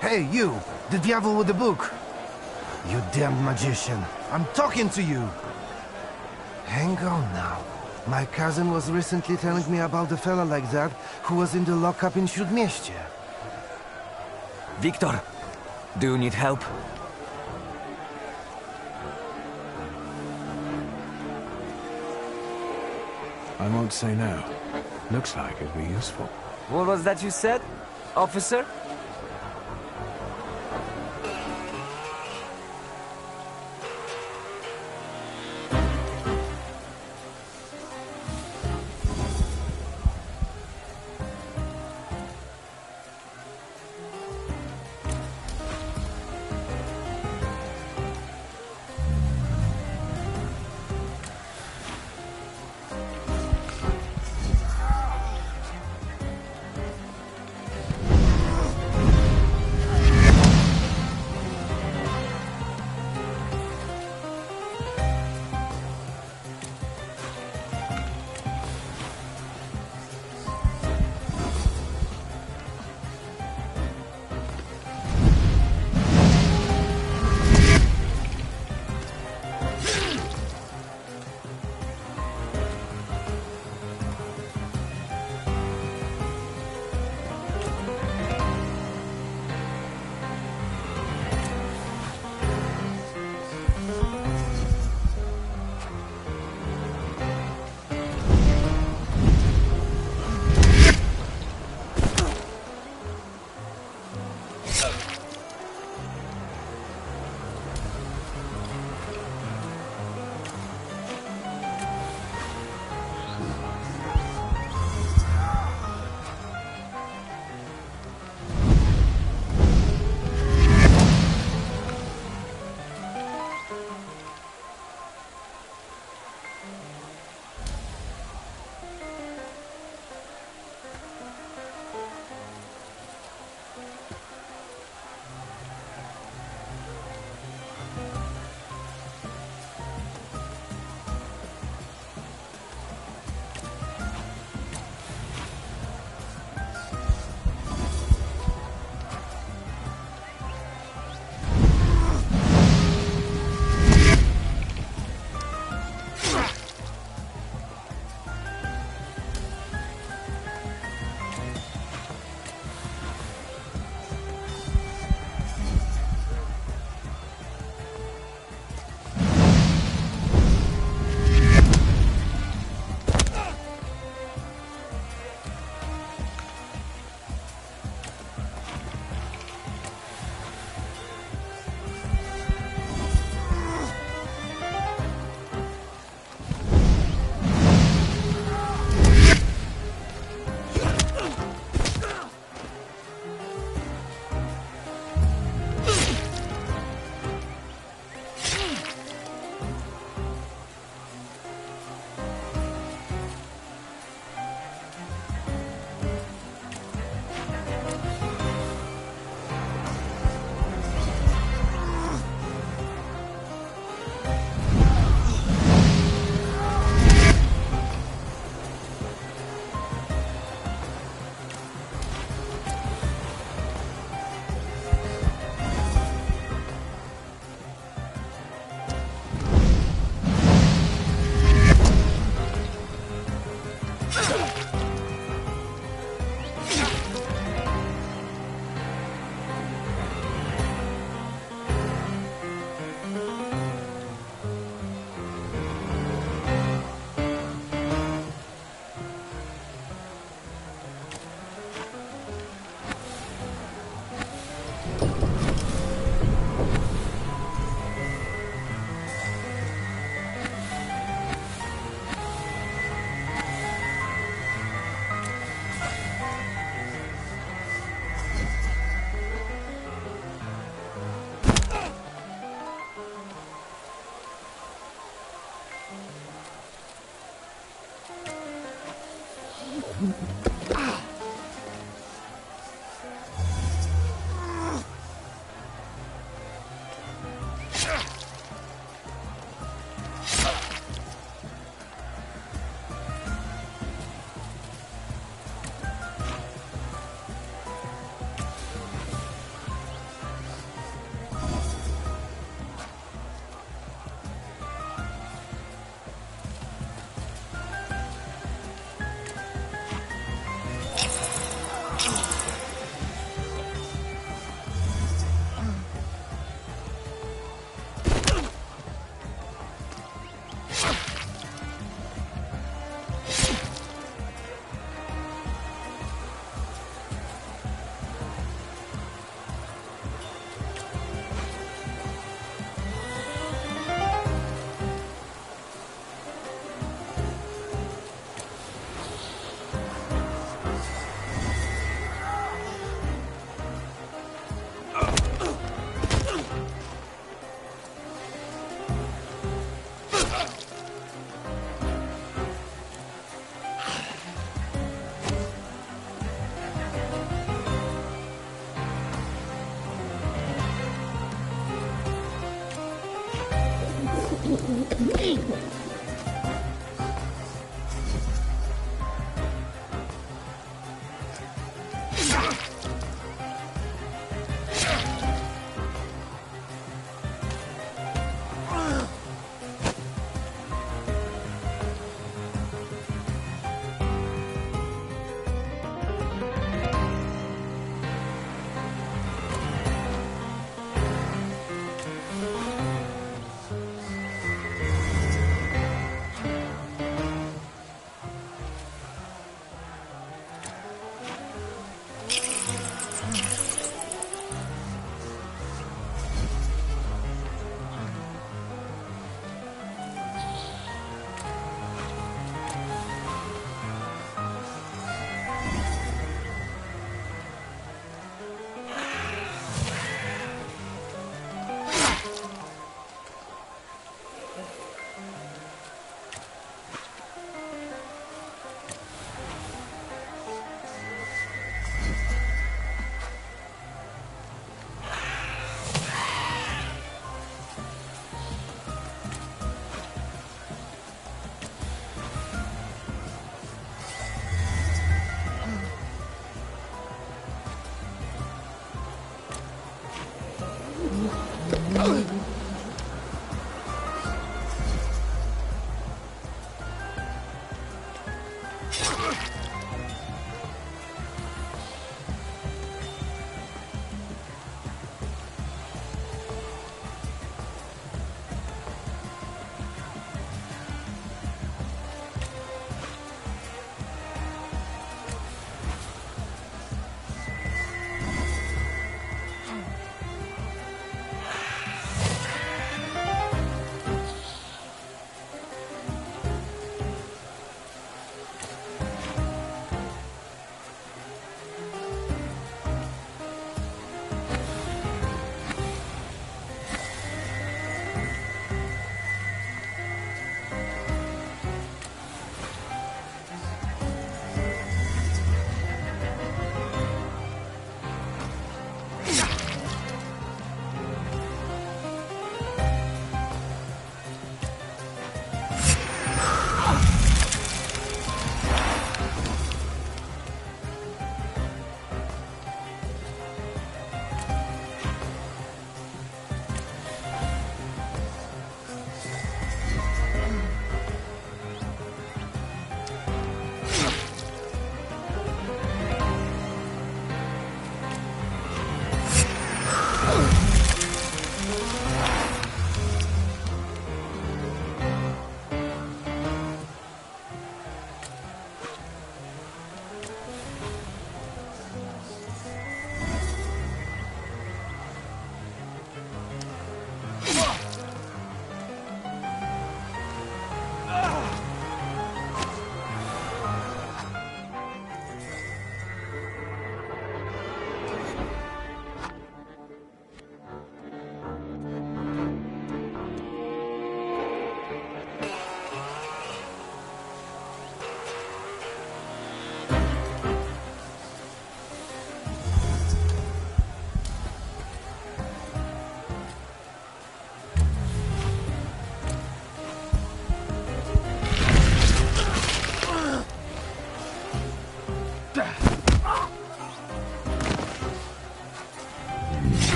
Hey, you! The devil with the book! You damned magician! I'm talking to you! Hang on now. My cousin was recently telling me about a fella like that who was in the lockup in Śródmieście. Victor, do you need help? I won't say no. Looks like it'd be useful. What was that you said, officer?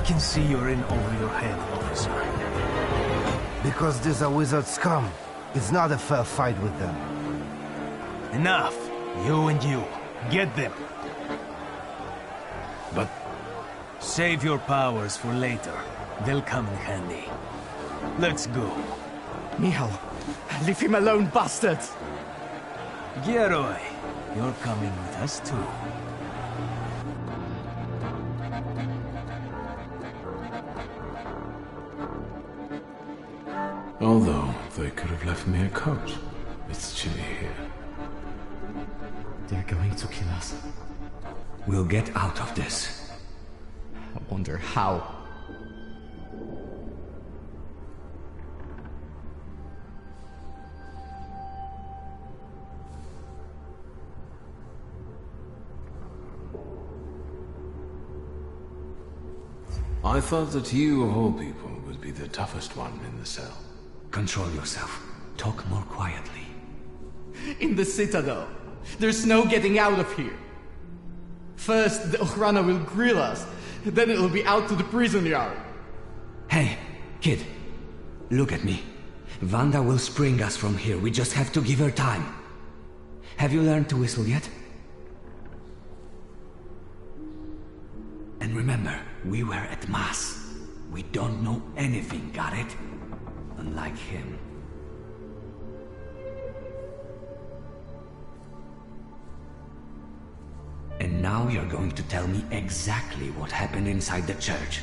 can see you're in over your head, officer. Because these are wizard scum. It's not a fair fight with them. Enough! You and you. Get them. But save your powers for later. They'll come in handy. Let's go. Michal, leave him alone, bastards! Gieroj, you're coming with us too. Although, they could have left me a coat. It's chilly here. They're going to kill us. We'll get out of this. I wonder how. I thought that you, of all people, would be the toughest one in the cell. Control yourself. Talk more quietly. In the Citadel. There's no getting out of here. First, the Ochrana will grill us. Then it'll be out to the prison yard. Hey, kid. Look at me. Wanda will spring us from here. We just have to give her time. Have you learned to whistle yet? And remember, we were at Mass. We don't know anything, got it? Unlike him. And now you're going to tell me exactly what happened inside the church.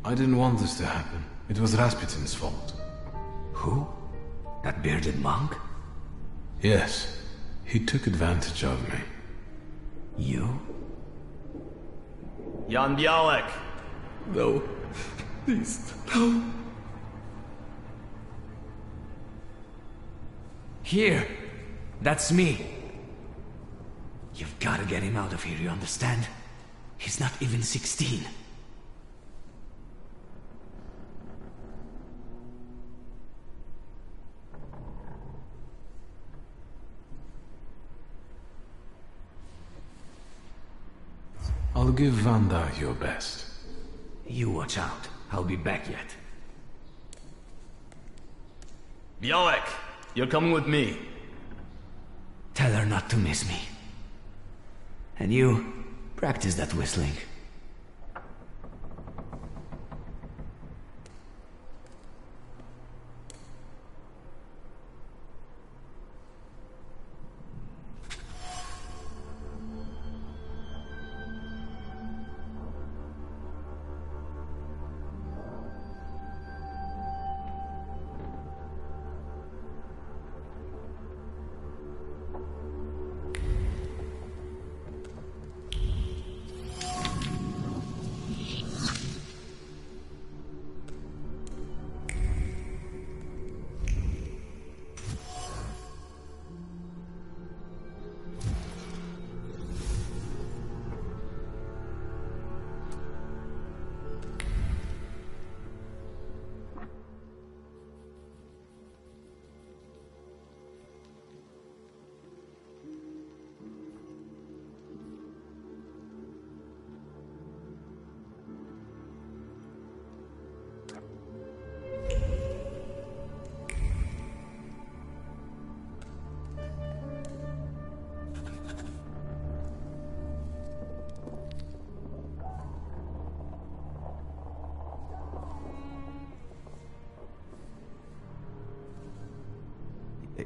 I didn't want this to happen. It was Rasputin's fault. Who? That bearded monk? Yes. He took advantage of me. You? Jan Bialek! No. Please, no. Here! That's me! You've gotta get him out of here, you understand? He's not even 16. I'll give Wanda your best. You watch out. I'll be back yet. Bialek, you're coming with me. Tell her not to miss me. And you, practice that whistling.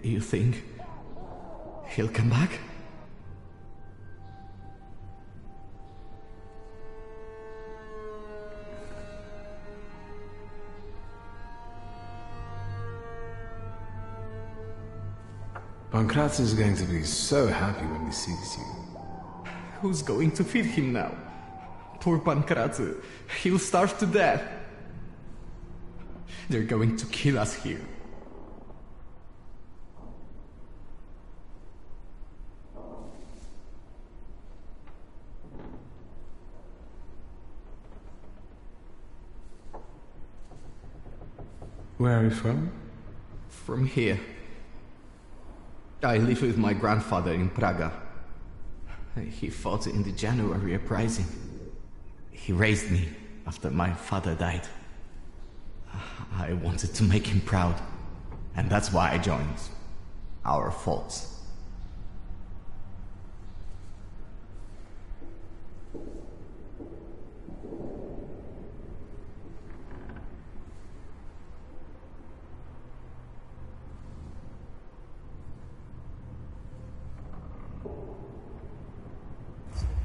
You think he'll come back? Pankratz is going to be so happy when he sees you. Who's going to feed him now? Poor Pankratz. He'll starve to death. They're going to kill us here. Where are you from? From here. I live with my grandfather in Praga. He fought in the January uprising. He raised me after my father died. I wanted to make him proud, and that's why I joined our faults.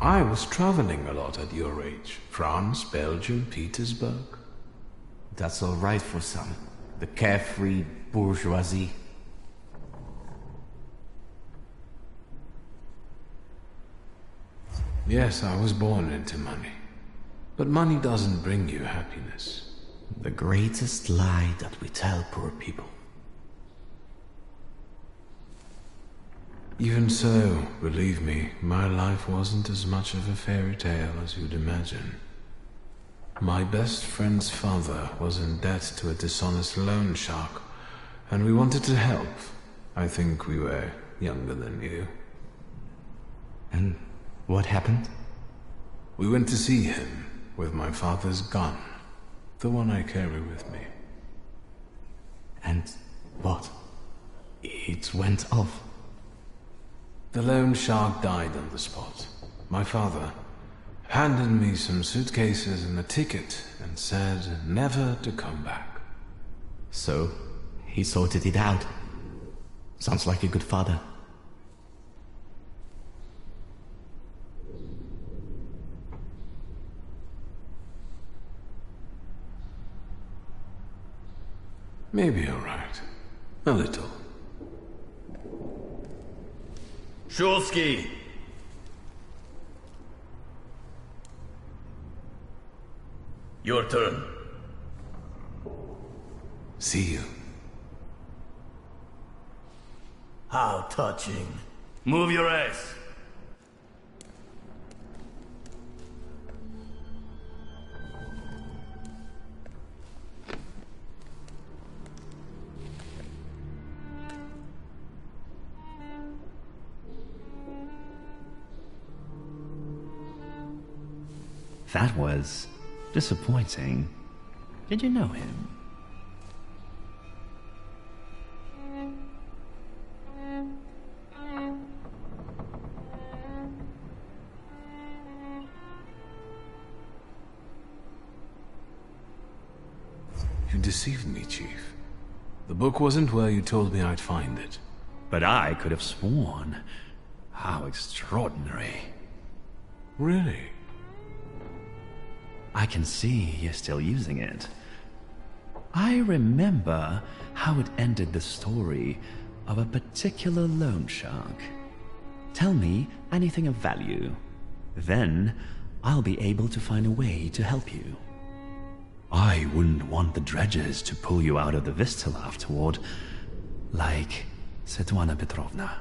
I was traveling a lot at your age. France, Belgium, Petersburg. That's all right for some. The carefree bourgeoisie. Yes, I was born into money. But money doesn't bring you happiness. The greatest lie that we tell poor people. Even so, believe me, my life wasn't as much of a fairy tale as you'd imagine. My best friend's father was in debt to a dishonest loan shark, and we wanted to help. I think we were younger than you. And what happened? We went to see him with my father's gun, the one I carry with me. And what? It went off. The loan shark died on the spot. My father handed me some suitcases and a ticket and said never to come back. So, he sorted it out. Sounds like a good father. Maybe you're right. A little. Shulsky! Your turn. See you. How touching. Move your ass. That was disappointing. Did you know him? You deceived me, Chief. The book wasn't where you told me I'd find it. But I could have sworn. How extraordinary. Really? I can see you're still using it. I remember how it ended the story of a particular loan shark. Tell me anything of value. Then I'll be able to find a way to help you. I wouldn't want the dredgers to pull you out of the Vistula afterward, like Svetlana Petrovna.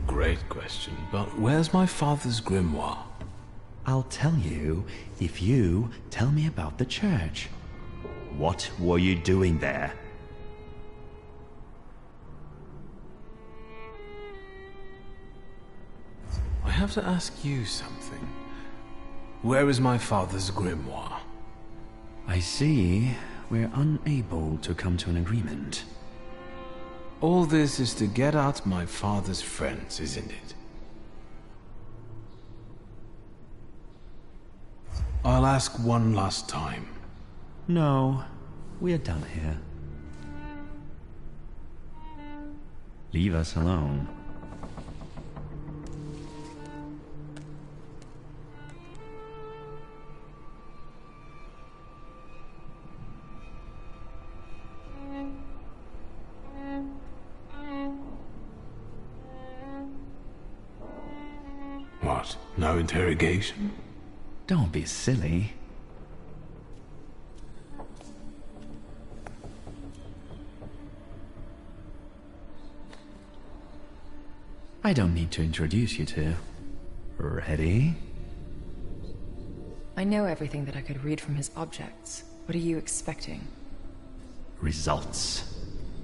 Great question, but where's my father's grimoire? I'll tell you if you tell me about the church. What were you doing there? I have to ask you something. Where is my father's grimoire? I see we're unable to come to an agreement. All this is to get at my father's friends, isn't it? I'll ask one last time. No, we're done here. Leave us alone. What? No interrogation? Don't be silly. I don't need to introduce you to. Ready? I know everything that I could read from his objects. What are you expecting? Results.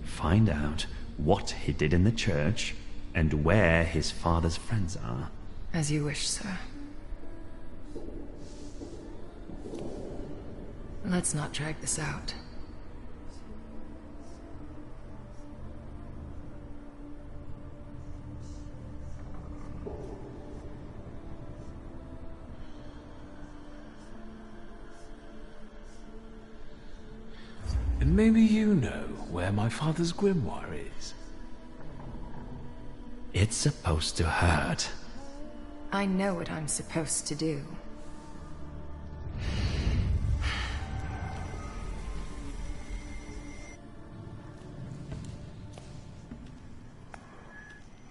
Find out what he did in the church and where his father's friends are. As you wish, sir. Let's not drag this out. And maybe you know where my father's grimoire is. It's supposed to hurt. I know what I'm supposed to do.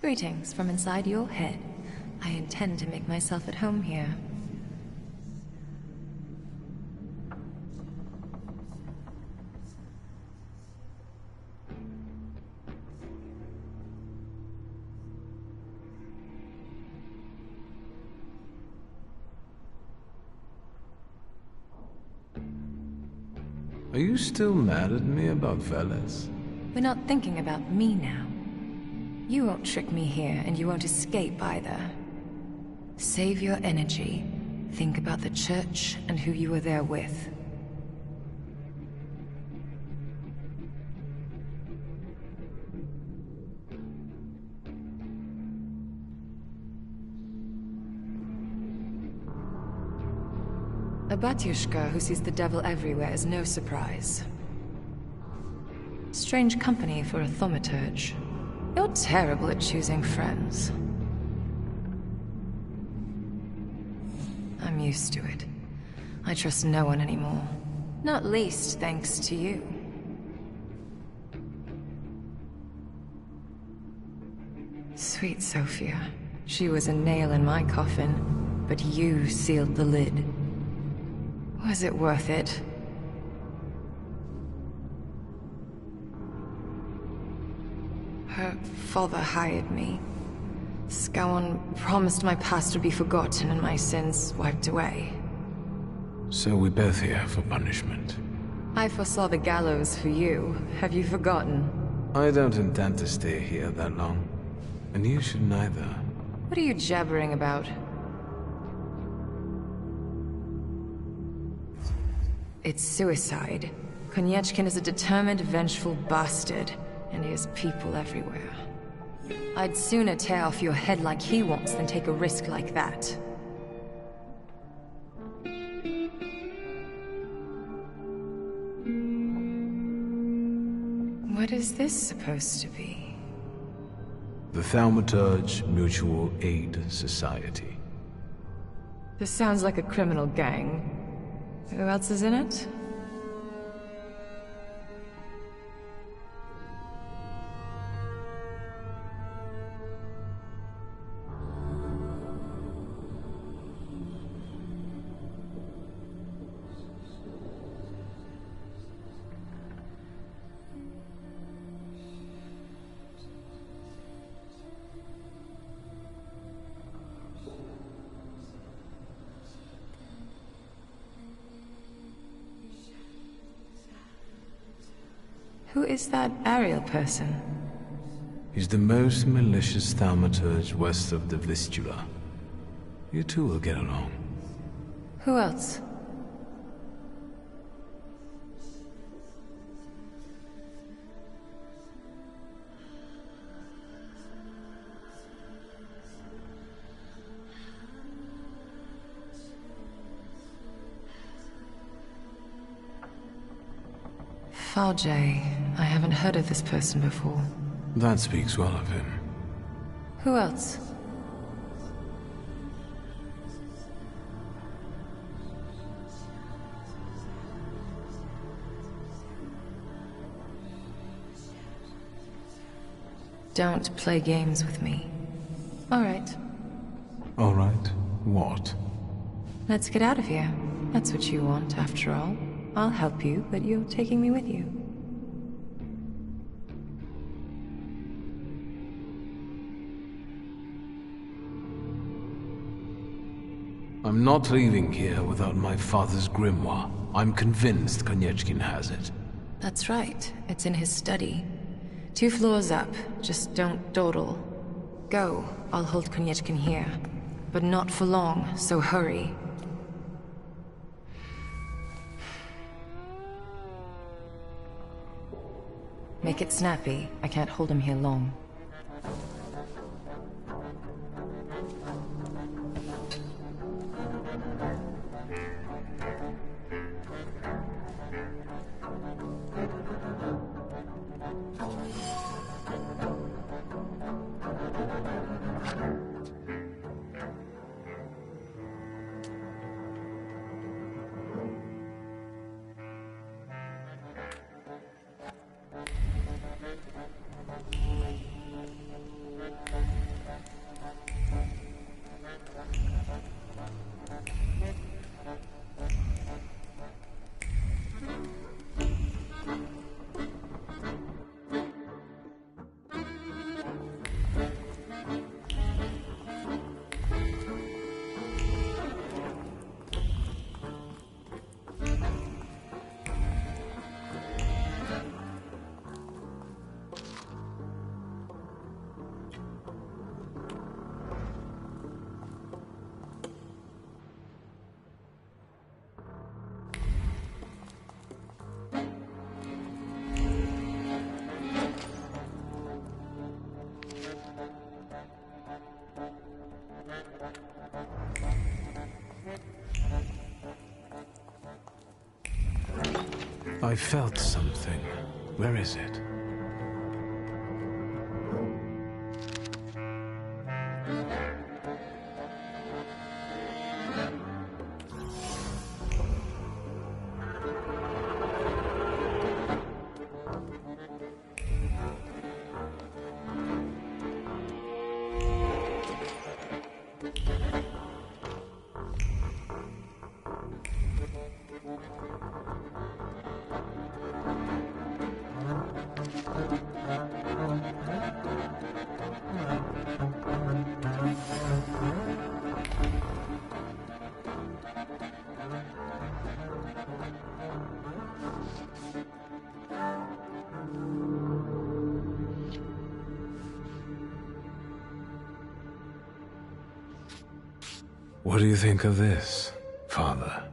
Greetings from inside your head. I intend to make myself at home here. Are you still mad at me about Veles? We're not thinking about me now. You won't trick me here, and you won't escape either. Save your energy. Think about the church and who you were there with. A batyushka who sees the devil everywhere is no surprise. Strange company for a thaumaturge. You're terrible at choosing friends. I'm used to it. I trust no one anymore. Not least thanks to you. Sweet Sophia. She was a nail in my coffin, but you sealed the lid. Was it worth it? Her father hired me. Scowan promised my past would be forgotten and my sins wiped away. So we're both here for punishment. I foresaw the gallows for you. Have you forgotten? I don't intend to stay here that long. And you should neither. What are you jabbering about? It's suicide. Konyechkin is a determined, vengeful bastard, and he has people everywhere. I'd sooner tear off your head like he wants than take a risk like that. What is this supposed to be? The Thaumaturge Mutual Aid Society. This sounds like a criminal gang. Who else is in it? Who is that Ariel person? He's the most malicious thaumaturge west of the Vistula. You two will get along. Who else? Thaumaturge. I haven't heard of this person before. That speaks well of him. Who else? Don't play games with me. All right. All right. What? Let's get out of here. That's what you want, after all. I'll help you, but you're taking me with you. I'm not leaving here without my father's grimoire. I'm convinced Konieczkin has it. That's right. It's in his study. 2 floors up. Just don't dawdle. Go. I'll hold Konieczkin here. But not for long, so hurry. Make it snappy. I can't hold him here long. I felt something. Where is it? What do you think of this, Father?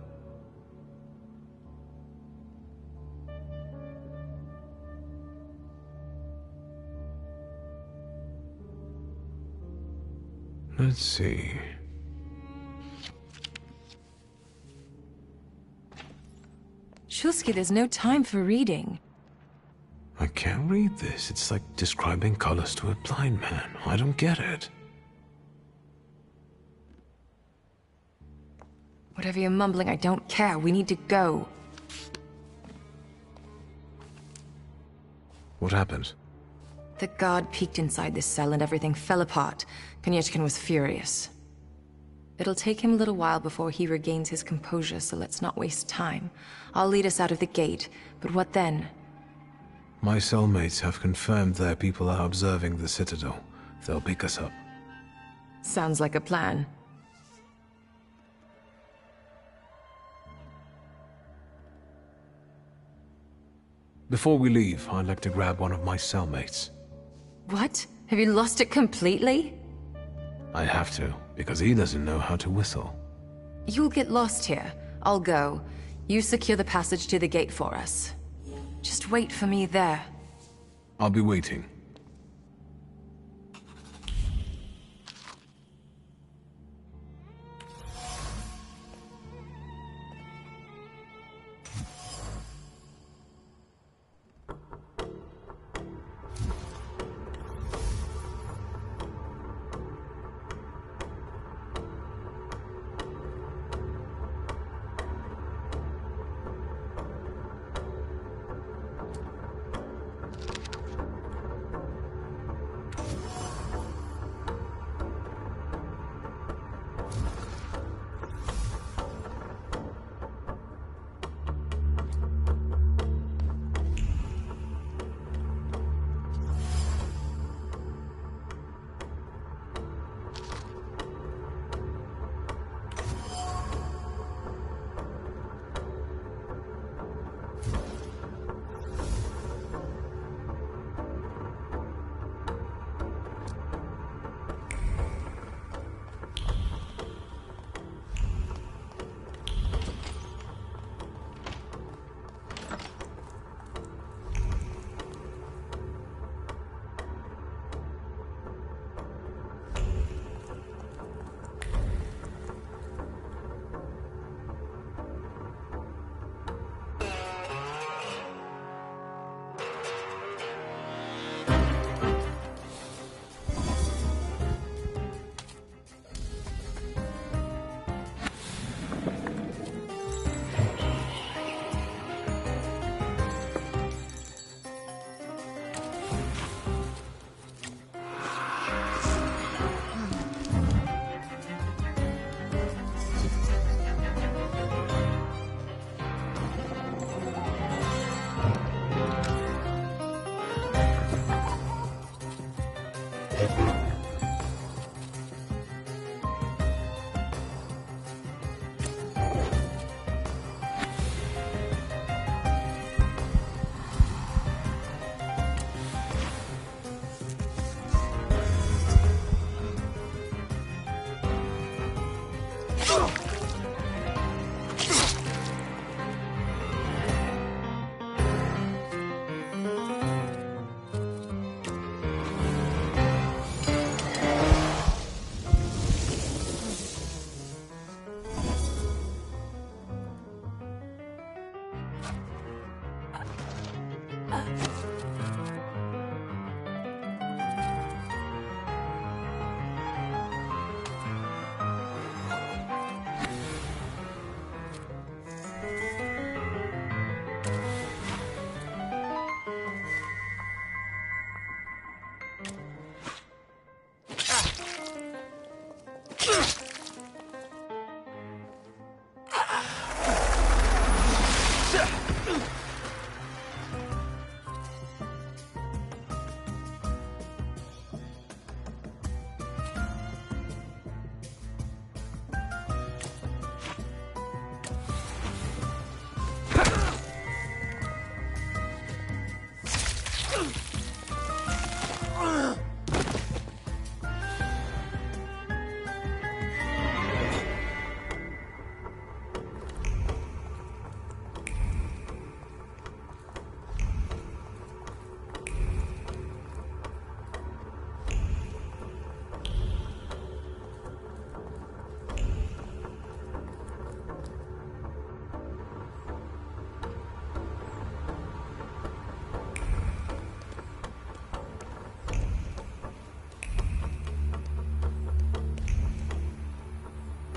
Let's see. Shulsky, there's no time for reading. I can't read this. It's like describing colors to a blind man. I don't get it. Whatever you're mumbling, I don't care. We need to go. What happened? The guard peeked inside this cell and everything fell apart. Konieczkin was furious. It'll take him a little while before he regains his composure, so let's not waste time. I'll lead us out of the gate, but what then? My cellmates have confirmed their people are observing the Citadel. They'll pick us up. Sounds like a plan. Before we leave, I'd like to grab one of my cellmates. What? Have you lost it completely? I have to, because he doesn't know how to whistle. You'll get lost here. I'll go. You secure the passage to the gate for us. Just wait for me there. I'll be waiting.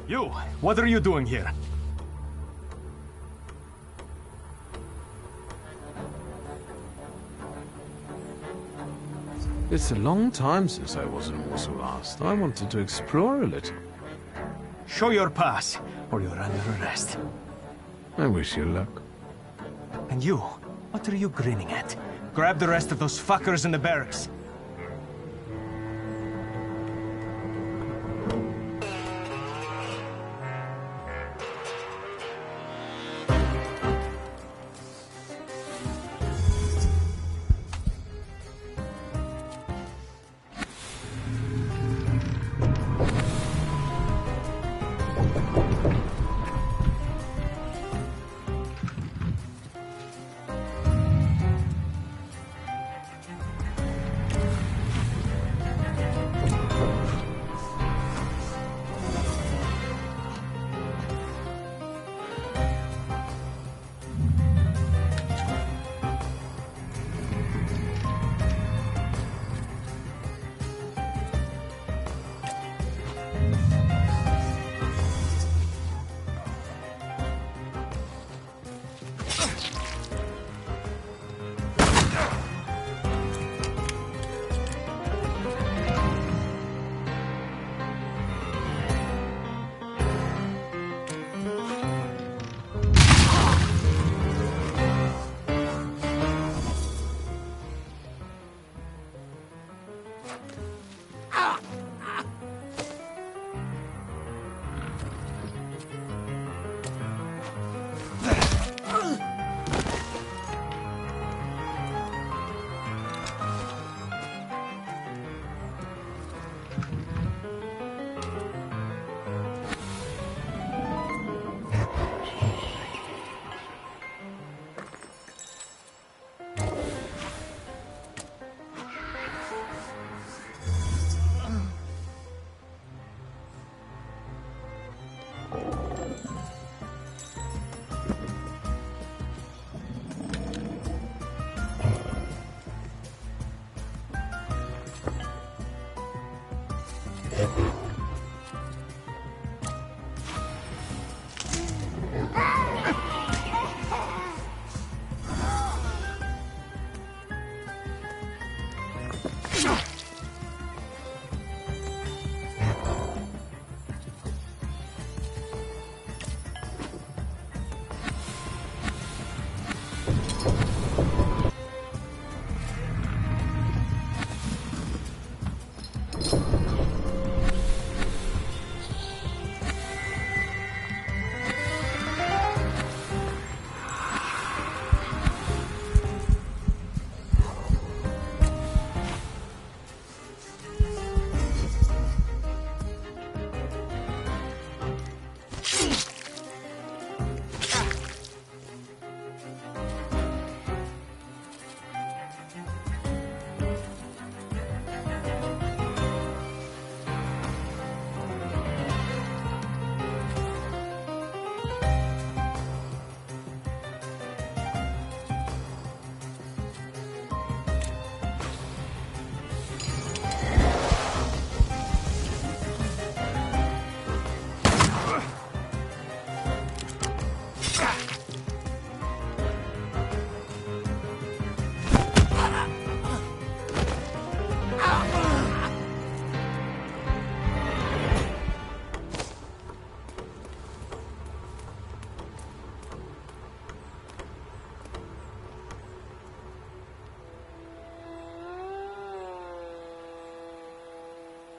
You, what are you doing here? It's a long time since I was in Warsaw last. I wanted to explore a little. Show your pass, or you're under arrest. I wish you luck. And you, what are you grinning at? Grab the rest of those fuckers in the barracks.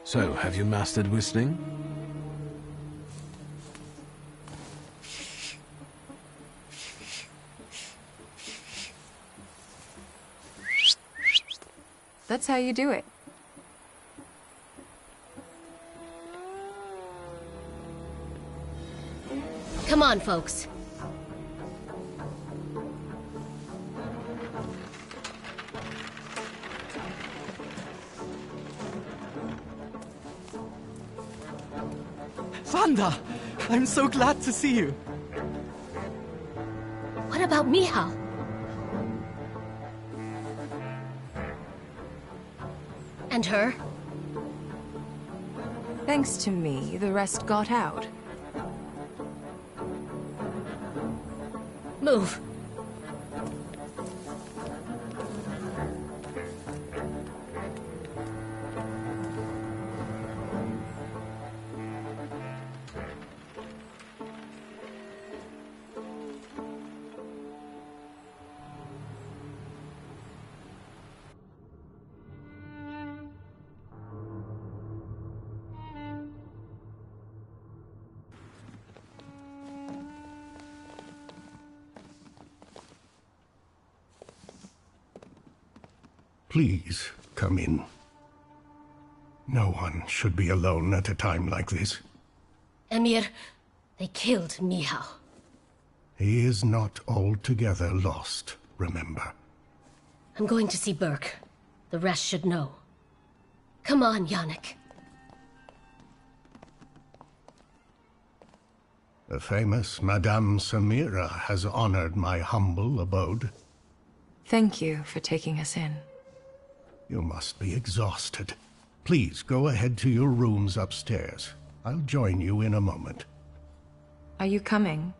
So, have you mastered whistling? That's how you do it. Come on, folks. Wanda! I'm so glad to see you. What about Michal? And her? Thanks to me, the rest got out. Move. Please, come in. No one should be alone at a time like this. Emir, they killed Mihal. He is not altogether lost, remember. I'm going to see Burke. The rest should know. Come on, Yannick. The famous Madame Samira has honored my humble abode. Thank you for taking us in. You must be exhausted. Please go ahead to your rooms upstairs. I'll join you in a moment. Are you coming?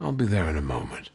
I'll be there in a moment.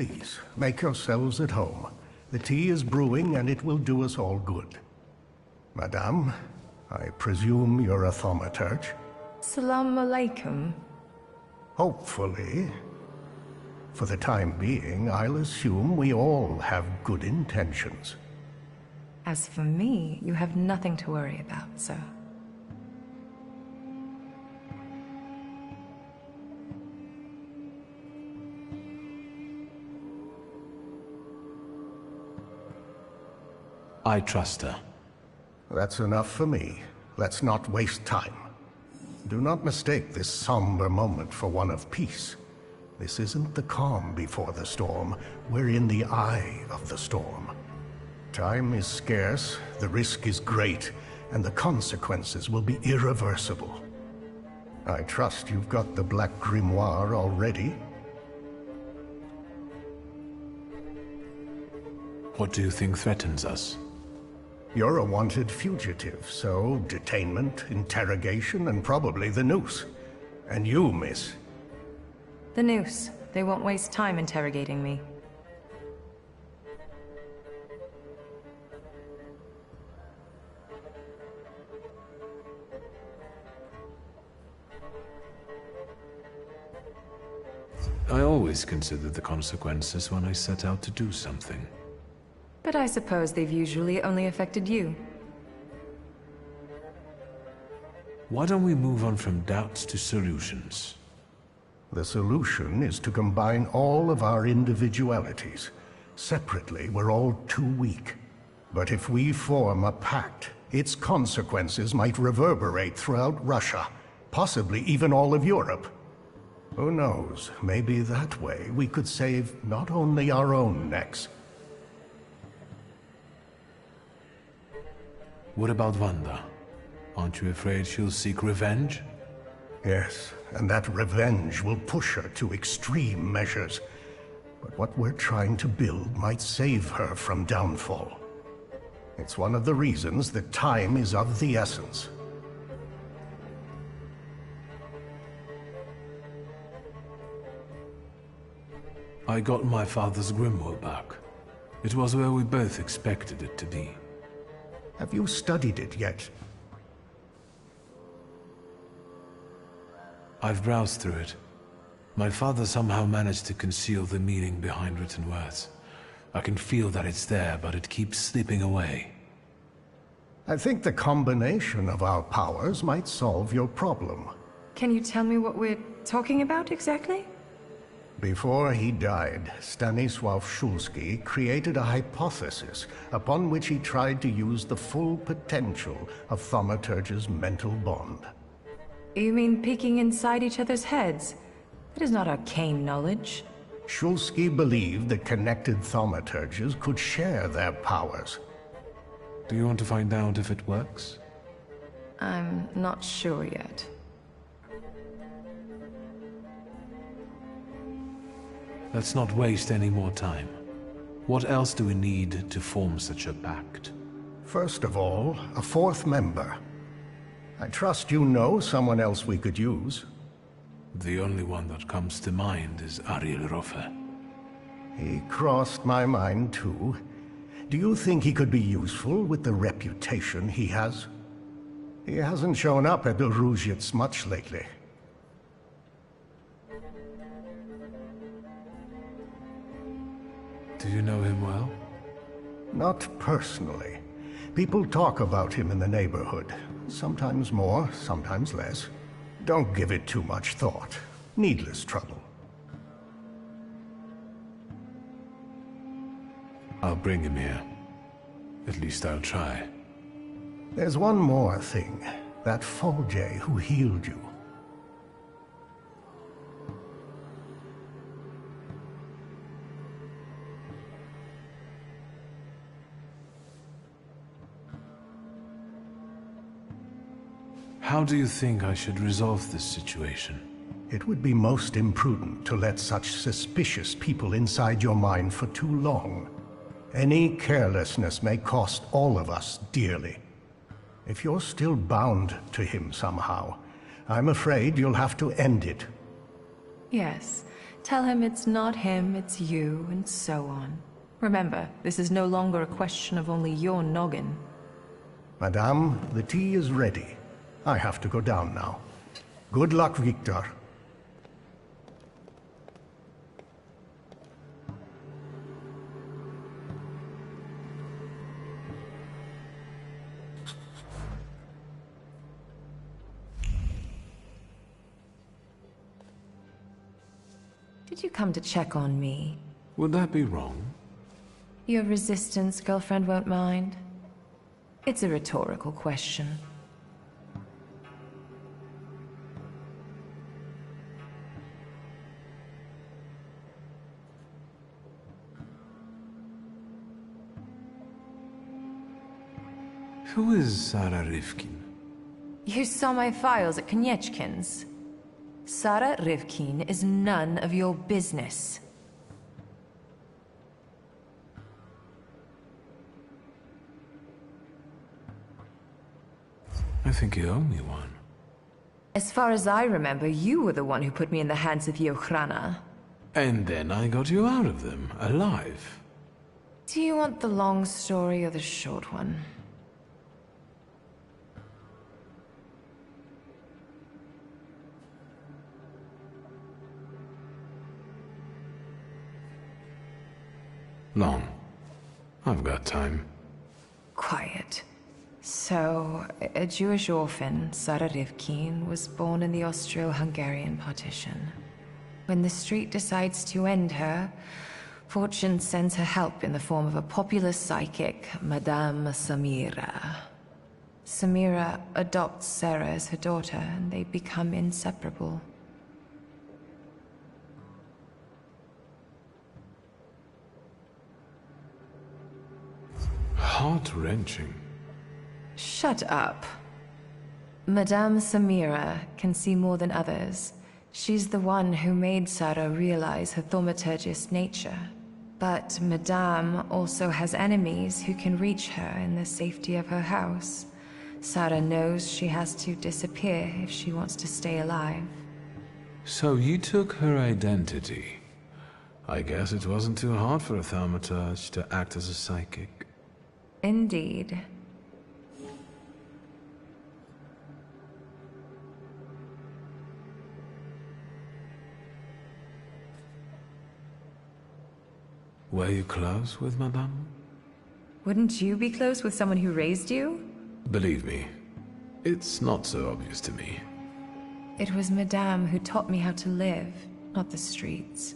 Please, make yourselves at home. The tea is brewing and it will do us all good. Madame, I presume you're a thaumaturge? Salam alaikum. Hopefully. For the time being, I'll assume we all have good intentions. As for me, you have nothing to worry about, sir. I trust her. That's enough for me. Let's not waste time. Do not mistake this somber moment for one of peace. This isn't the calm before the storm. We're in the eye of the storm. Time is scarce, the risk is great, and the consequences will be irreversible. I trust you've got the Black Grimoire already. What do you think threatens us? You're a wanted fugitive, so detainment, interrogation, and probably the noose. And you, miss. The noose. They won't waste time interrogating me. always considered the consequences when I set out to do something. But I suppose they've usually only affected you. Why don't we move on from doubts to solutions? The solution is to combine all of our individualities. Separately, we're all too weak. But if we form a pact, its consequences might reverberate throughout Russia, possibly even all of Europe. Who knows, maybe that way we could save not only our own necks. What about Wanda? Aren't you afraid she'll seek revenge? Yes, and that revenge will push her to extreme measures. But what we're trying to build might save her from downfall. It's one of the reasons that time is of the essence. I got my father's grimoire back. It was where we both expected it to be. Have you studied it yet? I've browsed through it. My father somehow managed to conceal the meaning behind written words. I can feel that it's there, but it keeps slipping away. I think the combination of our powers might solve your problem. Can you tell me what we're talking about exactly? Before he died, Stanisław Szulski created a hypothesis upon which he tried to use the full potential of Thaumaturge's mental bond. You mean peeking inside each other's heads? That is not arcane knowledge. Szulski believed that connected Thaumaturges could share their powers. Do you want to find out if it works? I'm not sure yet. Let's not waste any more time. What else do we need to form such a pact? First of all, a fourth member. I trust you know someone else we could use. The only one that comes to mind is Ariel Rofe. He crossed my mind too. Do you think he could be useful with the reputation he has? He hasn't shown up at the Ruzhits much lately. Do you know him well? Not personally. People talk about him in the neighborhood. Sometimes more, sometimes less. Don't give it too much thought. Needless trouble. I'll bring him here. At least I'll try. There's one more thing. That Folje who healed you. How do you think I should resolve this situation? It would be most imprudent to let such suspicious people inside your mind for too long. Any carelessness may cost all of us dearly. If you're still bound to him somehow, I'm afraid you'll have to end it. Yes. Tell him it's not him, it's you, and so on. Remember, this is no longer a question of only your noggin. Madame, the tea is ready. I have to go down now. Good luck, Victor. Did you come to check on me? Would that be wrong? Your resistance girlfriend won't mind. It's a rhetorical question. Who is Sarah Rivkin? You saw my files at Konieczkin's. Sarah Rivkin is none of your business. I think you owe me one. As far as I remember, you were the one who put me in the hands of the Ochrana. And then I got you out of them, alive. Do you want the long story or the short one? Long. I've got time. Quiet. So, a Jewish orphan, Sarah Rivkin, was born in the Austro-Hungarian partition. When the street decides to end her, fortune sends her help in the form of a popular psychic, Madame Samira. Samira adopts Sarah as her daughter, and they become inseparable. Heart-wrenching. Shut up. Madame Samira can see more than others. She's the one who made Sarah realize her thaumaturgist nature. But Madame also has enemies who can reach her in the safety of her house. Sarah knows she has to disappear if she wants to stay alive. So you took her identity. I guess it wasn't too hard for a Thaumaturge to act as a psychic. Indeed. Were you close with Madame? Wouldn't you be close with someone who raised you? Believe me, it's not so obvious to me. It was Madame who taught me how to live, not the streets.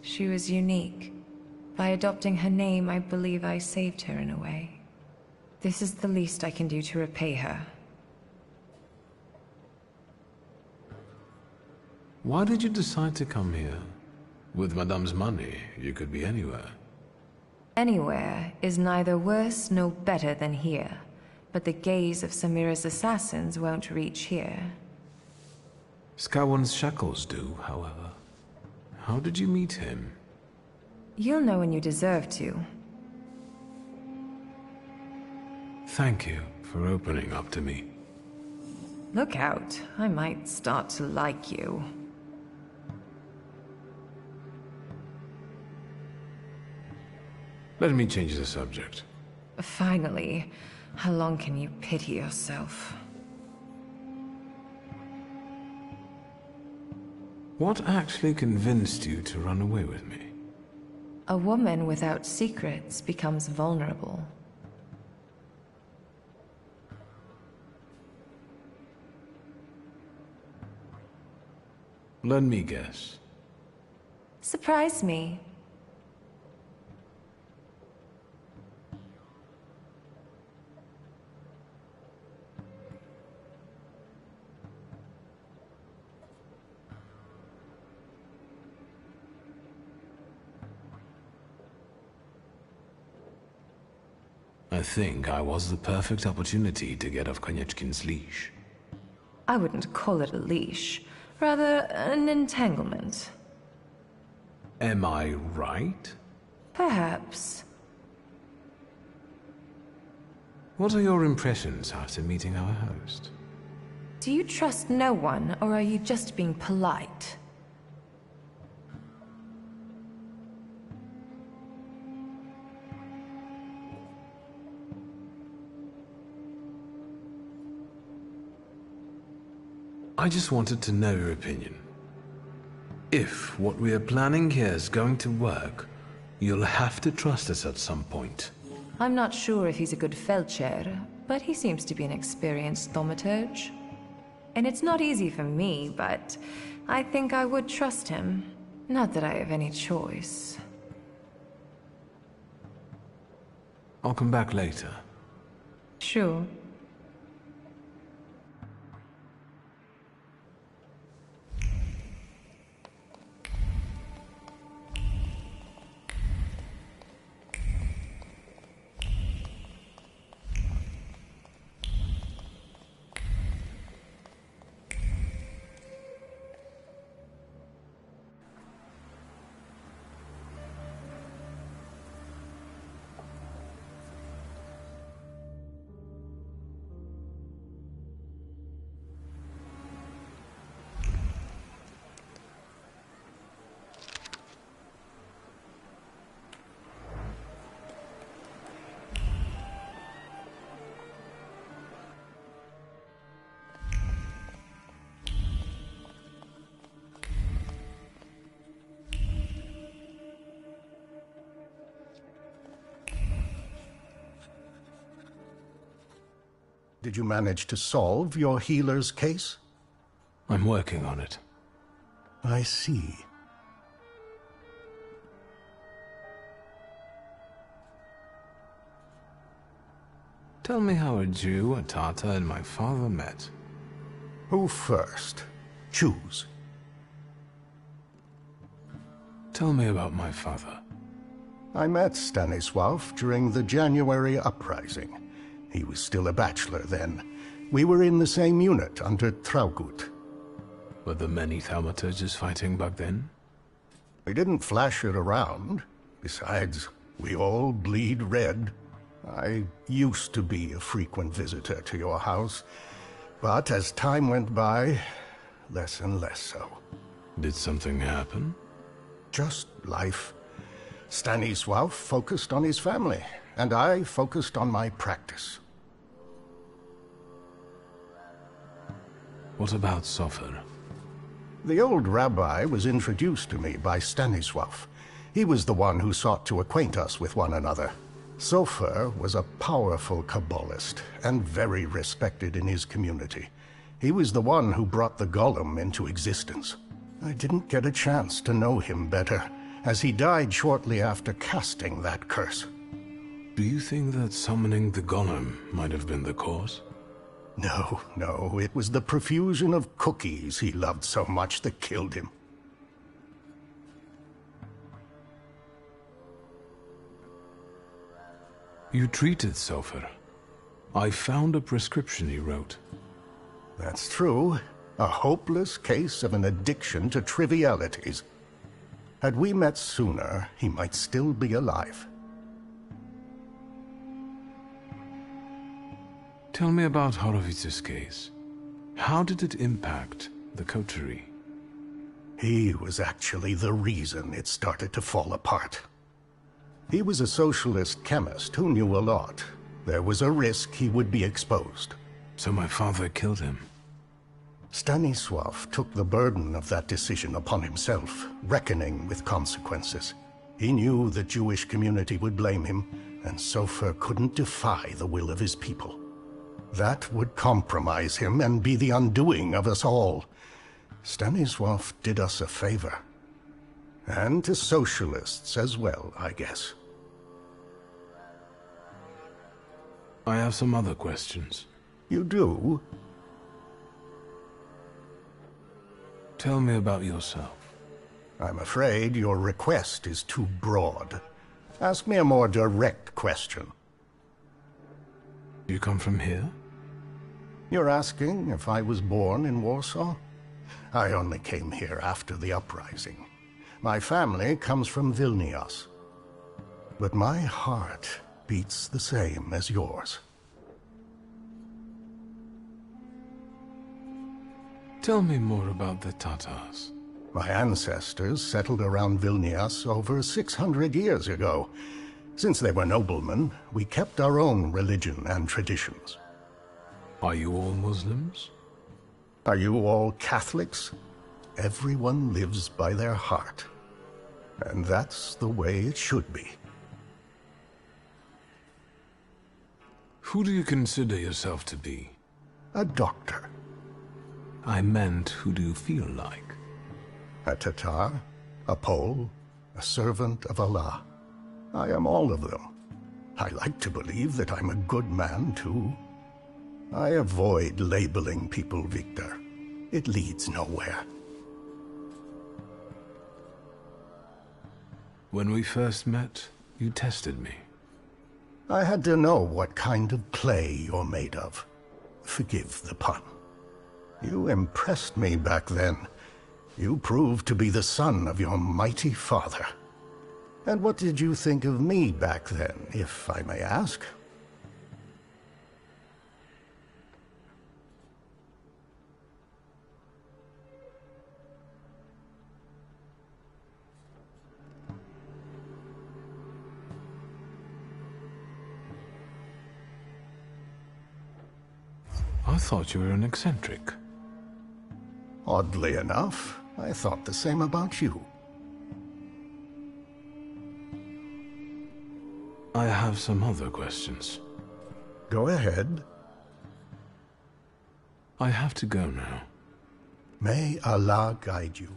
She was unique. By adopting her name, I believe I saved her in a way. This is the least I can do to repay her. Why did you decide to come here? With Madame's money, you could be anywhere. Anywhere is neither worse nor better than here, but the gaze of Samira's assassins won't reach here. Scowan's shackles do, however. How did you meet him? You'll know when you deserve to. Thank you for opening up to me. Look out, I might start to like you. Let me change the subject. Finally, how long can you pity yourself? What actually convinced you to run away with me? A woman without secrets becomes vulnerable. Let me guess. Surprise me. I think I was the perfect opportunity to get off Konieczkin's leash. I wouldn't call it a leash, rather an entanglement. Am I right? Perhaps. What are your impressions after meeting our host? Do you trust no one, or are you just being polite? I just wanted to know your opinion. If what we are planning here is going to work, you'll have to trust us at some point. I'm not sure if he's a good Feldchair, but he seems to be an experienced Thaumaturge. And it's not easy for me, but I think I would trust him. Not that I have any choice. I'll come back later. Sure. Did you manage to solve your healer's case? I'm working on it. I see. Tell me how a Jew, a Tatar, and my father met. Who first? Choose. Tell me about my father. I met Stanisław during the January uprising. He was still a bachelor then. We were in the same unit under Traugott. Were there many Thaumaturges fighting back then? We didn't flash it around. Besides, we all bleed red. I used to be a frequent visitor to your house, but as time went by, less and less so. Did something happen? Just life. Stanisław focused on his family, and I focused on my practice. What about Sofer? The old rabbi was introduced to me by Stanisław. He was the one who sought to acquaint us with one another. Sofer was a powerful Kabbalist and very respected in his community. He was the one who brought the golem into existence. I didn't get a chance to know him better, as he died shortly after casting that curse. Do you think that summoning the golem might have been the cause? No, it was the profusion of cookies he loved so much that killed him. You treated Sofer. I found a prescription he wrote. That's true. A hopeless case of an addiction to trivialities. Had we met sooner, he might still be alive. Tell me about Horowitz's case. How did it impact the coterie? He was actually the reason it started to fall apart. He was a socialist chemist who knew a lot. There was a risk he would be exposed. So my father killed him. Stanisław took the burden of that decision upon himself, reckoning with consequences. He knew the Jewish community would blame him, and Sofer couldn't defy the will of his people. That would compromise him and be the undoing of us all. Stanisław did us a favor. And to socialists as well, I guess. I have some other questions. You do? Tell me about yourself. I'm afraid your request is too broad. Ask me a more direct question. You come from here? You're asking if I was born in Warsaw? I only came here after the uprising. My family comes from Vilnius. But my heart beats the same as yours. Tell me more about the Tatars. My ancestors settled around Vilnius over 600 years ago. Since they were noblemen, we kept our own religion and traditions. Are you all Muslims? Are you all Catholics? Everyone lives by their heart. And that's the way it should be. Who do you consider yourself to be? A doctor. I meant, who do you feel like? A Tatar, a Pole, a servant of Allah. I am all of them. I like to believe that I'm a good man, too. I avoid labeling people, Victor. It leads nowhere. When we first met, you tested me. I had to know what kind of clay you're made of. Forgive the pun. You impressed me back then. You proved to be the son of your mighty father. And what did you think of me back then, if I may ask? I thought you were an eccentric. Oddly enough, I thought the same about you. I have some other questions. Go ahead. I have to go now. May Allah guide you.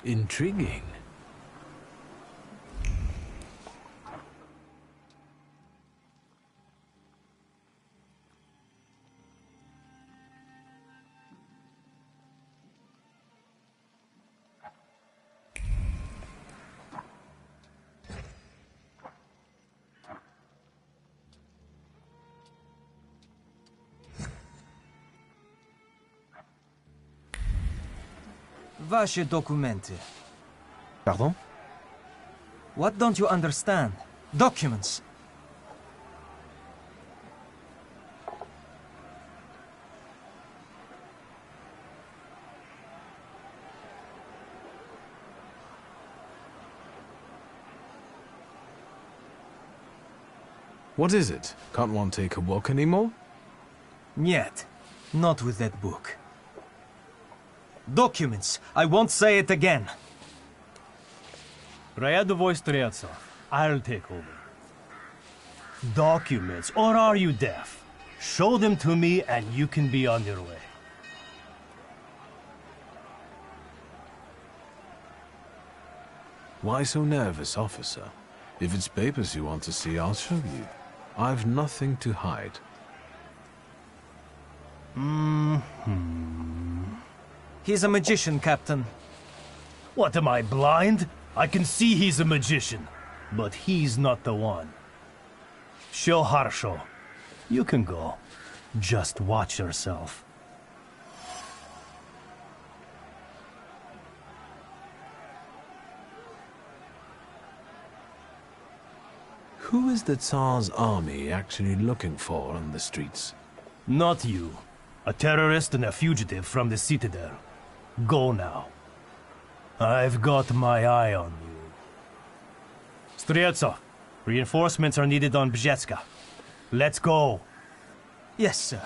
Intriguing. Vaše dokumenty. Pardon? What don't you understand? Documents. What is it? Can't one take a walk anymore? Yet. Not with that book. Documents. I won't say it again. Ryadovoy Streltsov, I'll take over. Documents, or are you deaf? Show them to me and you can be on your way. Why so nervous, officer? If it's papers you want to see, I'll show you. I've nothing to hide. He's a magician, Captain. What, am I blind? I can see he's a magician, but he's not the one. Show Harsho. You can go. Just watch yourself. Who is the Tsar's army actually looking for on the streets? Not you. A terrorist and a fugitive from the Citadel. Go now. I've got my eye on you. Streltsov, reinforcements are needed on Bzetska. Let's go. Yes, sir.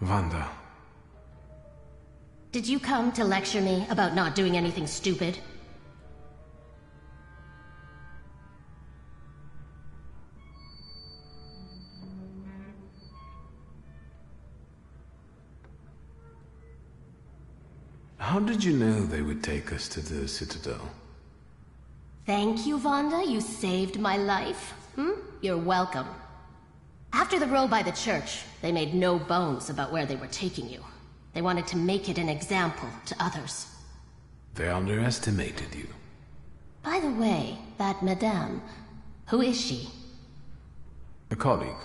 Wanda. Did you come to lecture me about not doing anything stupid? How did you know they would take us to the Citadel? Thank you, Vonda. You saved my life. You're welcome. After the row by the church, they made no bones about where they were taking you. They wanted to make it an example to others. They underestimated you. By the way, that madame, who is she? A colleague.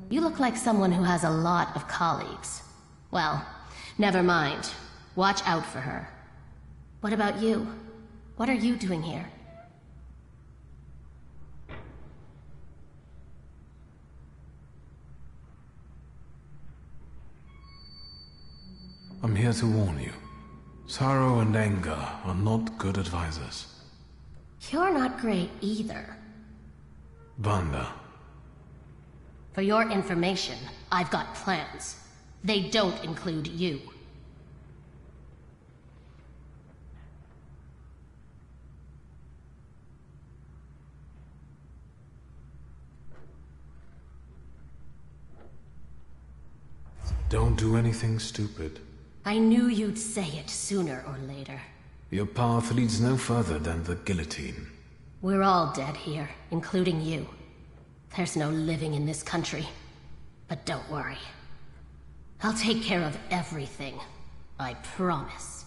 You look like someone who has a lot of colleagues. Well, never mind. Watch out for her. What about you? What are you doing here? I'm here to warn you. Sorrow and anger are not good advisors. You're not great either. Vanda. For your information, I've got plans. They don't include you. Don't do anything stupid. I knew you'd say it sooner or later. Your path leads no further than the guillotine. We're all dead here, including you. There's no living in this country. But don't worry. I'll take care of everything. I promise.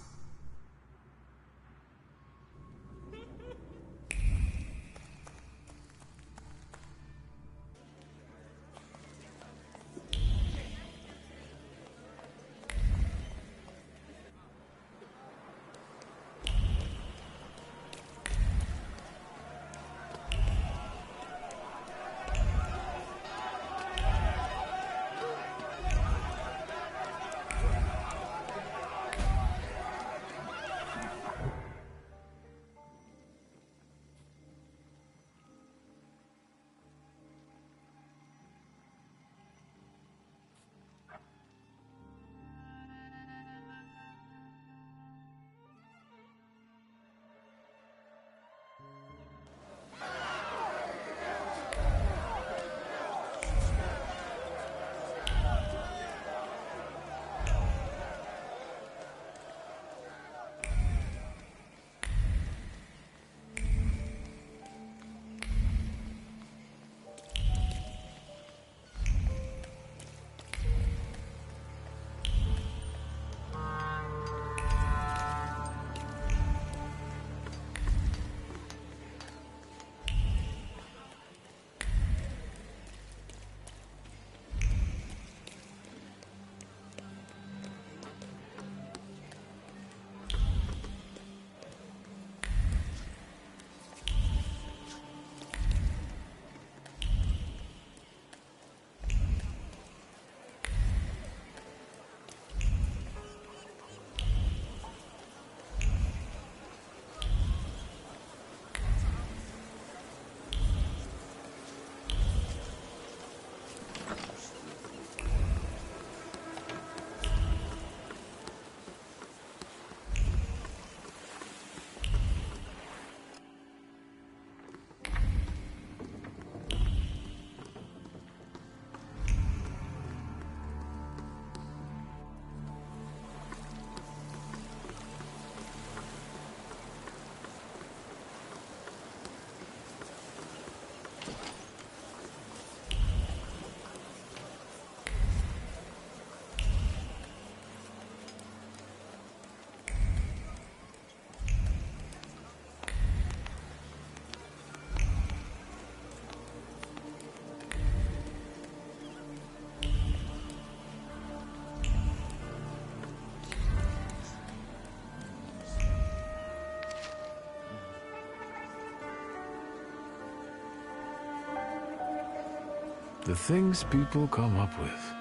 The things people come up with.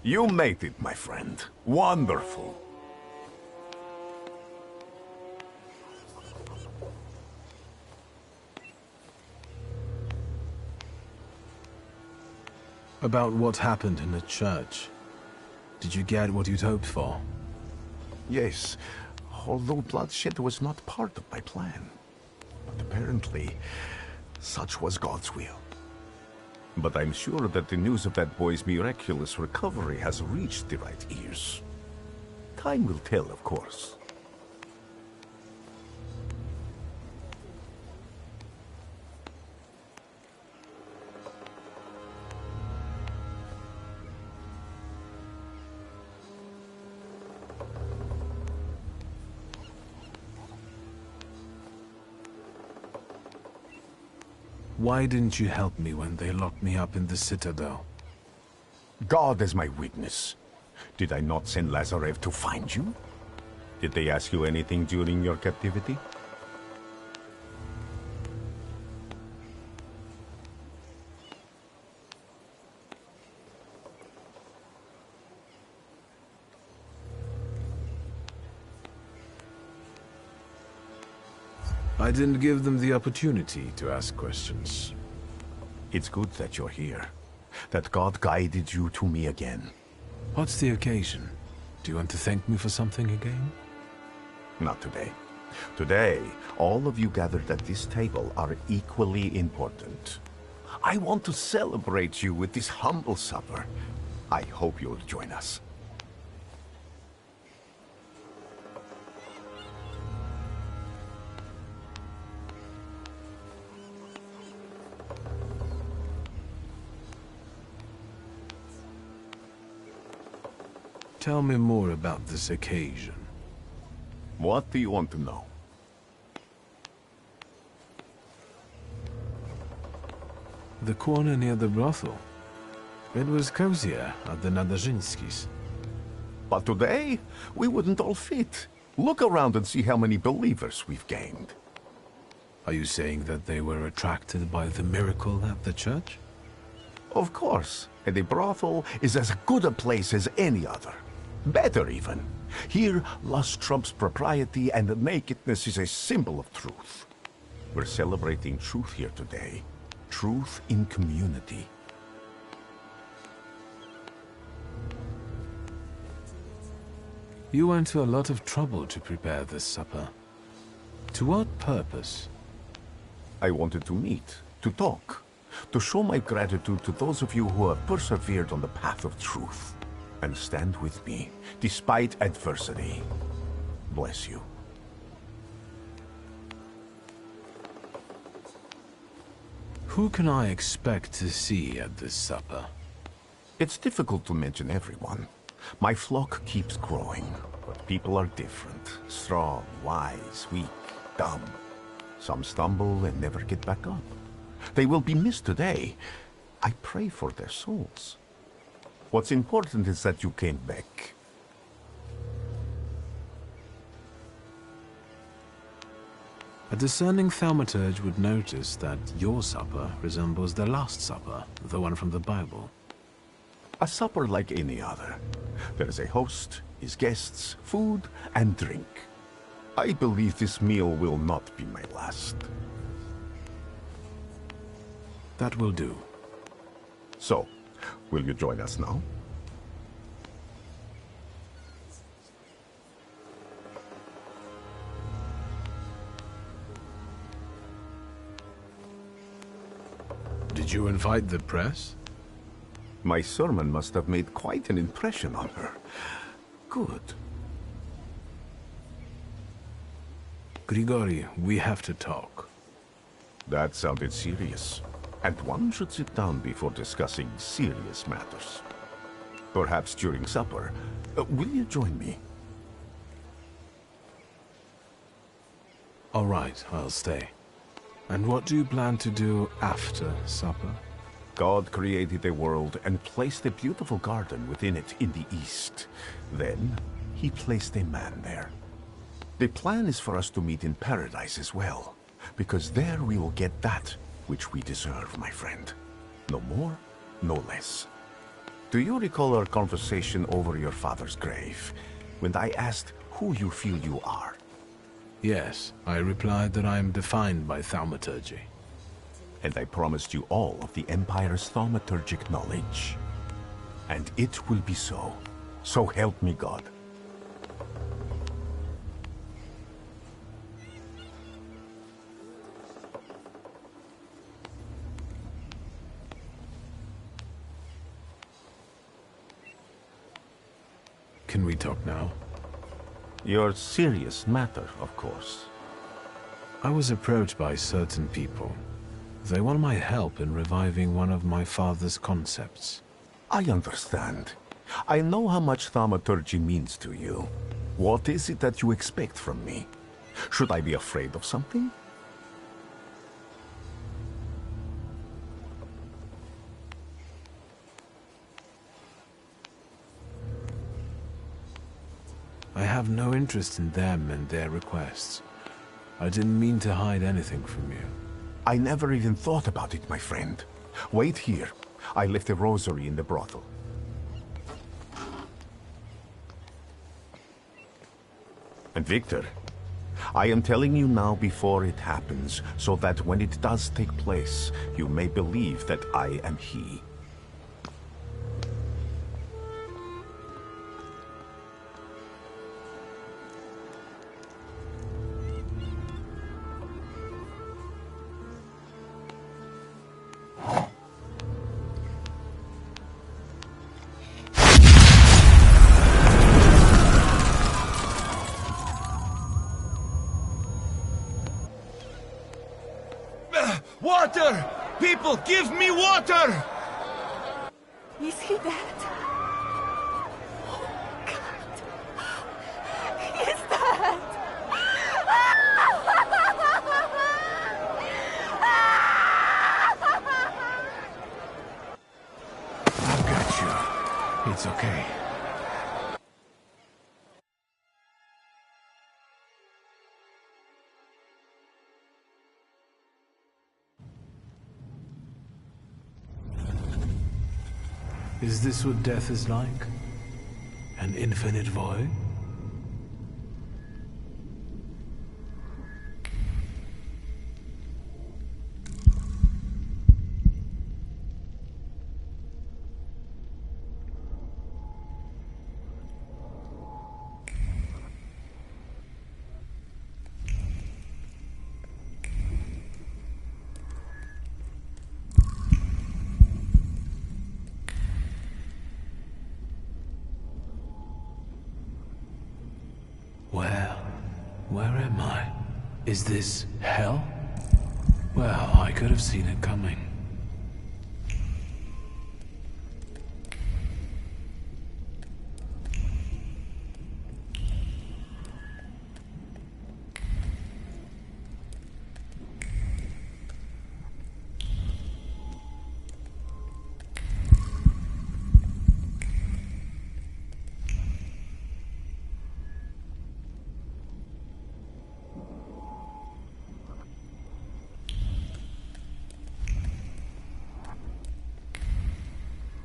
You made it, my friend. Wonderful. About what happened in the church. Did you get what you'd hoped for? Yes, although bloodshed was not part of my plan. But apparently, such was God's will. But I'm sure that the news of that boy's miraculous recovery has reached the right ears. Time will tell, of course. Why didn't you help me when they locked me up in the Citadel? God is my witness. Did I not send Lazarev to find you? Did they ask you anything during your captivity? I didn't give them the opportunity to ask questions. It's good that you're here. That God guided you to me again. What's the occasion? Do you want to thank me for something again? Not today. Today, all of you gathered at this table are equally important. I want to celebrate you with this humble supper. I hope you'll join us. Tell me more about this occasion. What do you want to know? The corner near the brothel. It was cozier at the Nadarzyńskis. But today, we wouldn't all fit. Look around and see how many believers we've gained. Are you saying that they were attracted by the miracle at the church? Of course. And the brothel is as good a place as any other. Better even. Here, lust trumps propriety, and nakedness is a symbol of truth. We're celebrating truth here today. Truth in community. You went to a lot of trouble to prepare this supper. To what purpose? I wanted to meet, to talk, to show my gratitude to those of you who have persevered on the path of truth. And stand with me, despite adversity. Bless you. Who can I expect to see at this supper? It's difficult to mention everyone. My flock keeps growing, but people are different. Strong, wise, weak, dumb. Some stumble and never get back up. They will be missed today. I pray for their souls. What's important is that you came back. A discerning Thaumaturge would notice that your supper resembles the Last Supper, the one from the Bible. A supper like any other. There is a host, his guests, food, and drink. I believe this meal will not be my last. That will do. So, will you join us now? Did you invite the press? My sermon must have made quite an impression on her. Good. Grigori, we have to talk. That sounded serious. And one should sit down before discussing serious matters. Perhaps during supper. Will you join me? All right, I'll stay. And what do you plan to do after supper? God created a world and placed a beautiful garden within it in the east. Then, he placed a man there. The plan is for us to meet in paradise as well, because there we will get that which we deserve, my friend. No more, no less. Do you recall our conversation over your father's grave, when I asked who you feel you are? Yes, I replied that I am defined by Thaumaturge. And I promised you all of the Empire's thaumaturgic knowledge. And it will be so. So help me God. Can we talk now? Your serious matter, of course. I was approached by certain people. They want my help in reviving one of my father's concepts. I understand. I know how much thaumaturgy means to you. What is it that you expect from me? Should I be afraid of something? I have no interest in them and their requests. I didn't mean to hide anything from you. I never even thought about it, my friend. Wait here. I left a rosary in the brothel. And Victor, I am telling you now before it happens, so that when it does take place, you may believe that I am he. Water! People, give me water! Is he dead? Oh, God. He's dead! I've got you. It's okay. Is this what death is like? An infinite void? Where am I? Is this hell? Well, I could have seen it coming.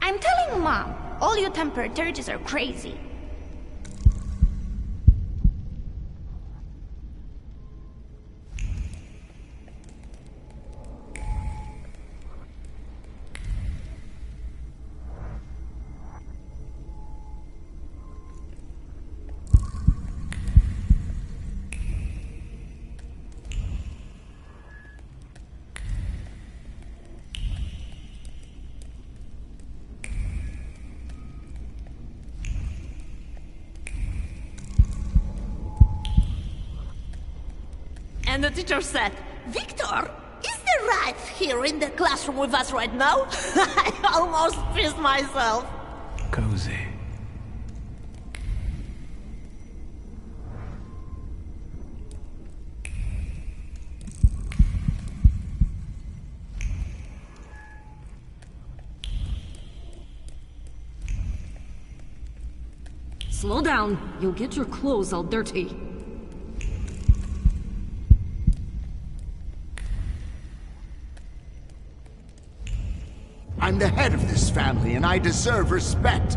I'm telling Mom, all you Thaumaturges are crazy. And the teacher said, Victor, is the right here in the classroom with us right now? I almost pissed myself. Cozy. Slow down. You'll get your clothes all dirty. I'm the head of this family, and I deserve respect.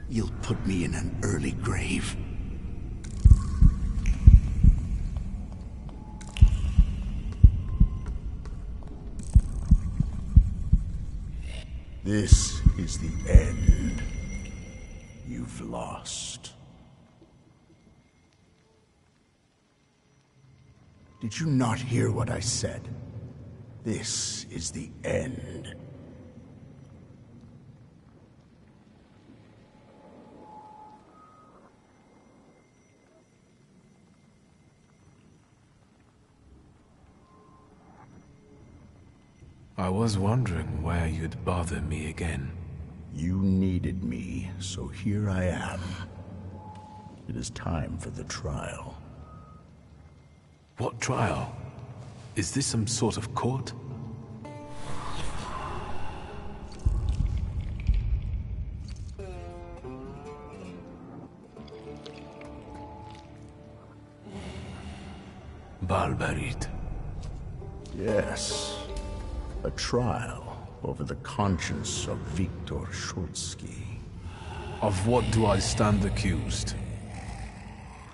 You'll put me in an early grave. This is the end. You've lost. Did you not hear what I said? This is the end. I was wondering where you'd bother me again. You needed me, so here I am. It is time for the trial. What trial? Is this some sort of court? Barbarit. Yes. A trial over the conscience of Viktor Shulsky. Of what do I stand accused?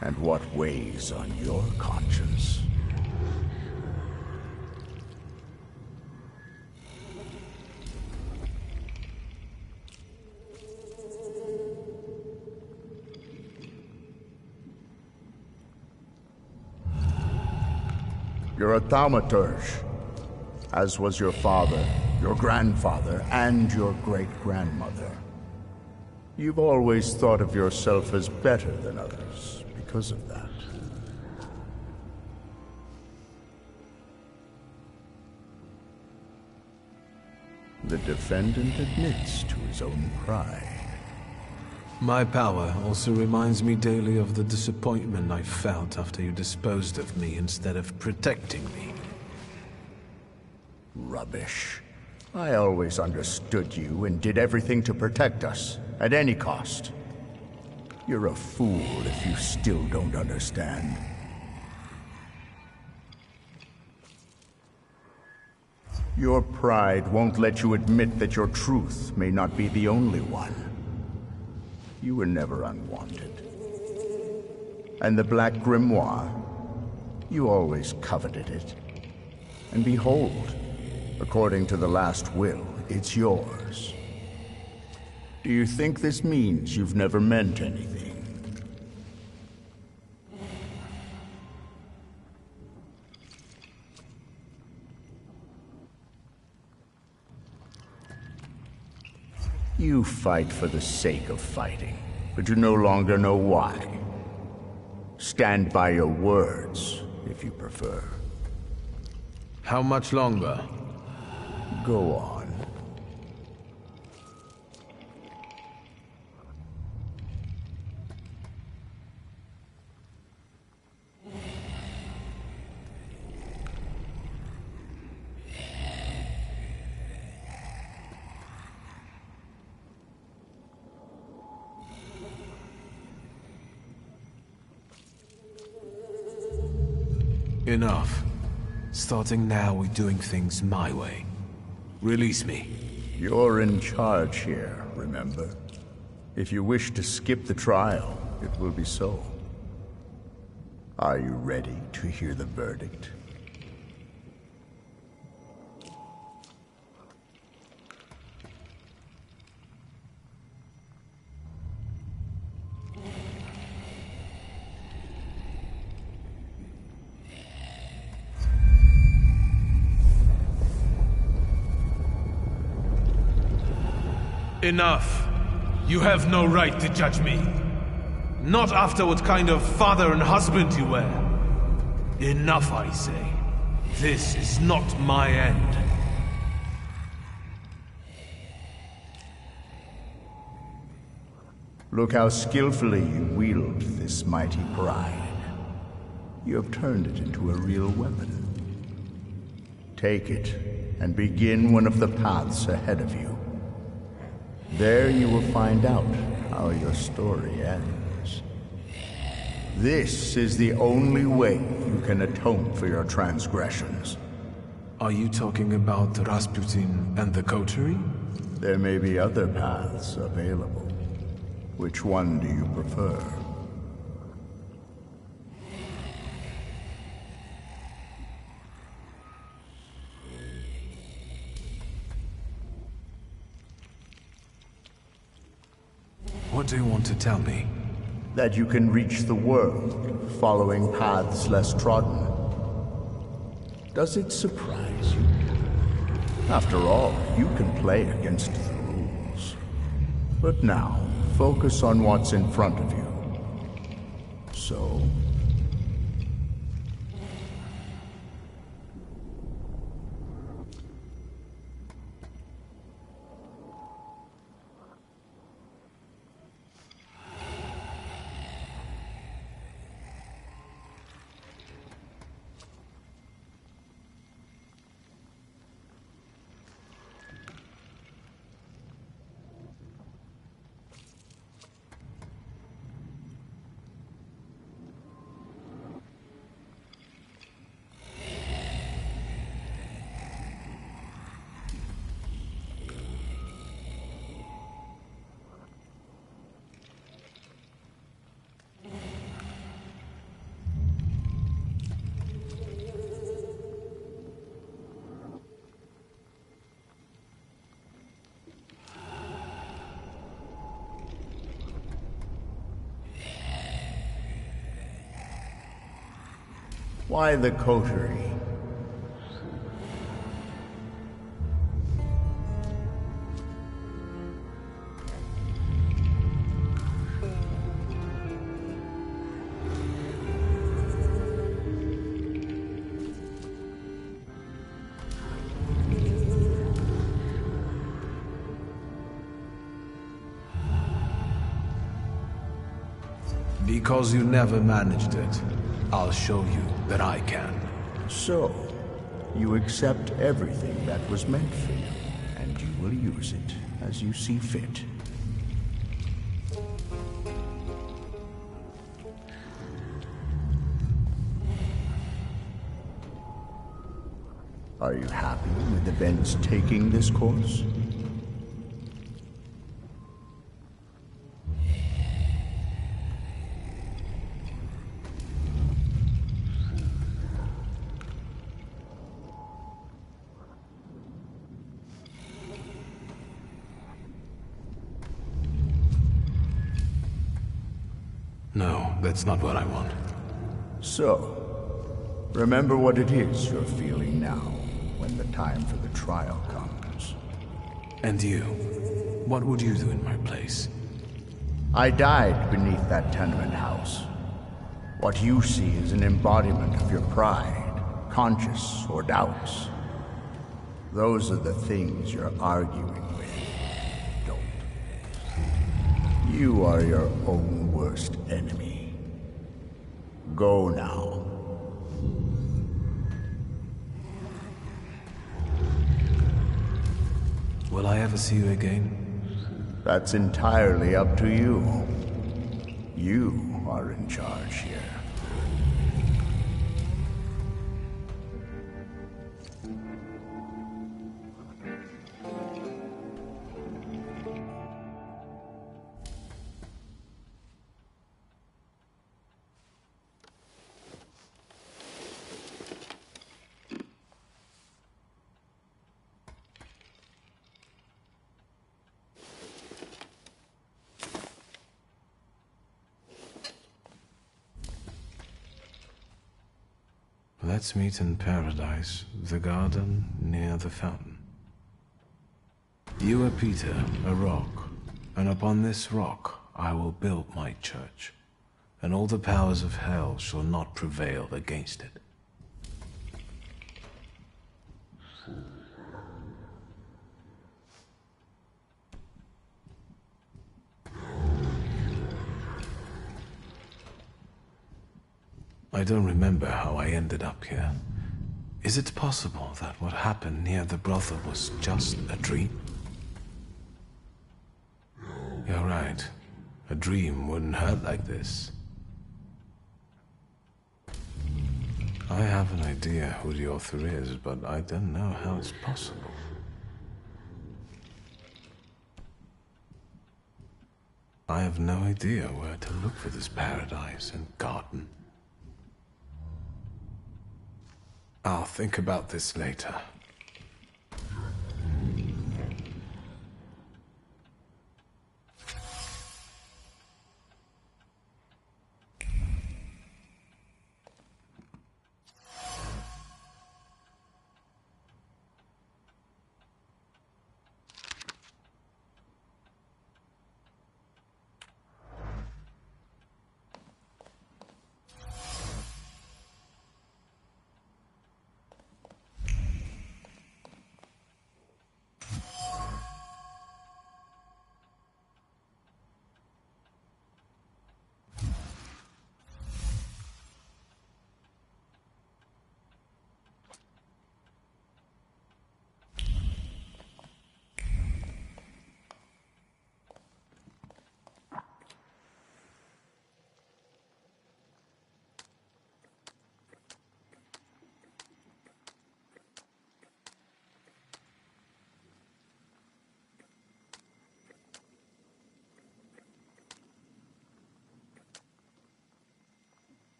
And what weighs on your conscience? You're a Thaumaturge, as was your father, your grandfather, and your great-grandmother. You've always thought of yourself as better than others because of that. The defendant admits to his own pride. My power also reminds me daily of the disappointment I felt after you disposed of me instead of protecting me. Rubbish. I always understood you and did everything to protect us, at any cost. You're a fool if you still don't understand. Your pride won't let you admit that your truth may not be the only one. You were never unwanted. And the Black Grimoire, you always coveted it. And behold, according to the last will, it's yours. Do you think this means you've never meant anything? You fight for the sake of fighting, but you no longer know why. Stand by your words, if you prefer. How much longer? Go on. Enough. Starting now, we're doing things my way. Release me. You're in charge here, remember? If you wish to skip the trial, it will be so. Are you ready to hear the verdict? Enough. You have no right to judge me. Not after what kind of father and husband you were. Enough, I say. This is not my end. Look how skillfully you wield this mighty pride. You have turned it into a real weapon. Take it, and begin one of the paths ahead of you. There you will find out how your story ends. This is the only way you can atone for your transgressions. Are you talking about Rasputin and the coterie? There may be other paths available. Which one do you prefer? What do you want to tell me? That you can reach the world, following paths less trodden. Does it surprise you? After all, you can play against the rules. But now, focus on what's in front of you. So... Why the coterie? Because you never managed it. I'll show you that I can. So, you accept everything that was meant for you, and you will use it as you see fit. Are you happy with events taking this course? No, that's not what I want. So, remember what it is you're feeling now, when the time for the trial comes. And you? What would you do in my place? I died beneath that tenement house. What you see is an embodiment of your pride, conscious or doubts. Those are the things you're arguing with. You are your own worst enemy. Go now. Will I ever see you again? That's entirely up to you. You are in charge here. Let's meet in paradise, the garden near the fountain. You are Peter, a rock, and upon this rock I will build my church. and all the powers of hell shall not prevail against it. I don't remember how I ended up here. Is it possible that what happened near the brothel was just a dream? You're right. A dream wouldn't hurt like this. I have an idea who the author is, but I don't know how it's possible. I have no idea where to look for this paradise and garden. I'll think about this later.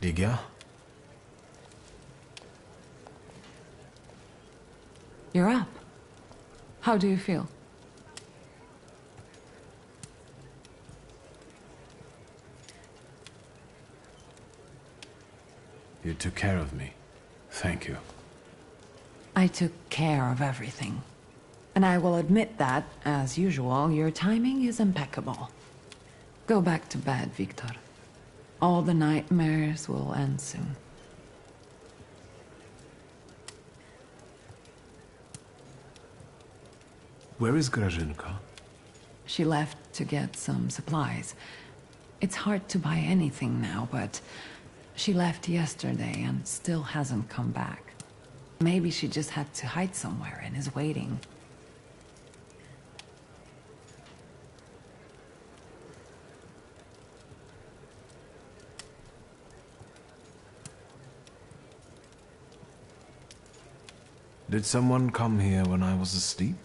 Ligia? You're up. How do you feel? You took care of me. Thank you. I took care of everything. And I will admit that, as usual, your timing is impeccable. Go back to bed, Victor. All the nightmares will end soon. Where is Grażynka? She left to get some supplies. It's hard to buy anything now, but she left yesterday and still hasn't come back. Maybe she just had to hide somewhere and is waiting. Did someone come here when I was asleep?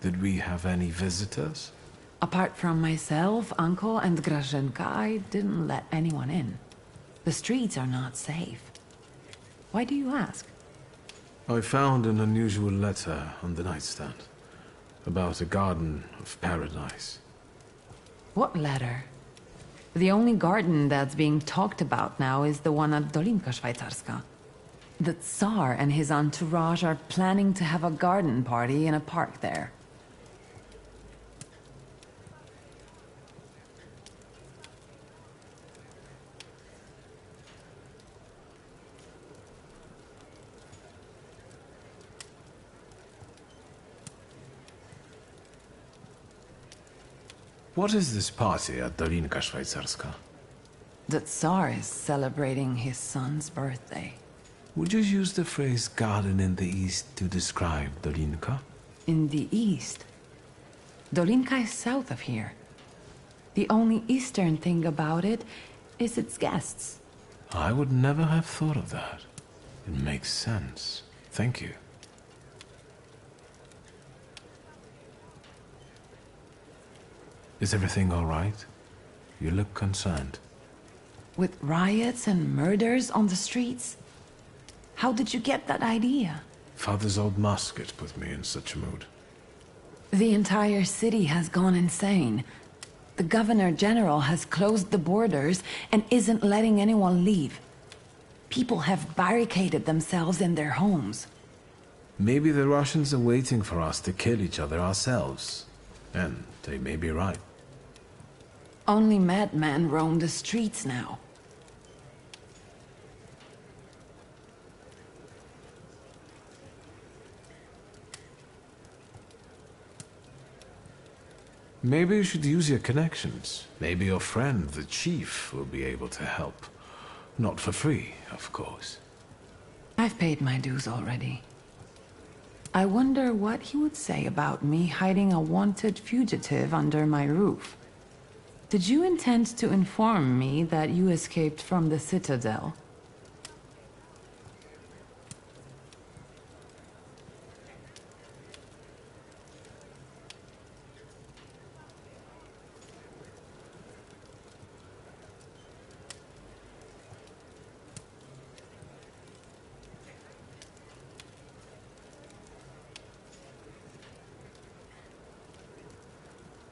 Did we have any visitors? Apart from myself, Uncle, and Grażynka, I didn't let anyone in. The streets are not safe. Why do you ask? I found an unusual letter on the nightstand about a garden of paradise. What letter? The only garden that's being talked about now is the one at Dolinka Szwajcarska. The Tsar and his entourage are planning to have a garden party in a park there. What is this party at Dolinka Szwajcarska? The Tsar is celebrating his son's birthday. Would you use the phrase garden in the east to describe Dolinka? In the east? Dolinka is south of here. The only eastern thing about it is its guests. I would never have thought of that. It makes sense. Thank you. Is everything all right? You look concerned. With riots and murders on the streets? How did you get that idea? Father's old musket put me in such a mood. The entire city has gone insane. The Governor General has closed the borders and isn't letting anyone leave. People have barricaded themselves in their homes. Maybe the Russians are waiting for us to kill each other ourselves. And they may be right. Only madmen roam the streets now. Maybe you should use your connections. Maybe your friend, the chief, will be able to help. Not for free, of course. I've paid my dues already. I wonder what he would say about me hiding a wanted fugitive under my roof. Did you intend to inform me that you escaped from the Citadel?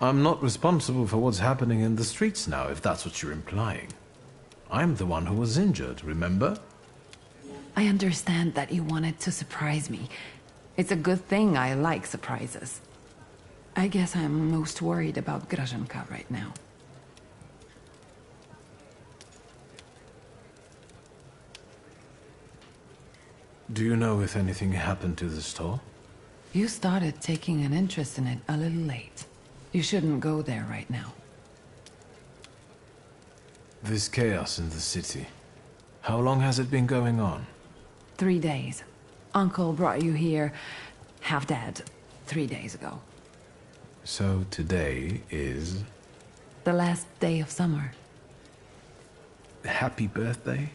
I'm not responsible for what's happening in the streets now, if that's what you're implying. I'm the one who was injured, remember? I understand that you wanted to surprise me. It's a good thing I like surprises. I guess I'm most worried about Grażynka right now. Do you know if anything happened to the store? You started taking an interest in it a little late. You shouldn't go there right now. This chaos in the city. How long has it been going on? 3 days. Uncle brought you here, half dead, 3 days ago. So today is... The last day of summer. Happy birthday?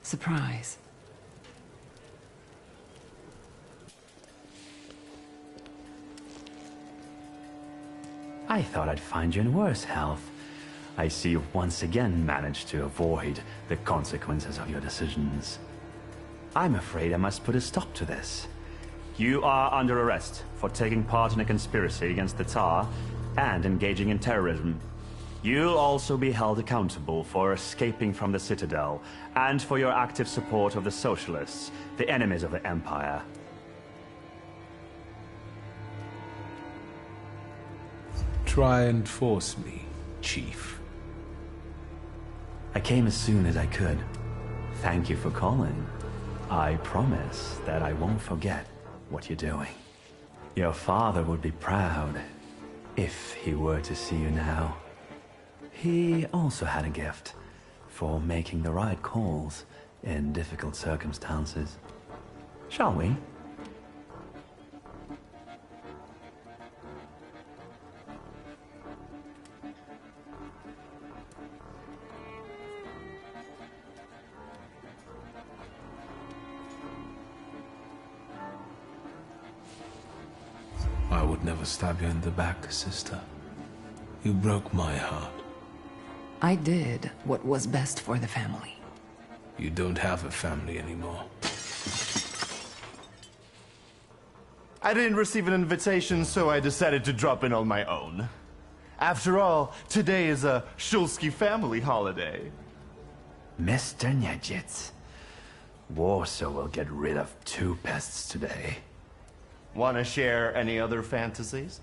Surprise. I thought I'd find you in worse health. I see you've once again managed to avoid the consequences of your decisions. I'm afraid I must put a stop to this. You are under arrest for taking part in a conspiracy against the Tsar and engaging in terrorism. You'll also be held accountable for escaping from the Citadel and for your active support of the Socialists, the enemies of the Empire. Try and force me, Chief. I came as soon as I could. Thank you for calling. I promise that I won't forget what you're doing. Your father would be proud if he were to see you now. He also had a gift for making the right calls in difficult circumstances. Shall we? I would never stab you in the back, sister. You broke my heart. I did what was best for the family. You don't have a family anymore. I didn't receive an invitation, so I decided to drop in on my own. After all, today is a Shulsky family holiday. Mr. Niedzits, Warsaw will get rid of 2 pests today. Want to share any other fantasies?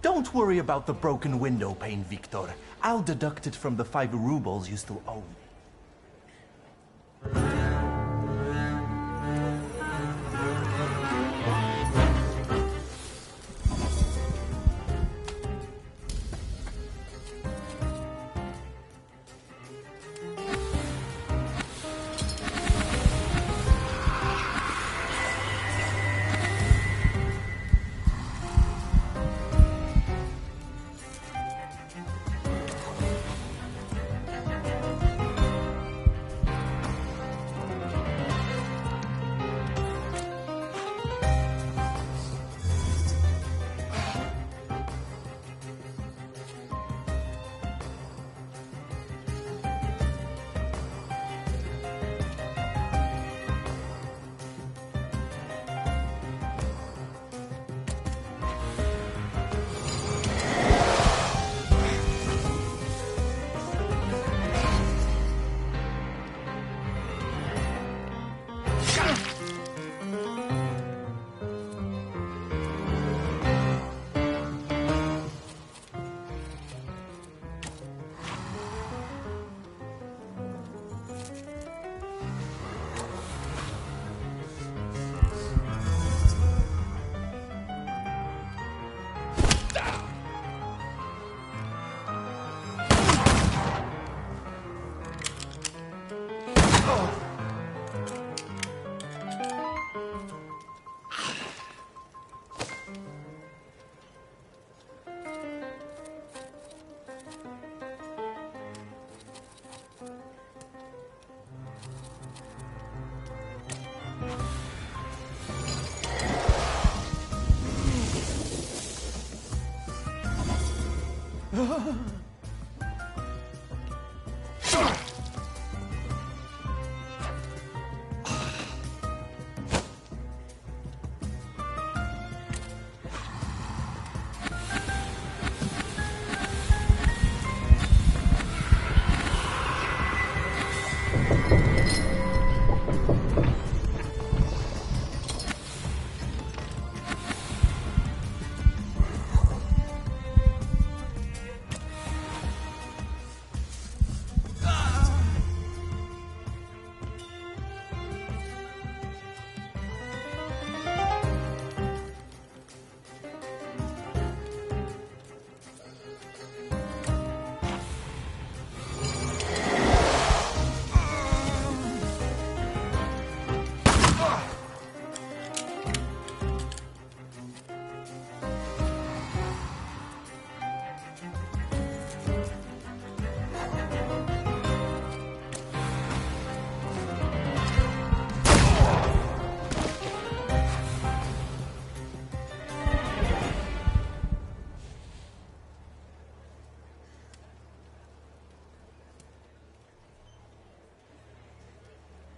Don't worry about the broken window pane, Victor. I'll deduct it from the 5 rubles you still owe me.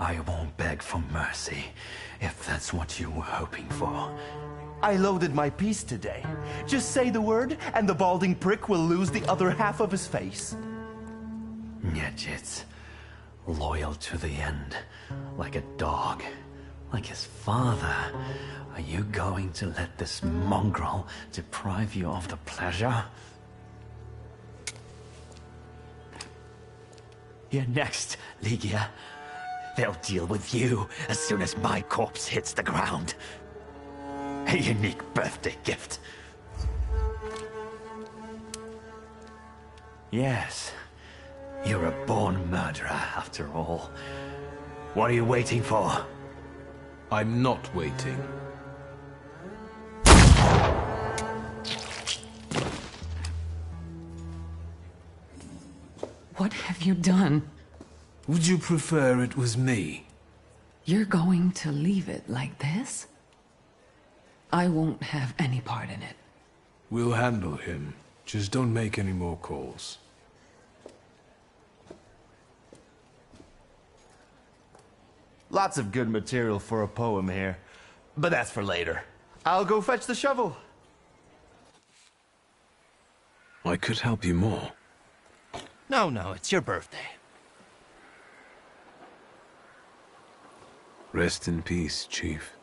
I won't beg for mercy, if that's what you were hoping for. I loaded my piece today. Just say the word, and the balding prick will lose the other half of his face. Niedzits, loyal to the end, like a dog, like his father. Are you going to let this mongrel deprive you of the pleasure? You're next, Ligia. They'll deal with you as soon as my corpse hits the ground. A unique birthday gift. Yes, you're a born murderer after all. What are you waiting for? I'm not waiting. What have you done? Would you prefer it was me? You're going to leave it like this? I won't have any part in it. We'll handle him. Just don't make any more calls. Lots of good material for a poem here. But that's for later. I'll go fetch the shovel. I could help you more. No, it's your birthday. Rest in peace, Chief.